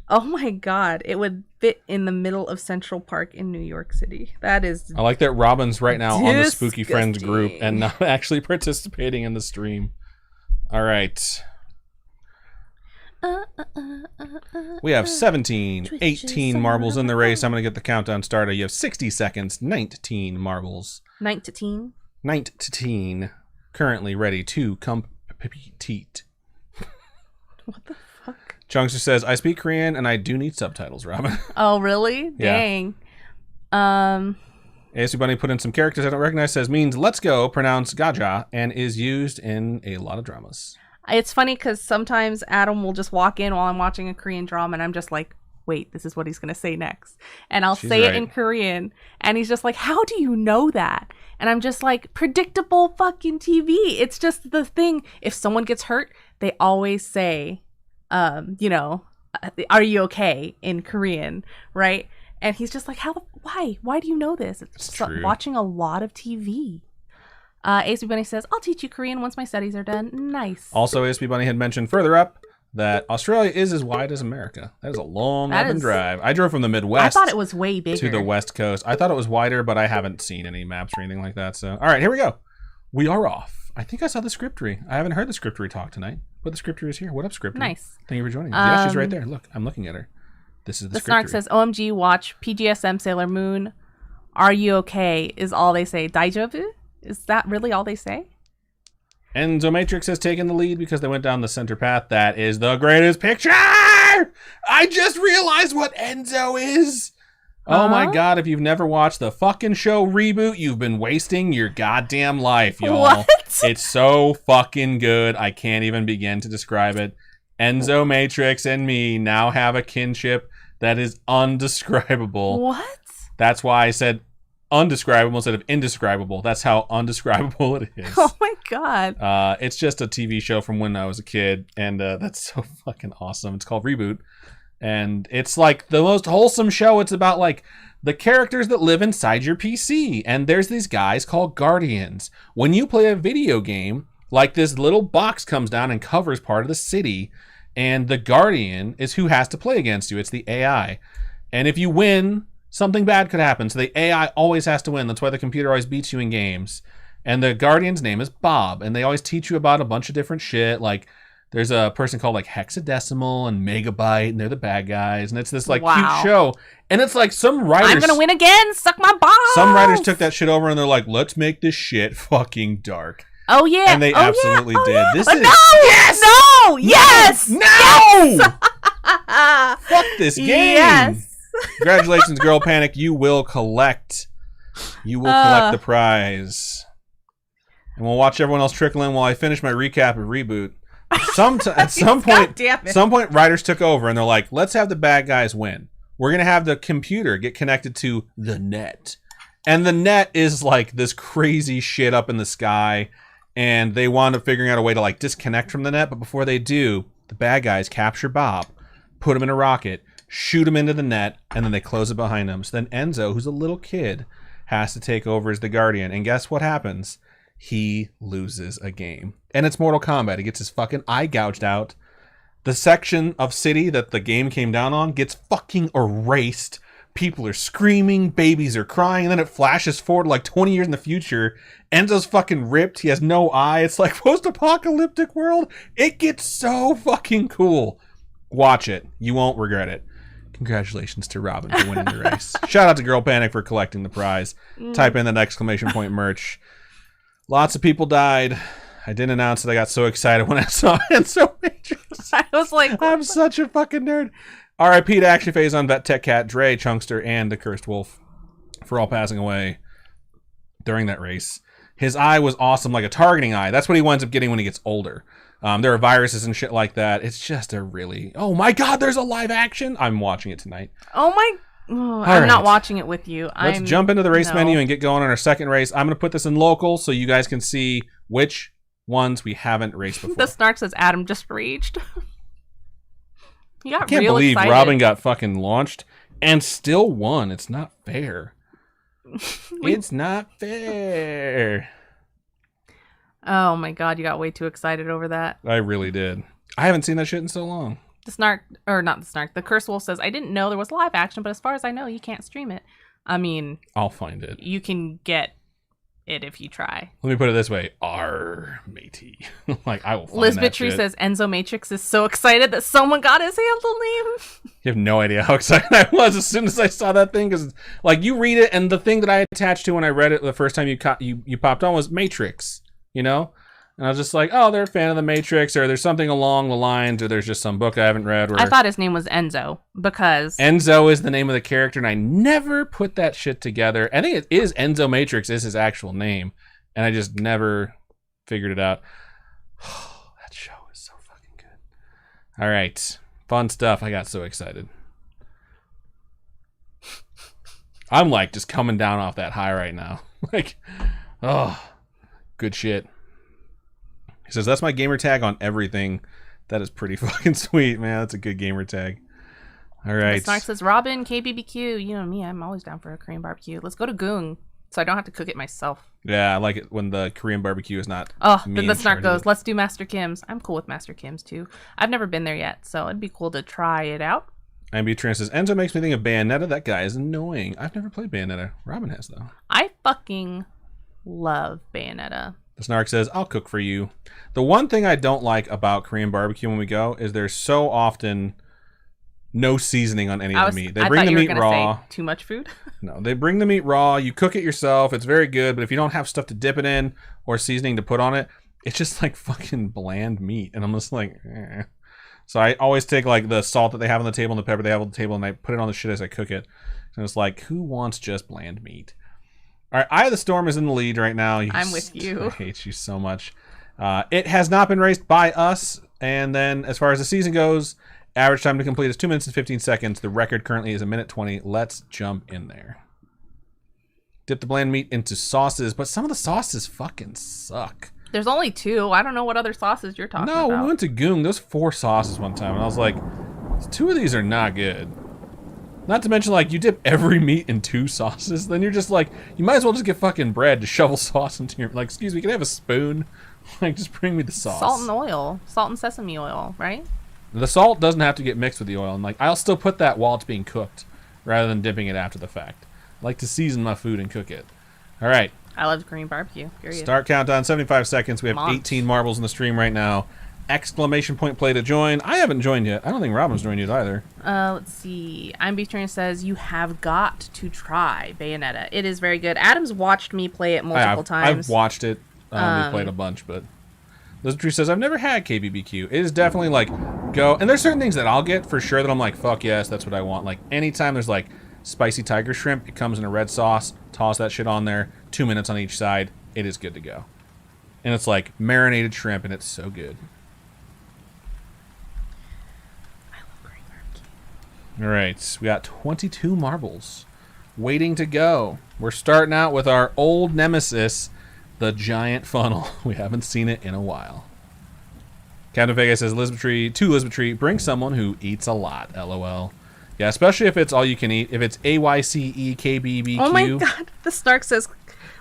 Oh my God. It would fit in the middle of Central Park in New York City. That is I like that Robin's right now disgusting. on the Spooky Friends group and not actually participating in the stream. All right. We have 17, 18 marbles in the race. I'm going to get the countdown started. You have 60 seconds, 19 marbles. 19? 19 currently ready to compete. What the fuck? Chunkster says, I speak Korean and I do need subtitles, Robin. Oh, really? Yeah. Dang. ASU Bunny put in some characters I don't recognize, says means let's go, pronounced gaja, and is used in a lot of dramas. It's funny because sometimes Adam will just walk in while I'm watching a Korean drama and I'm just like, wait, this is what he's going to say next. And I'll say it in Korean. And he's just like, how do you know that? And I'm just like, predictable fucking TV. It's just the thing. If someone gets hurt, they always say, are you okay in Korean, right? And he's just like, why? Why do you know this? It's just like watching a lot of TV. ASB Bunny says, I'll teach you Korean once my studies are done. Nice. Also, ASB Bunny had mentioned further up that Australia is as wide as America. That is a long drive. I drove from the Midwest. I thought it was way bigger. To the West Coast. I thought it was wider, but I haven't seen any maps or anything like that. So, all right, here we go. We are off. I think I saw the scriptery. I haven't heard the scriptery talk tonight, but the scriptery is here. What up, scriptery? Nice. Thank you for joining us. Yeah, she's right there. Look, I'm looking at her. This is the scriptery. Snark says, OMG, watch PGSM Sailor Moon. Are you okay? Is all they say. Daijoubu? Is that really all they say? Enzo Matrix has taken the lead because they went down the center path. That is the greatest picture! I just realized what Enzo is! Oh my God, if you've never watched the fucking show Reboot, you've been wasting your goddamn life, y'all. What? It's so fucking good. I can't even begin to describe it. Enzo Matrix and me now have a kinship that is undescribable. What? That's why I said undescribable instead of indescribable. That's how undescribable it is. Oh my God. It's just a TV show from when I was a kid, and that's so fucking awesome. It's called Reboot, and it's like the most wholesome show. It's about like the characters that live inside your PC, and there's these guys called Guardians. When you play a video game, like this little box comes down and covers part of the city, and the Guardian is who has to play against you. It's the AI, and if you win, something bad could happen. So the AI always has to win. That's why the computer always beats you in games. And the Guardian's name is Bob. And they always teach you about a bunch of different shit. Like there's a person called like Hexadecimal and Megabyte, and they're the bad guys. And it's this like cute show. And it's like some writers. I'm going to win again. Suck my balls. Some writers took that shit over and they're like, let's make this shit fucking dark. Oh yeah. And they absolutely did. Yeah. This is no! Yes! No! Yes! No! Yes! Fuck this game. Yes. Congratulations, Girl Panic. You will collect. The prize. And we'll watch everyone else trickle in while I finish my recap of Reboot. At some point, writers took over and they're like, let's have the bad guys win. We're going to have the computer get connected to the net. And the net is like this crazy shit up in the sky. And they wound up figuring out a way to like disconnect from the net. But before they do, the bad guys capture Bob, put him in a rocket, shoot him into the net, and then they close it behind him. So then Enzo, who's a little kid, has to take over as the Guardian. And guess what happens? He loses a game. And it's Mortal Kombat. He gets his fucking eye gouged out. The section of city that the game came down on gets fucking erased. People are screaming, babies are crying, and then it flashes forward like 20 years in the future. Enzo's fucking ripped. He has no eye. It's like post-apocalyptic world. It gets so fucking cool. Watch it. You won't regret it. Congratulations to Robin for winning the race. Shout out to Girl Panic for collecting the prize. Type in that exclamation point merch. Lots of people died. I didn't announce that. I got so excited when I saw Enzo Matrix. I was like, I'm such a fucking nerd. R.I.P. to Action Phase on Vet Tech Cat, Dre, Chunkster, and the Cursed Wolf for all passing away. during that race. His eye was awesome, like a targeting eye. That's what he winds up getting when he gets older. There are viruses and shit like that. It's just a really... Oh my god, there's a live action! I'm watching it tonight. I'm not watching it with you. Let's jump into the race menu and get going on our second race. I'm going to put this in local so you guys can see which ones we haven't raced before. The Snark says Adam just raged. He got I can't real believe excited. Robin got fucking launched and still won. It's not fair. It's not fair. Oh my god, you got way too excited over that. I really did. I haven't seen that shit in so long. The Curse Wolf says, I didn't know there was live action, but as far as I know, you can't stream it. I mean... I'll find it. You can get it if you try. Let me put it this way. R matey. Like, I will find Lisbeth that Tree shit. says, Enzo Matrix is so excited that someone got his handle name. You have no idea how excited I was as soon as I saw that thing. Because, like, you read it, and the thing that I attached to when I read it the first time you popped on was Matrix, you know? And I was just like, oh, they're a fan of the Matrix, or there's something along the lines, or there's just some book I haven't read. I thought his name was Enzo, because... Enzo is the name of the character, and I never put that shit together. I think it is Enzo Matrix is his actual name, and I just never figured it out. That show is so fucking good. All right. Fun stuff. I got so excited. I'm, like, just coming down off that high right now. Like, oh, good shit. He says, that's my gamer tag on everything. That is pretty fucking sweet, man. That's a good gamer tag. All right. Snark says, Robin, KBBQ. You know me, I'm always down for a Korean barbecue. Let's go to Goong, so I don't have to cook it myself. Yeah, I like it when the Korean barbecue is not... Then the Snark goes, let's do Master Kim's. I'm cool with Master Kim's, too. I've never been there yet, so it'd be cool to try it out. MB Trans says, Enzo makes me think of Bayonetta. That guy is annoying. I've never played Bayonetta. Robin has, though. I fucking love Bayonetta. The Snark says, I'll cook for you. The one thing I don't like about Korean barbecue when we go is there's so often no seasoning on any of the meat. They bring the meat raw. Say too much food? No, they bring the meat raw. You cook it yourself. It's very good. But if you don't have stuff to dip it in or seasoning to put on it, it's just like fucking bland meat. And I'm just like, eh. So I always take like the salt that they have on the table and the pepper they have on the table and I put it on the shit as I cook it. And it's like, who wants just bland meat? All right, Eye of the Storm is in the lead right now. I'm with you. I hate you so much. It has not been raced by us. And then as far as the season goes, average time to complete is 2 minutes and 15 seconds. The record currently is 1:20. Let's jump in there. Dip the bland meat into sauces, but some of the sauces fucking suck. There's only 2. I don't know what other sauces you're talking about. No, we went to Goong. There's 4 sauces one time, and I was like, 2 of these are not good. Not to mention, like, you dip every meat in 2 sauces, then you're just like, you might as well just get fucking bread to shovel sauce into your... Like, excuse me, can I have a spoon? Like, just bring me the sauce. Salt and oil. Salt and sesame oil, right? The salt doesn't have to get mixed with the oil, and, like, I'll still put that while it's being cooked, rather than dipping it after the fact. I like to season my food and cook it. All right. I love Korean barbecue, period. Start countdown, 75 seconds. We have 18 marbles in the stream right now. Exclamation point play to join. I haven't joined yet. I don't think Robin's joined yet either. Let's see. I'm Beef Trainer says you have got to try Bayonetta. It is very good. Adam's watched me play it multiple times. I've watched it. We played a bunch, but Lizardtree says I've never had KBBQ. It is definitely like go, and there's certain things that I'll get for sure that I'm like, fuck yes, that's what I want. Like anytime there's like spicy tiger shrimp, it comes in a red sauce. Toss that shit on there. 2 minutes on each side. It is good to go. And it's like marinated shrimp, and it's so good. All right, we got 22 marbles waiting to go. We're starting out with our old nemesis, the giant funnel. We haven't seen it in a while. Captain Vega says, Lisbetry, bring someone who eats a lot, LOL. Yeah, especially if it's all you can eat. If it's AYCEKBBQ. Oh my god, the Stark says,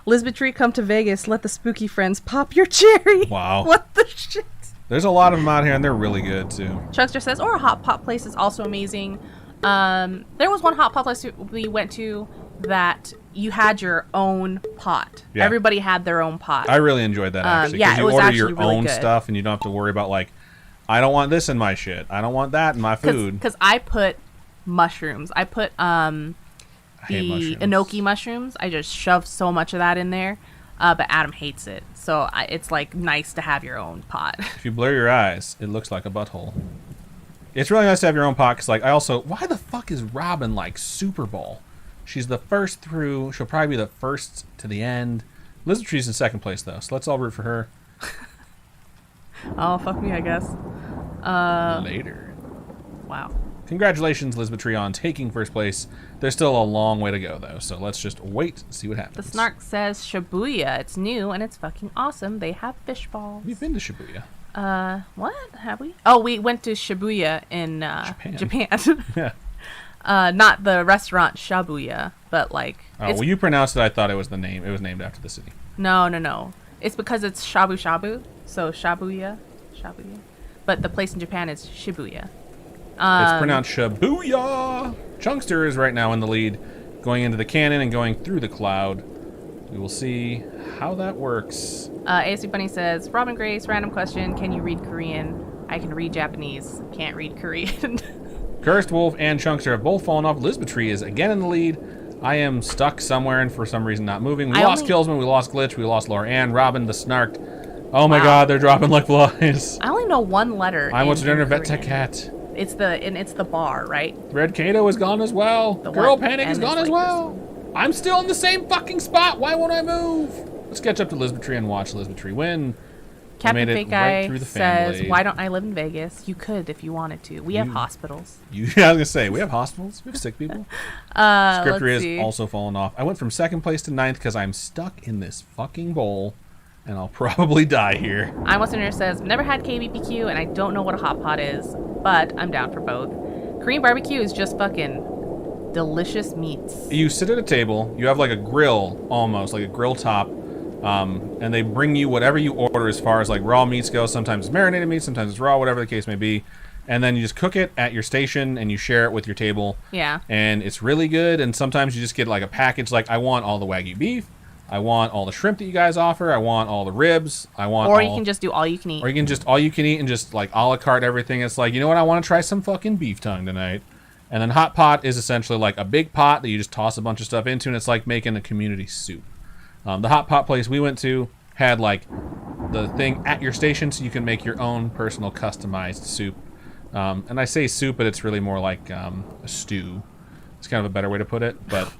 Lisbetry, come to Vegas, let the spooky friends pop your cherry. Wow. What the shit? There's a lot of them out here, and they're really good, too. Chuckster says, or a hot pot place is also amazing. There was one hot pot place we went to that you had your own pot. Yeah. Everybody had their own pot. I really enjoyed that, actually. Yeah, you it was order actually your really own good. stuff, and you don't have to worry about, like, I don't want this in my shit. I don't want that in my food. Because I put mushrooms. I put the enoki mushrooms. I just shoved so much of that in there. But Adam hates it. So it's, like, nice to have your own pot. If you blur your eyes, it looks like a butthole. It's really nice to have your own pot, because, like, I also... Why the fuck is Robin, like, Super Bowl? She's the first through. She'll probably be the first to the end. Lizardtree's in second place, though, so let's all root for her. Oh, fuck me, I guess. Later. Wow. Congratulations, Lizardtree, on taking first place. There's still a long way to go, though, so let's just wait and see what happens. The Snark says Shibuya. It's new and it's fucking awesome. They have fish balls. We've been to Shibuya. What? Have we? Oh, we went to Shibuya in Japan. Yeah. Not the restaurant Shabuya, but like. Oh, well, you pronounced it. I thought it was the name. It was named after the city. No. It's because it's shabu shabu, so Shabuya. But the place in Japan is Shibuya. It's pronounced Shibuya. Chunkster is right now in the lead, going into the cannon and going through the cloud. We will see how that works. ASC Bunny says, Robin Grace, random question. Can you read Korean? I can read Japanese. Can't read Korean. Cursed Wolf and Chunkster have both fallen off. Lizardtree is again in the lead. I am stuck somewhere and for some reason not moving. We lost Killsman, we lost Glitch, we lost Laura Ann, Robin, the Snarked. Oh my god, they're dropping like flies. I only know one letter. I want to learn Vet Tech Cat. It's the bar, right? Red Kato is gone as well. Girl Panic is gone as well. I'm still in the same fucking spot. Why won't I move? Let's catch up to Lizardtree and watch Lizardtree win. Captain Fake Guy says, why don't I live in Vegas? You could if you wanted to. We have hospitals. I was going to say, we have hospitals. We have sick people. Scriptery has also fallen off. I went from second place to ninth because I'm stuck in this fucking bowl, and I'll probably die here. I'm Western Nurse says, never had KBBQ, and I don't know what a hot pot is, but I'm down for both. Korean barbecue is just fucking delicious meats. You sit at a table, you have like a grill, almost like a grill top, and they bring you whatever you order as far as like raw meats go. Sometimes it's marinated meat, sometimes it's raw, whatever the case may be. And then you just cook it at your station and you share it with your table. Yeah. And it's really good. And sometimes you just get like a package, like I want all the Wagyu beef, I want all the shrimp that you guys offer, I want all the ribs, I want Or you can just do all you can eat. Or you can just all you can eat and just like a la carte everything. It's like, you know what, I want to try some fucking beef tongue tonight. And then hot pot is essentially like a big pot that you just toss a bunch of stuff into, and it's like making a community soup. The hot pot place we went to had like the thing at your station, so you can make your own personal customized soup. And I say soup, but it's really more like a stew. It's kind of a better way to put it, but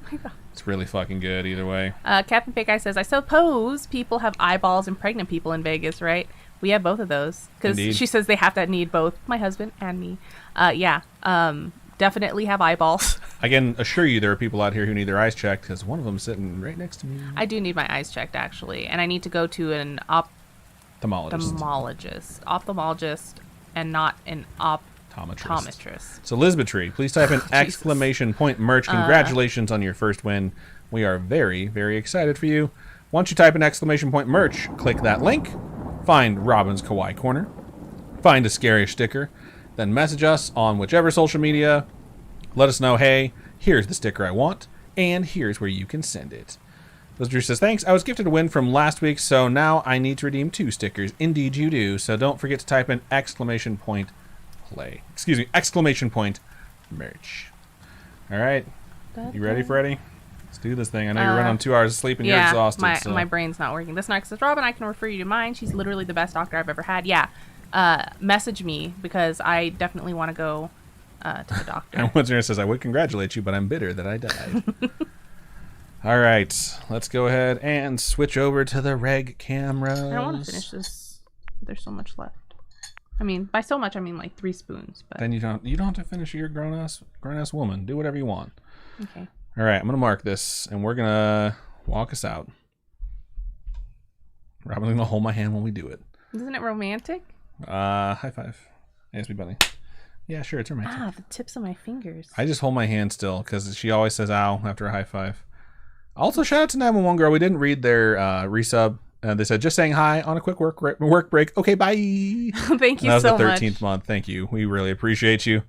it's really fucking good either way. Captain Fake Guy says, I suppose people have eyeballs and pregnant people in Vegas, right? We have both of those. Because she says they have to need both my husband and me. Definitely have eyeballs. I can assure you there are people out here who need their eyes checked, because one of them is sitting right next to me. I do need my eyes checked, actually. And I need to go to an ophthalmologist and not an optometrist. So Lizardtree, please type in exclamation point merch. Congratulations on your first win. We are very, very excited for you. Once you type in exclamation point merch, click that link, find Robin's Kawaii Corner, find a Scaryish sticker, then message us on whichever social media. Let us know, hey, here's the sticker I want, and here's where you can send it. Lizardtree says, thanks. I was gifted a win from last week, so now I need to redeem 2 stickers. Indeed you do. So don't forget to type in exclamation point exclamation point merch. All right. You ready, Freddie? Let's do this thing. I know you're running on 2 hours of sleep and you're exhausted. My brain's not working. This Snark says, Robin, I can refer you to mine. She's literally the best doctor I've ever had. Yeah. Message me because I definitely want to go to the doctor. And Wizard says, I would congratulate you, but I'm bitter that I died. All right, let's go ahead and switch over to the reg cameras. I don't want to finish this. There's so much left. I mean, by so much, I mean like 3 spoons. But then you don't have to finish. You're a grown ass woman. Do whatever you want. Okay. All right, I'm gonna mark this, and we're gonna walk us out. Robin's gonna hold my hand when we do it. Isn't it romantic? High five. ASB Bunny. Yeah, sure, it's romantic. The tips of my fingers. I just hold my hand still because she always says ow after a high five. Also, shout out to 911 Girl. We didn't read their resub. They said, just saying hi on a quick work break. Okay, bye. Thank you so much. That was the 13th month. Thank you. We really appreciate you.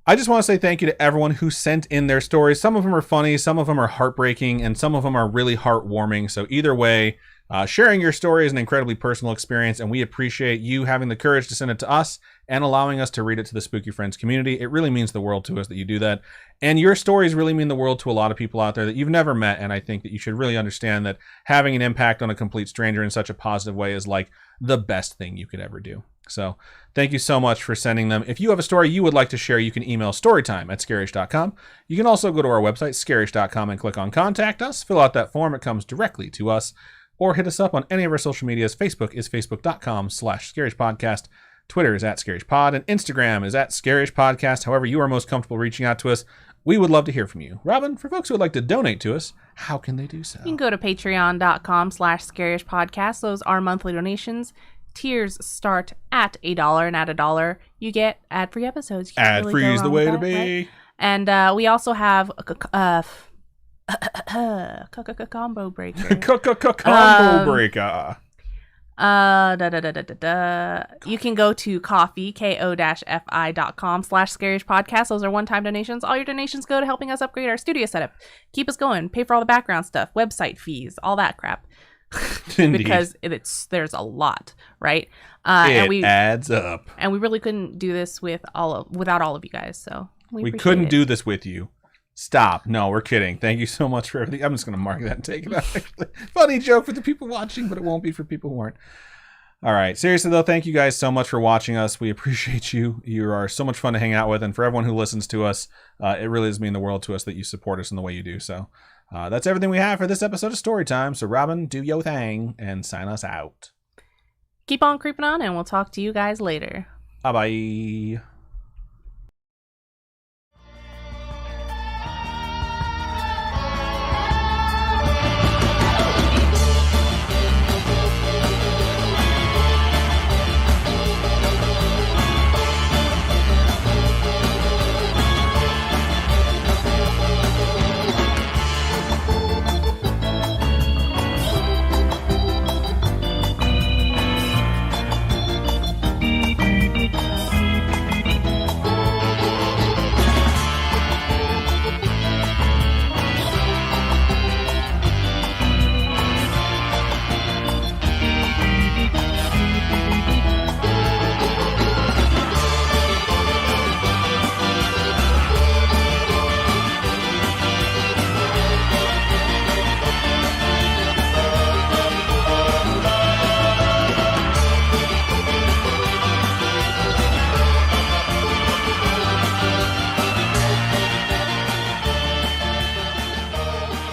I just want to say thank you to everyone who sent in their stories. Some of them are funny, some of them are heartbreaking, and some of them are really heartwarming. So either way, Sharing your story is an incredibly personal experience, and we appreciate you having the courage to send it to us and allowing us to read it to the Spooky Friends community. It really means the world to us that you do that. And your stories really mean the world to a lot of people out there that you've never met, and I think that you should really understand that having an impact on a complete stranger in such a positive way is like the best thing you could ever do. So thank you so much for sending them. If you have a story you would like to share, you can email storytime@scaryish.com. You can also go to our website, scaryish.com, and click on Contact Us. Fill out that form. It comes directly to us. Or hit us up on any of our social medias. Facebook is facebook.com/Scaryish Podcast. Twitter is @Scaryish Pod. And Instagram is @Scaryish Podcast. However you are most comfortable reaching out to us, we would love to hear from you. Robin, for folks who would like to donate to us, how can they do so? You can go to patreon.com/Scaryish Podcast. Those are monthly donations. Tiers start at $1, and at $1, you get ad-free episodes. Ad-free is the way to be. Right? And we also have combo breaker. Combo breaker. You can go to coffee, ko-fi.com/Scaryish Podcast. Those are one-time donations. All your donations go to helping us upgrade our studio setup, keep us going, pay for all the background stuff, website fees, all that crap. Because there's a lot, right? It adds up. And we really couldn't do this without all of you guys. So we couldn't do this with you. Stop. No, we're kidding. Thank you so much for everything. I'm just going to mark that and take it out. Funny joke for the people watching, but it won't be for people who aren't. All right. Seriously, though, thank you guys so much for watching us. We appreciate you. You are so much fun to hang out with. And for everyone who listens to us, it really does mean the world to us that you support us in the way you do. So that's everything we have for this episode of Storytime. So, Robin, do your thing and sign us out. Keep on creeping on, and we'll talk to you guys later. Bye-bye.